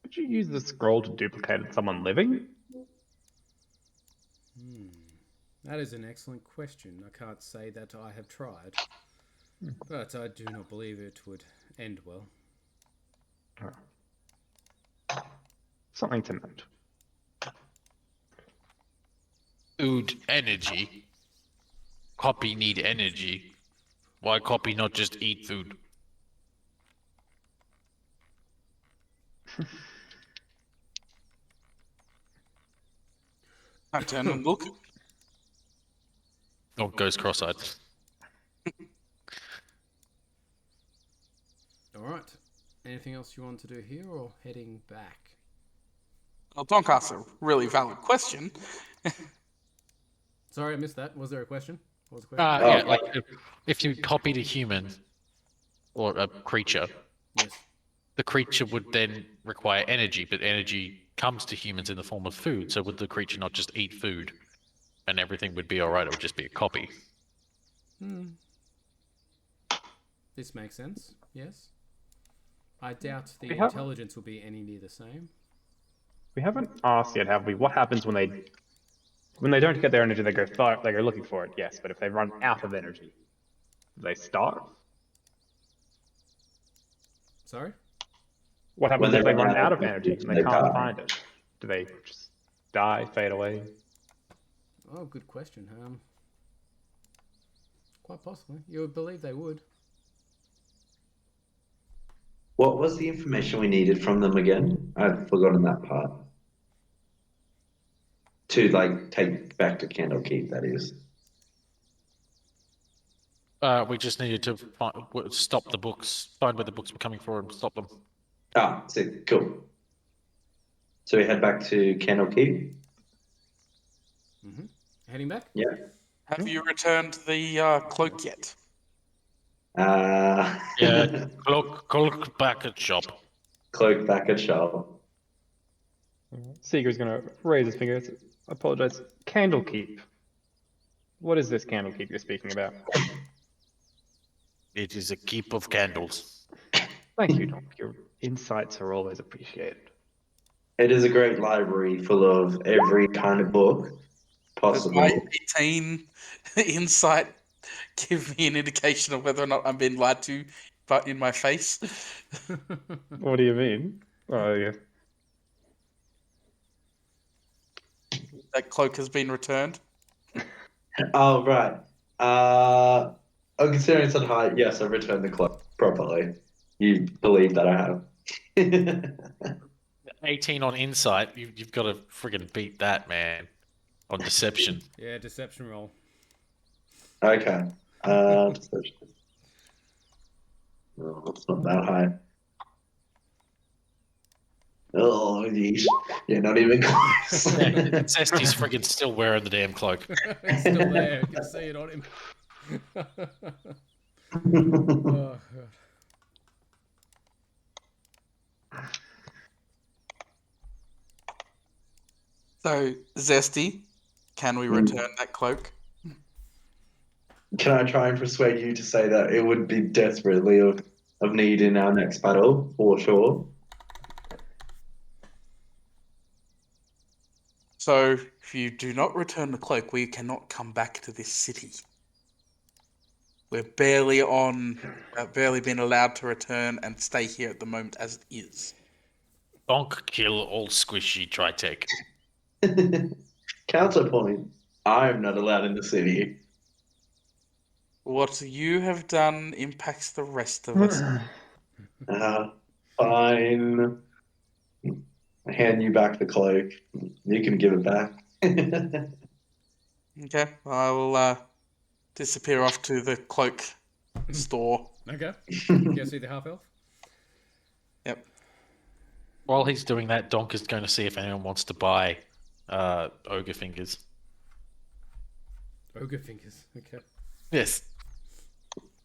Would you use the scroll to duplicate someone living? That is an excellent question. I can't say that I have tried, but I do not believe it would end well. Something to note. Food energy. Copy need energy. Why copy not just eat food? I turn and look. Or goes cross-eyed. All right. Anything else you want to do here, or heading back? Well, Donk asks a really valid question. Sorry, I missed that. Was there a question? What was the question? Yeah, like if you copied a human or a creature, Yes. the creature would then require energy, but energy comes to humans in the form of food. So would the creature not just eat food and everything would be all right? It would just be a copy. This makes sense. Yes. I doubt the We have- intelligence will be any near the same. We haven't asked yet, have we? What happens when they don't get their energy? They go looking for it. Yes, but if they run out of energy, do they starve? Sorry? What happens When if they they run run out out of of energy energy, and they they can't die. find it? Do they just die, fade away? Oh, good question. Quite possibly. You would believe they would. What was the information we needed from them again? I've forgotten that part. To like take back to Candlekeep, that is. We just needed to stop the books, find where the books were coming from, and stop them. Ah, sick, cool. So we head back to Candlekeep. Heading back? Yeah. Have you returned the cloak yet? Yeah, cloak back at shop. Cloak back at shop. Seeger's gonna raise his finger. I apologize. Candlekeep. What is this Candlekeep you're speaking about? It is a keep of candles. Thank you, Donk. Your insights are always appreciated. It is a great library full of every kind of book Does my possible. 18 insight give me an indication of whether or not I'm being lied to, but in my face? What do you mean? Oh, yeah. That cloak has been returned. Oh, right. Considering it's on high, yes, I've returned the clock properly. You believe that I have. 18 on insight. You've got to friggin' beat that, man. On deception. Yeah, deception roll. Okay. Deception. Oh, it's not that high. Oh, yeesh. You're not even close. Zesty's friggin' still wearing the damn cloak. It's still there. You can see it on him. Oh, God. So, Zesty, can we return that cloak? Can I try and persuade you to say that it would be desperately of need in our next battle, for sure? So, if you do not return the cloak, we cannot come back to this city. We're barely been allowed to return and stay here at the moment as it is. Donk kill all squishy Tritech. Counterpoint. I'm not allowed in the city. What you have done impacts the rest of us. Fine. I hand you back the cloak. You can give it back. Okay, I will disappear off to the cloak store. Okay. Go see the half elf. Yep. While he's doing that, Donk is going to see if anyone wants to buy ogre fingers. Ogre fingers. Okay. Yes.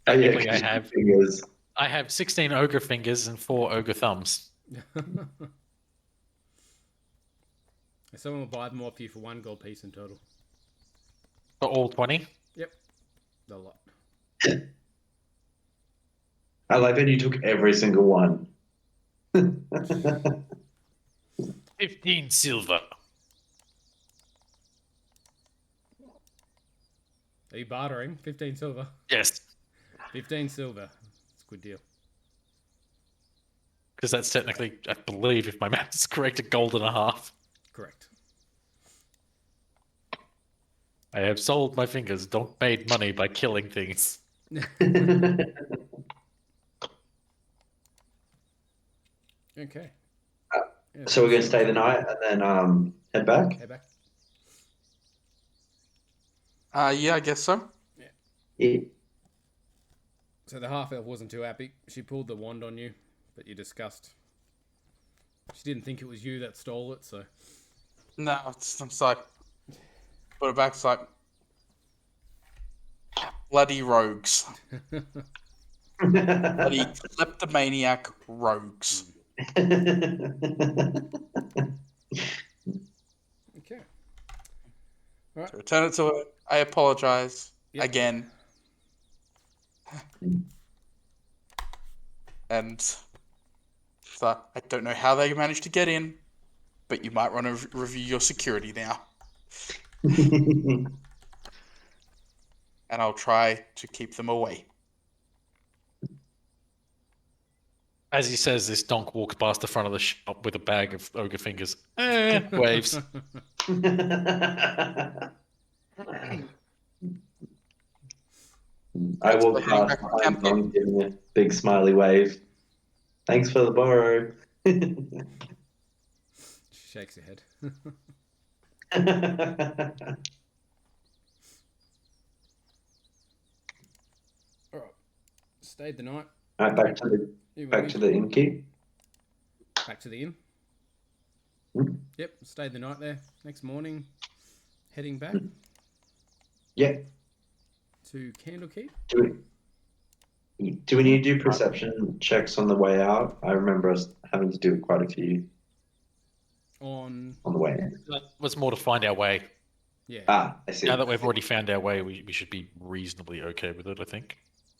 Oh, yeah, Technically, I 'cause have fingers. 16 ogre fingers and 4 ogre thumbs. Someone will buy them off you for 1 gold piece in total. For all 20? Yep. A lot. I like that you took every single one. 15 silver. Are you bartering? 15 silver. Yes, 15 silver. It's a good deal. because that's technically, I believe, if my math is correct, a gold and a half. Correct. I have sold my fingers. Donk made money by killing things. Okay. So we're going to stay the night and then head back? Head back. Yeah, I guess so. Yeah. So the half elf wasn't too happy. She pulled the wand on you, but you discussed. She didn't think it was you that stole it, so. No, it's like, put it back. It's like bloody rogues, bloody kleptomaniac rogues. Okay. All right. So return it to her. I apologize Yep. again. And so I don't know how they managed to get in, but you might want to review your security now. And I'll try to keep them away. As he says this, Donk walks past the front of the shop with a bag of ogre fingers. Waves. I walk Heading past back to behind Candlekeep. Donk, giving a big smiley wave. Thanks for the borrow. She shakes her head. All right. Stayed the night. Right, back to the innkeep. Back to the inn. Hmm. Yep. Stayed the night there. Next morning, heading back Yeah. to Candlekeep. Do we need to do perception checks on the way out? I remember us having to do quite a few On. on the way in. That was more to find our way. Yeah. Ah, I see. Now that we've already found our way, we should be reasonably okay with it, I think.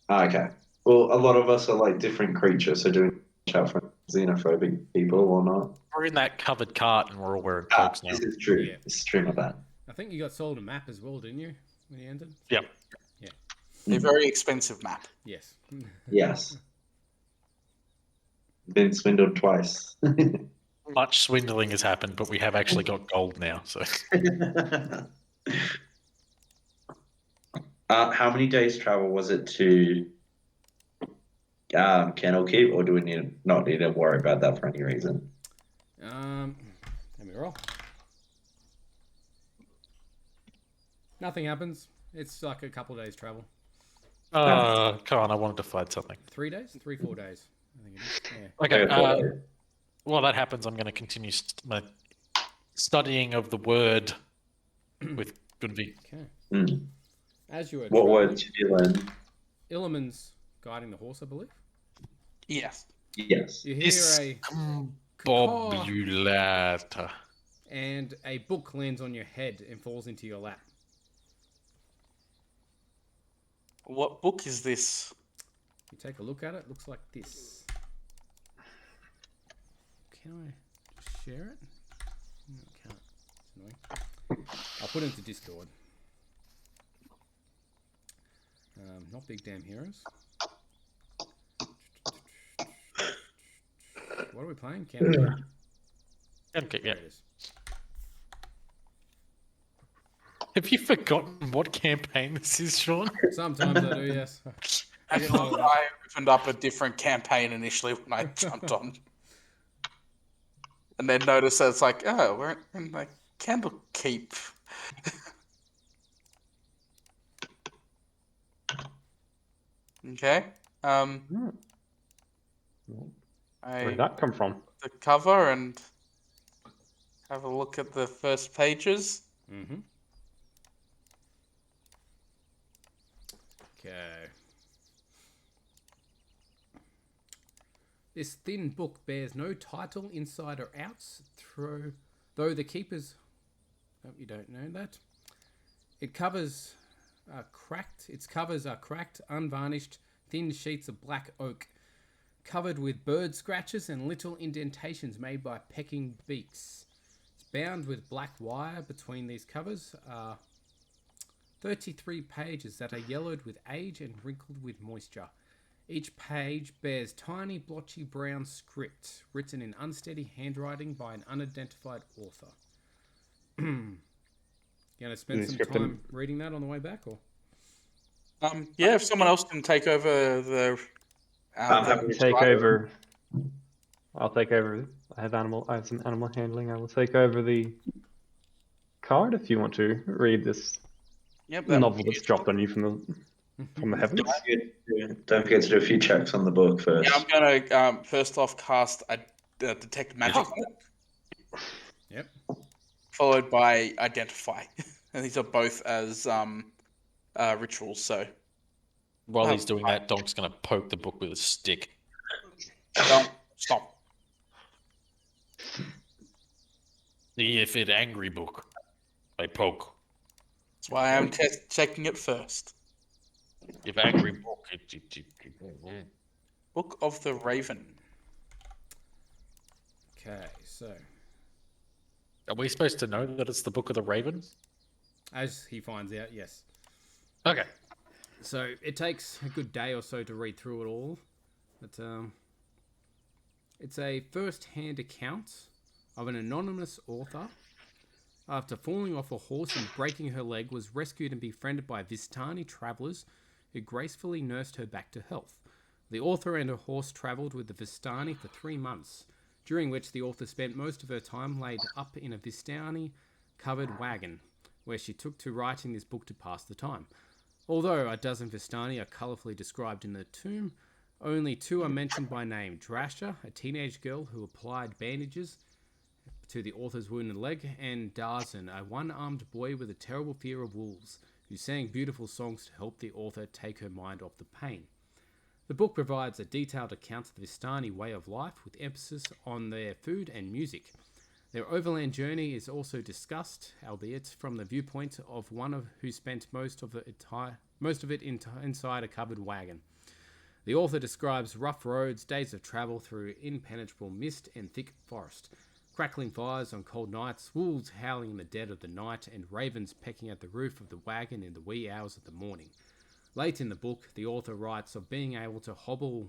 Ah, okay. Well, a lot of us are like different creatures, so doing out from xenophobic people or not. We're in that covered cart and we're all wearing cloaks now. This is true. Yeah. This is true, my bad. I think you got sold a map as well, didn't you? When you ended. Yep. A very expensive map. Yes. Yes. Been swindled twice. Much swindling has happened, but we have actually got gold now. So How many days travel was it to Candlekeep, or do we not need to worry about that for any reason? Let me roll. Nothing happens. It's like a couple of days travel. come on, I wanted to find something. 3 days? 3-4 days. I think it is. Yeah. Okay. Okay. While that happens, I'm going to continue my studying of the word with Gunvi. Okay. Mm. As you were What traveling, word did you learn? Illiman's guiding the horse, I believe. Yes. Yes. You hear a Bobulata. and a book lands on your head and falls into your lap. What book is this? You take a look at it. Looks like this. Can I just share it? No, I can't. It's annoying. I'll put it into Discord. Not Big Damn Heroes. What are we playing? Candlekeep. Okay, yeah. There it is. Have you forgotten what campaign this is, Sean? Sometimes I do, yes. I opened up a different campaign initially when I jumped on. And then noticed that it's like, oh, we're in like Candlekeep. Okay. Where I did that come from? the cover and have a look at the first pages. Mm-hmm. Okay. This thin book bears no title inside or out, though the keepers... Oh, you don't know that. Its covers are cracked, unvarnished, thin sheets of black oak, covered with bird scratches and little indentations made by pecking beaks. It's bound with black wire. Between these covers are 33 pages that are yellowed with age and wrinkled with moisture. Each page bears tiny, blotchy brown script written in unsteady handwriting by an unidentified author. You going to spend Is the some script time reading that on the way back, or? Yeah, if someone else can take over the happy to take try. over. I'll take over. I have some animal handling. I will take over the card if you want to read this Yep, that novel that's dropped on you from the heavens. Don't forget to do a few checks on the book first. Yeah, I'm gonna first off cast a detect magic on it, Yep. followed by identify, and these are both as rituals. So While he's doing that, Donk's going to poke the book with a stick. don't stop. The if it angry book. I poke. That's why I'm checking it first. If angry book. Book of the Raven. Okay, so Are we supposed to know that it's the Book of the Raven? as he finds out, yes. Okay. So it takes a good day or so to read through it all, but it's a first-hand account of an anonymous author. After falling off a horse and breaking her leg, was rescued and befriended by Vistani travelers who gracefully nursed her back to health. The author and her horse travelled with the Vistani for 3 months, during which the author spent most of her time laid up in a Vistani-covered wagon, where she took to writing this book to pass the time. Although a dozen Vistani are colourfully described in the tomb, only 2 are mentioned by name: Drasha, a teenage girl who applied bandages to the author's wounded leg, and Darzan, a one-armed boy with a terrible fear of wolves, who sang beautiful songs to help the author take her mind off the pain. The book provides a detailed account of the Vistani way of life, with emphasis on their food and music. Their overland journey is also discussed, albeit from the viewpoint of one who spent most of it inside a covered wagon. The author describes rough roads, days of travel through impenetrable mist and thick forest, crackling fires on cold nights, wolves howling in the dead of the night, and ravens pecking at the roof of the wagon in the wee hours of the morning. Late in the book, the author writes of being able to hobble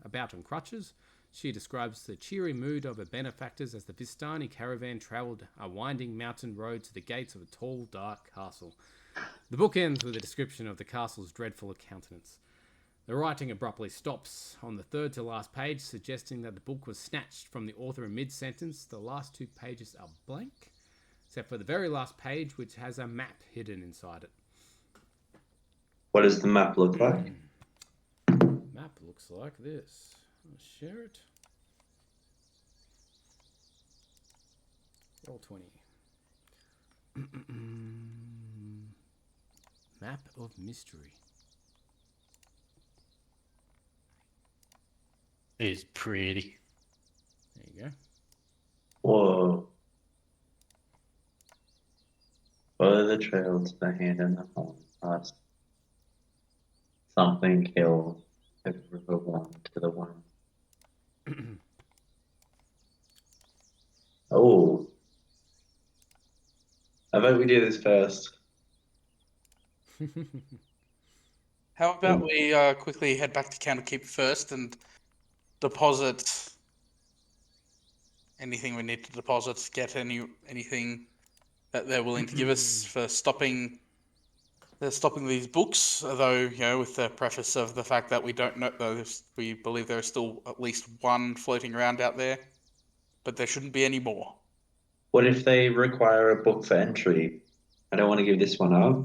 about on crutches. She describes the cheery mood of her benefactors as the Vistani caravan travelled a winding mountain road to the gates of a tall, dark castle. The book ends with a description of the castle's dreadful countenance. The writing abruptly stops on the third to last page, suggesting that the book was snatched from the author in mid-sentence. The last 2 pages are blank, except for the very last page, which has a map hidden inside it. What does the map look like? Map looks like this. I'll share it. Roll 20. Map of mystery. It's pretty. There you go. Whoa. Follow the trail to the hand in the home. Past something kills every river one to the one. Oh. I bet we do this first. How about we quickly head back to Candlekeep first and deposit anything we need to deposit, get anything that they're willing to give us for stopping these books, although, with the preface of the fact that we don't know, though we believe there is still at least 1 floating around out there, but there shouldn't be any more. What if they require a book for entry? I don't want to give this one up.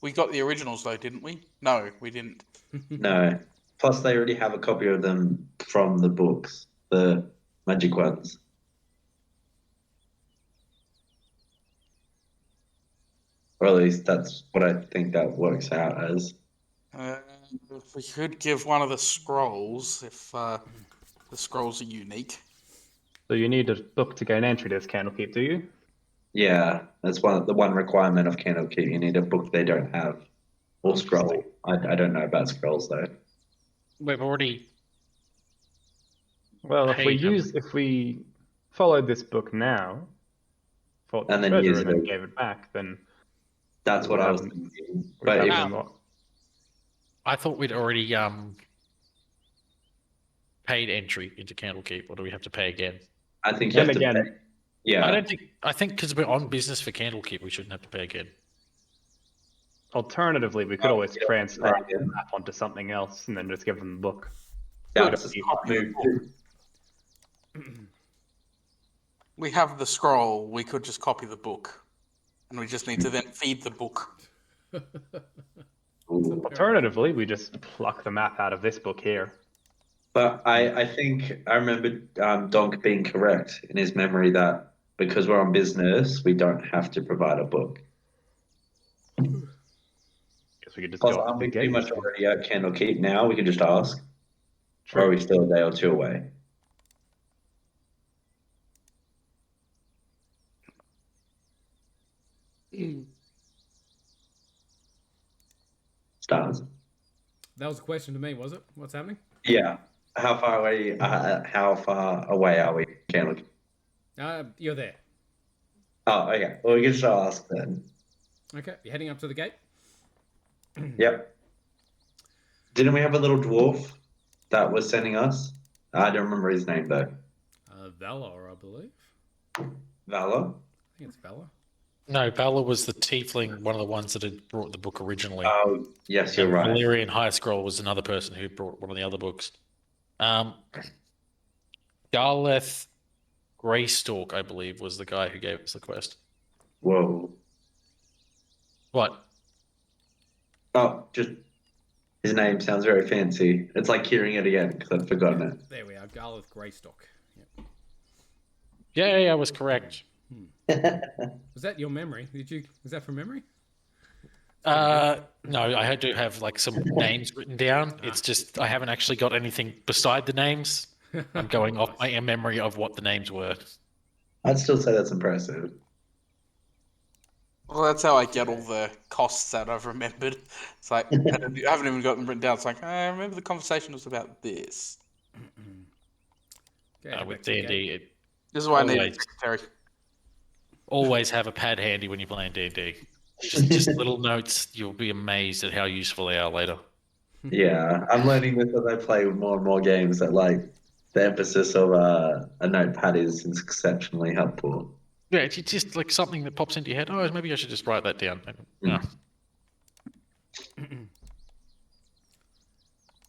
We got the originals though, didn't we? No, we didn't. No. Plus, they already have a copy of them from the books, the magic ones. Or at least that's what I think that works out as. We could give one of the scrolls if the scrolls are unique. So you need a book to gain entry to this Candlekeep, do you? Yeah, that's the one requirement of Candlekeep. You need a book they don't have. Or scroll. I don't know about scrolls though. We've already Well, Hey, if we followed this book now, fought the And then treasure, use and then it. gave it back, then That's what we I was haven't- thinking. we But if, haven't what? I thought we'd already paid entry into Candlekeep, or do we have to pay again? I think you And have to again, pay. Yeah. I think because we're on business for Candlekeep, we shouldn't have to pay again. alternatively, we could Oh, always yeah, transfer right, the yeah. map onto something else and then just give them the book. That's a Good. smart move too. We have the scroll. We could just copy the book, and we just need to then feed the book. Ooh. Alternatively, we just pluck the map out of this book here. But I think I remember Donk being correct in his memory that because we're on business, we don't have to provide a book. Guess we could just Plus, go up to aren't the we pretty gate. much already at Candlekeep now? We can just ask. Or are True. we still a day or two away? Stars. That was a question to me, was it? What's happening? Yeah. How far away? How far away are we? Candlekeep. You're there. Oh, okay. Well, we can just ask then. Okay, you're heading up to the gate. Yep. Didn't we have a little dwarf that was sending us? I don't remember his name though. Valor, I believe. Valor. I think it's Valor. No, Bella was the tiefling, one of the ones that had brought the book originally. Oh, yes, you're right. Valerian High Scroll was another person who brought one of the other books. Garleth Greystalk, I believe, was the guy who gave us the quest. Whoa. What? Oh, just his name sounds very fancy. It's like hearing it again because I'd forgotten it. There we are, Garleth Greystock. Yep. Yeah, I was correct. Was that your memory? Was that from memory? No, I do have like some names written down. It's just I haven't actually got anything beside the names. I'm going off my memory of what the names were. I'd still say that's impressive. Well, that's how I get all the costs that I've remembered. It's like, I haven't even got them written down. It's like, I remember the conversation was about this. Okay, head With back to the gate. D&D, This is why I need a Always. secretary. always have a pad handy when you're playing D&D. Just little notes. You'll be amazed at how useful they are later. Yeah, I'm learning this as I play more and more games that like the emphasis of a notepad is exceptionally helpful. Yeah, it's just like something that pops into your head. Oh, maybe I should just write that down. No.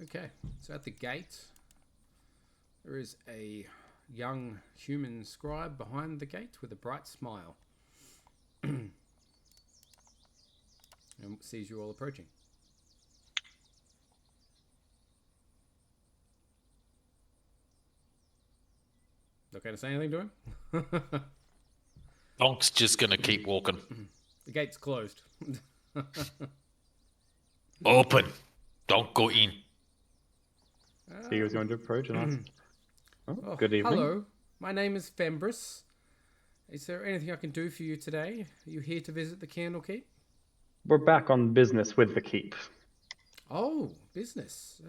Okay, so at the gate, there is a young human scribe behind the gate with a bright smile. And sees you all approaching. Not going to say anything to him? Donk's just going to keep walking. The gate's closed. Open. Don't go in. So he was going to approach and ask. Oh, Good evening. Hello, my name is Fembris. Is there anything I can do for you today? Are you here to visit the Candlekeep? We're back on business with the keep. Oh, business.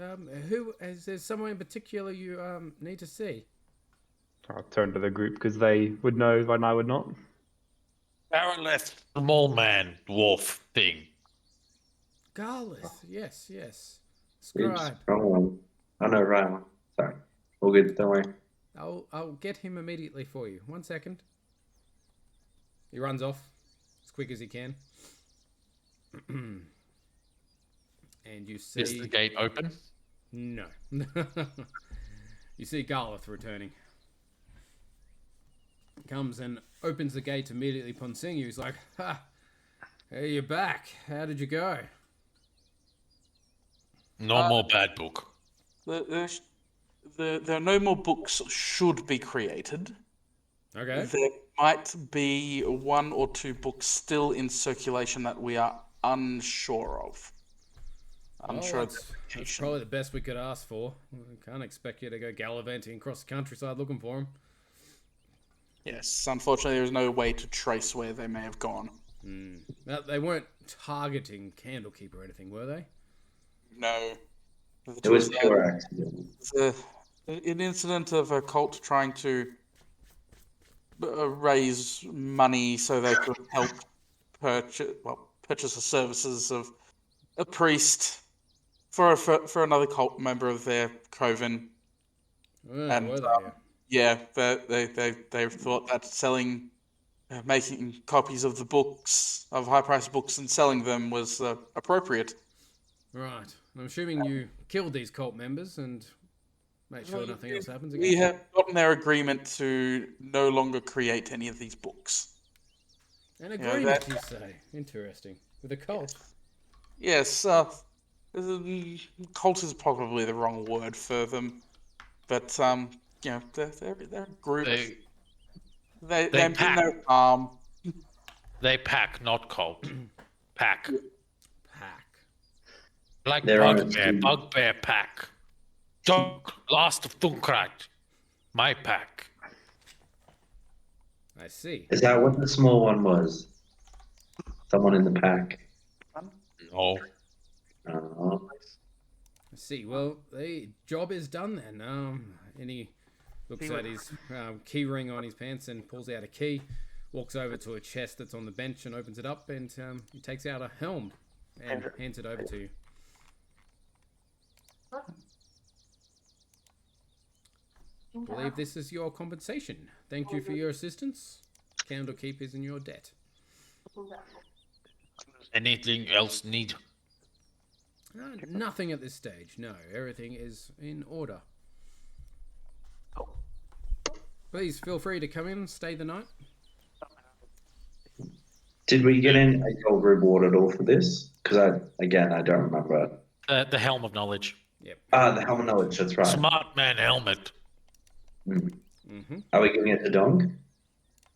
Is there someone in particular you need to see? I'll turn to the group because they would know and I would not. Baroneth, small man, dwarf thing. Garleth, yes. It's Scribe. strong one. I know, right? Sorry. All good, don't worry. I'll get him immediately for you. 1 second. He runs off as quick as he can. And you see... Is the gate open? No. You see Garleth returning. Comes and opens the gate immediately upon seeing you. He's like, "Ha! Hey, you're back. How did you go?" No more bad book. There are no more books should be created. Okay. There might be 1 or 2 books still in circulation that we are unsure of. Unsure of That's their location. probably the best we could ask for. We can't expect you to go gallivanting across the countryside looking for him. Yes, unfortunately, there is no way to trace where they may have gone. Now, they weren't targeting Candlekeep or anything, were they? No. It was pure accident. an incident of a cult trying to raise money so they could help purchase the services of a priest for another cult member of their coven. And Were they? yeah, they thought that making copies of the books, of high-priced books, and selling them was appropriate. Right. I'm assuming you killed these cult members and make sure nothing else happens again. We have gotten their agreement to no longer create any of these books. An agreement, you say? Interesting. With a cult? Yes, cult is probably the wrong word for them, but they're a group. They mean pack. no harm. They pack, not cult. Pack. Pack. Like They're on a bugbear, team. bugbear pack. Donk, last of Thunkrat. My pack. I see. Is that what the small one was? Someone in the pack. Oh, Oh. I see. Well, the job is done then. And he looks at his key ring on his pants and pulls out a key, walks over to a chest that's on the bench and opens it up, and he takes out a helm and hands it over to you. I believe this is your compensation. Thank you for your assistance. Candlekeep is in your debt. anything else need? Nothing at this stage. No, everything is in order. Please feel free to come in and stay the night. Did we get in a gold reward at all for this? Because I don't remember. The helm of knowledge. Yep. The helmet of knowledge. That's right. Smart man helmet. Mm-hmm. Are we giving it to Donk?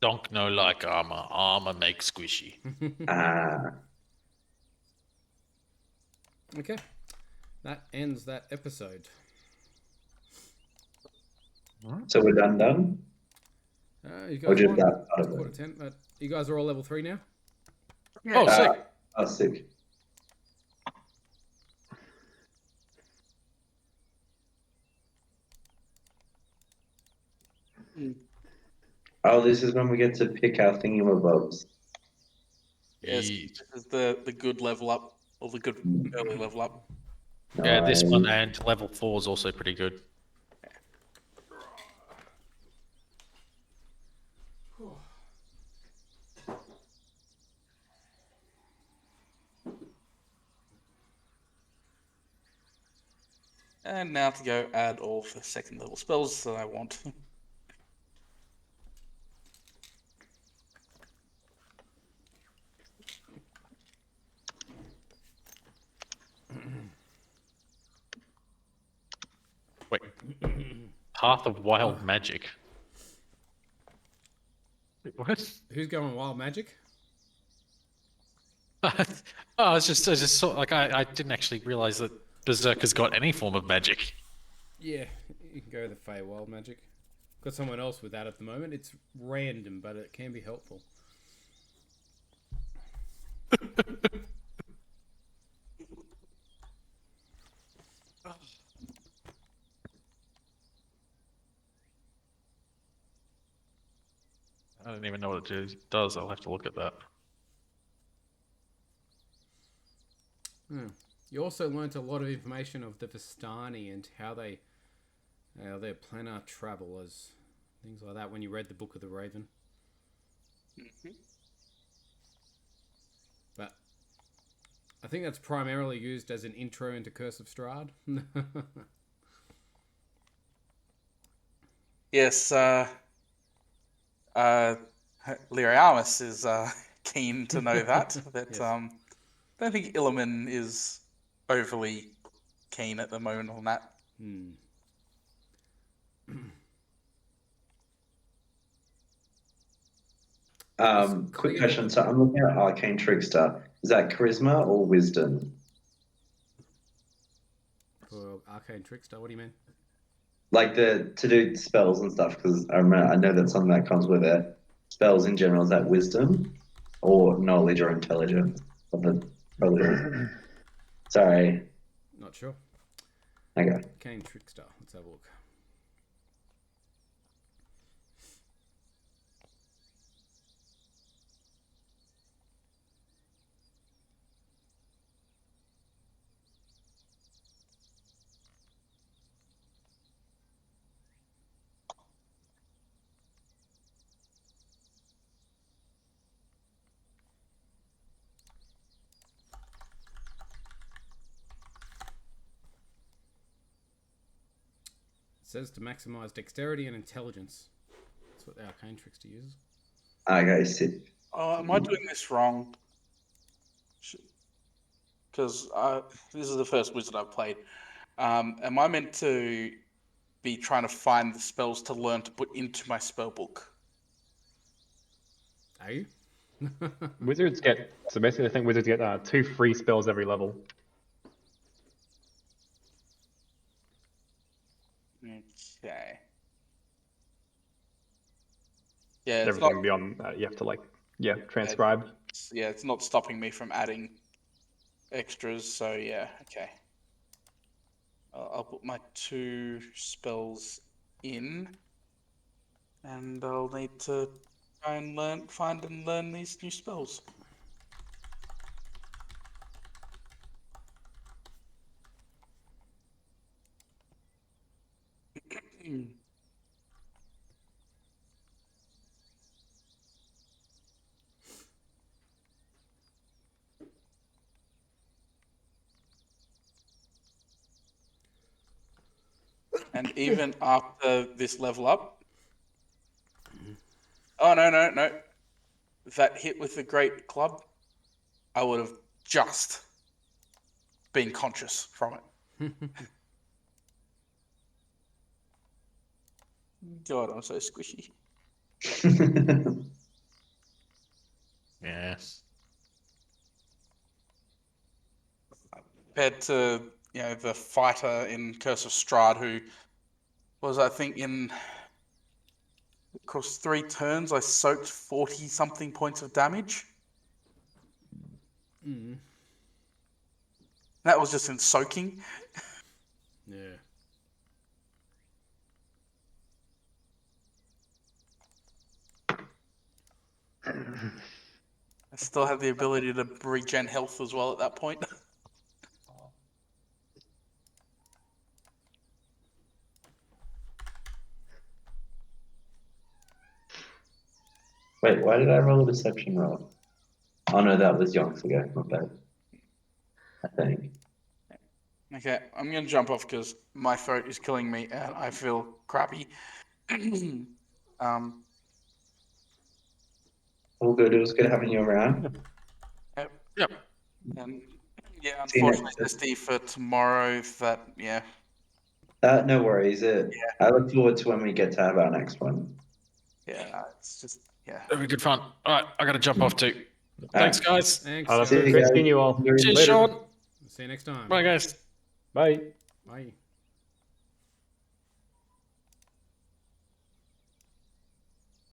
Donk no like armor. Armor make squishy. Okay. That ends that episode. So we're done. You Or guys just won. that part of Quarter it? 10, but you guys are all level 3 now? Oh, sick. Oh, sick. Oh, this is when we get to pick our thingamabobs. Yes, Ye- this is the good level up, or the good early level up. Yeah, this one Nice. and level 4 is also pretty good. And now to go add all the second level spells that I want. Wait. Path of Wild Magic. Wait, what? Who's going wild magic? I just saw, like, I didn't actually realize that Berserker's got any form of magic. Yeah, you can go with the Fey wild magic. Got someone else with that at the moment. It's random, but it can be helpful. I don't even know what it does. I'll have to look at that. You also learnt a lot of information of the Vistani and how their planar travel as things like that when you read the Book of the Raven. But I think that's primarily used as an intro into Curse of Strahd. Yes, Ly'a'amus is keen to know that. Yes. I don't think Illiman is overly keen at the moment on that. Quick question. So I'm looking at Arcane Trickster. Is that charisma or wisdom? For Arcane Trickster, what do you mean? Like to do spells and stuff, because I know that's something that comes with it. Spells in general, is that wisdom or knowledge or intelligence? Probably is. Sorry. Not sure. Okay. Arcane Trickster. Let's have a look. says to maximize dexterity and intelligence. That's what the arcane trickster uses. Okay, sit. Oh, am I doing this wrong? Because this is the first wizard I've played. Am I meant to be trying to find the spells to learn to put into my spell book? Are you? Wizards get, so basically I think wizards get 2 free spells every level. Okay. Yeah, it's Everything not. beyond that you have to transcribe. Yeah, it's not stopping me from adding extras. So yeah, okay. I'll put my 2 spells in, and I'll need to try and find and learn these new spells. And even after this level up, oh no, that hit with the great club, I would have just been conscious from it. God, I'm so squishy. Yes. Compared to the fighter in Curse of Strahd, who was, I think, across 3 turns, I soaked 40 something points of damage. That was just in soaking. Yeah. I still have the ability to regen health as well at that point. Wait, why did I roll a deception roll? Oh no, that was Yonk's ago, not bad. I think. Okay, I'm going to jump off because my throat is killing me and I feel crappy. All good, it was good having you around. Yep. And yeah, See you next unfortunately, Zesty for tomorrow. Yeah. No worries. I look forward to when we get to have our next one. Yeah, it's just, yeah. It'll be good fun. All right, I got to jump off too. Thanks, guys. Thanks. I'll have See to you great guys. seeing you all. Cheers, Later. Sean. See you next time. Bye, guys. Bye. Bye.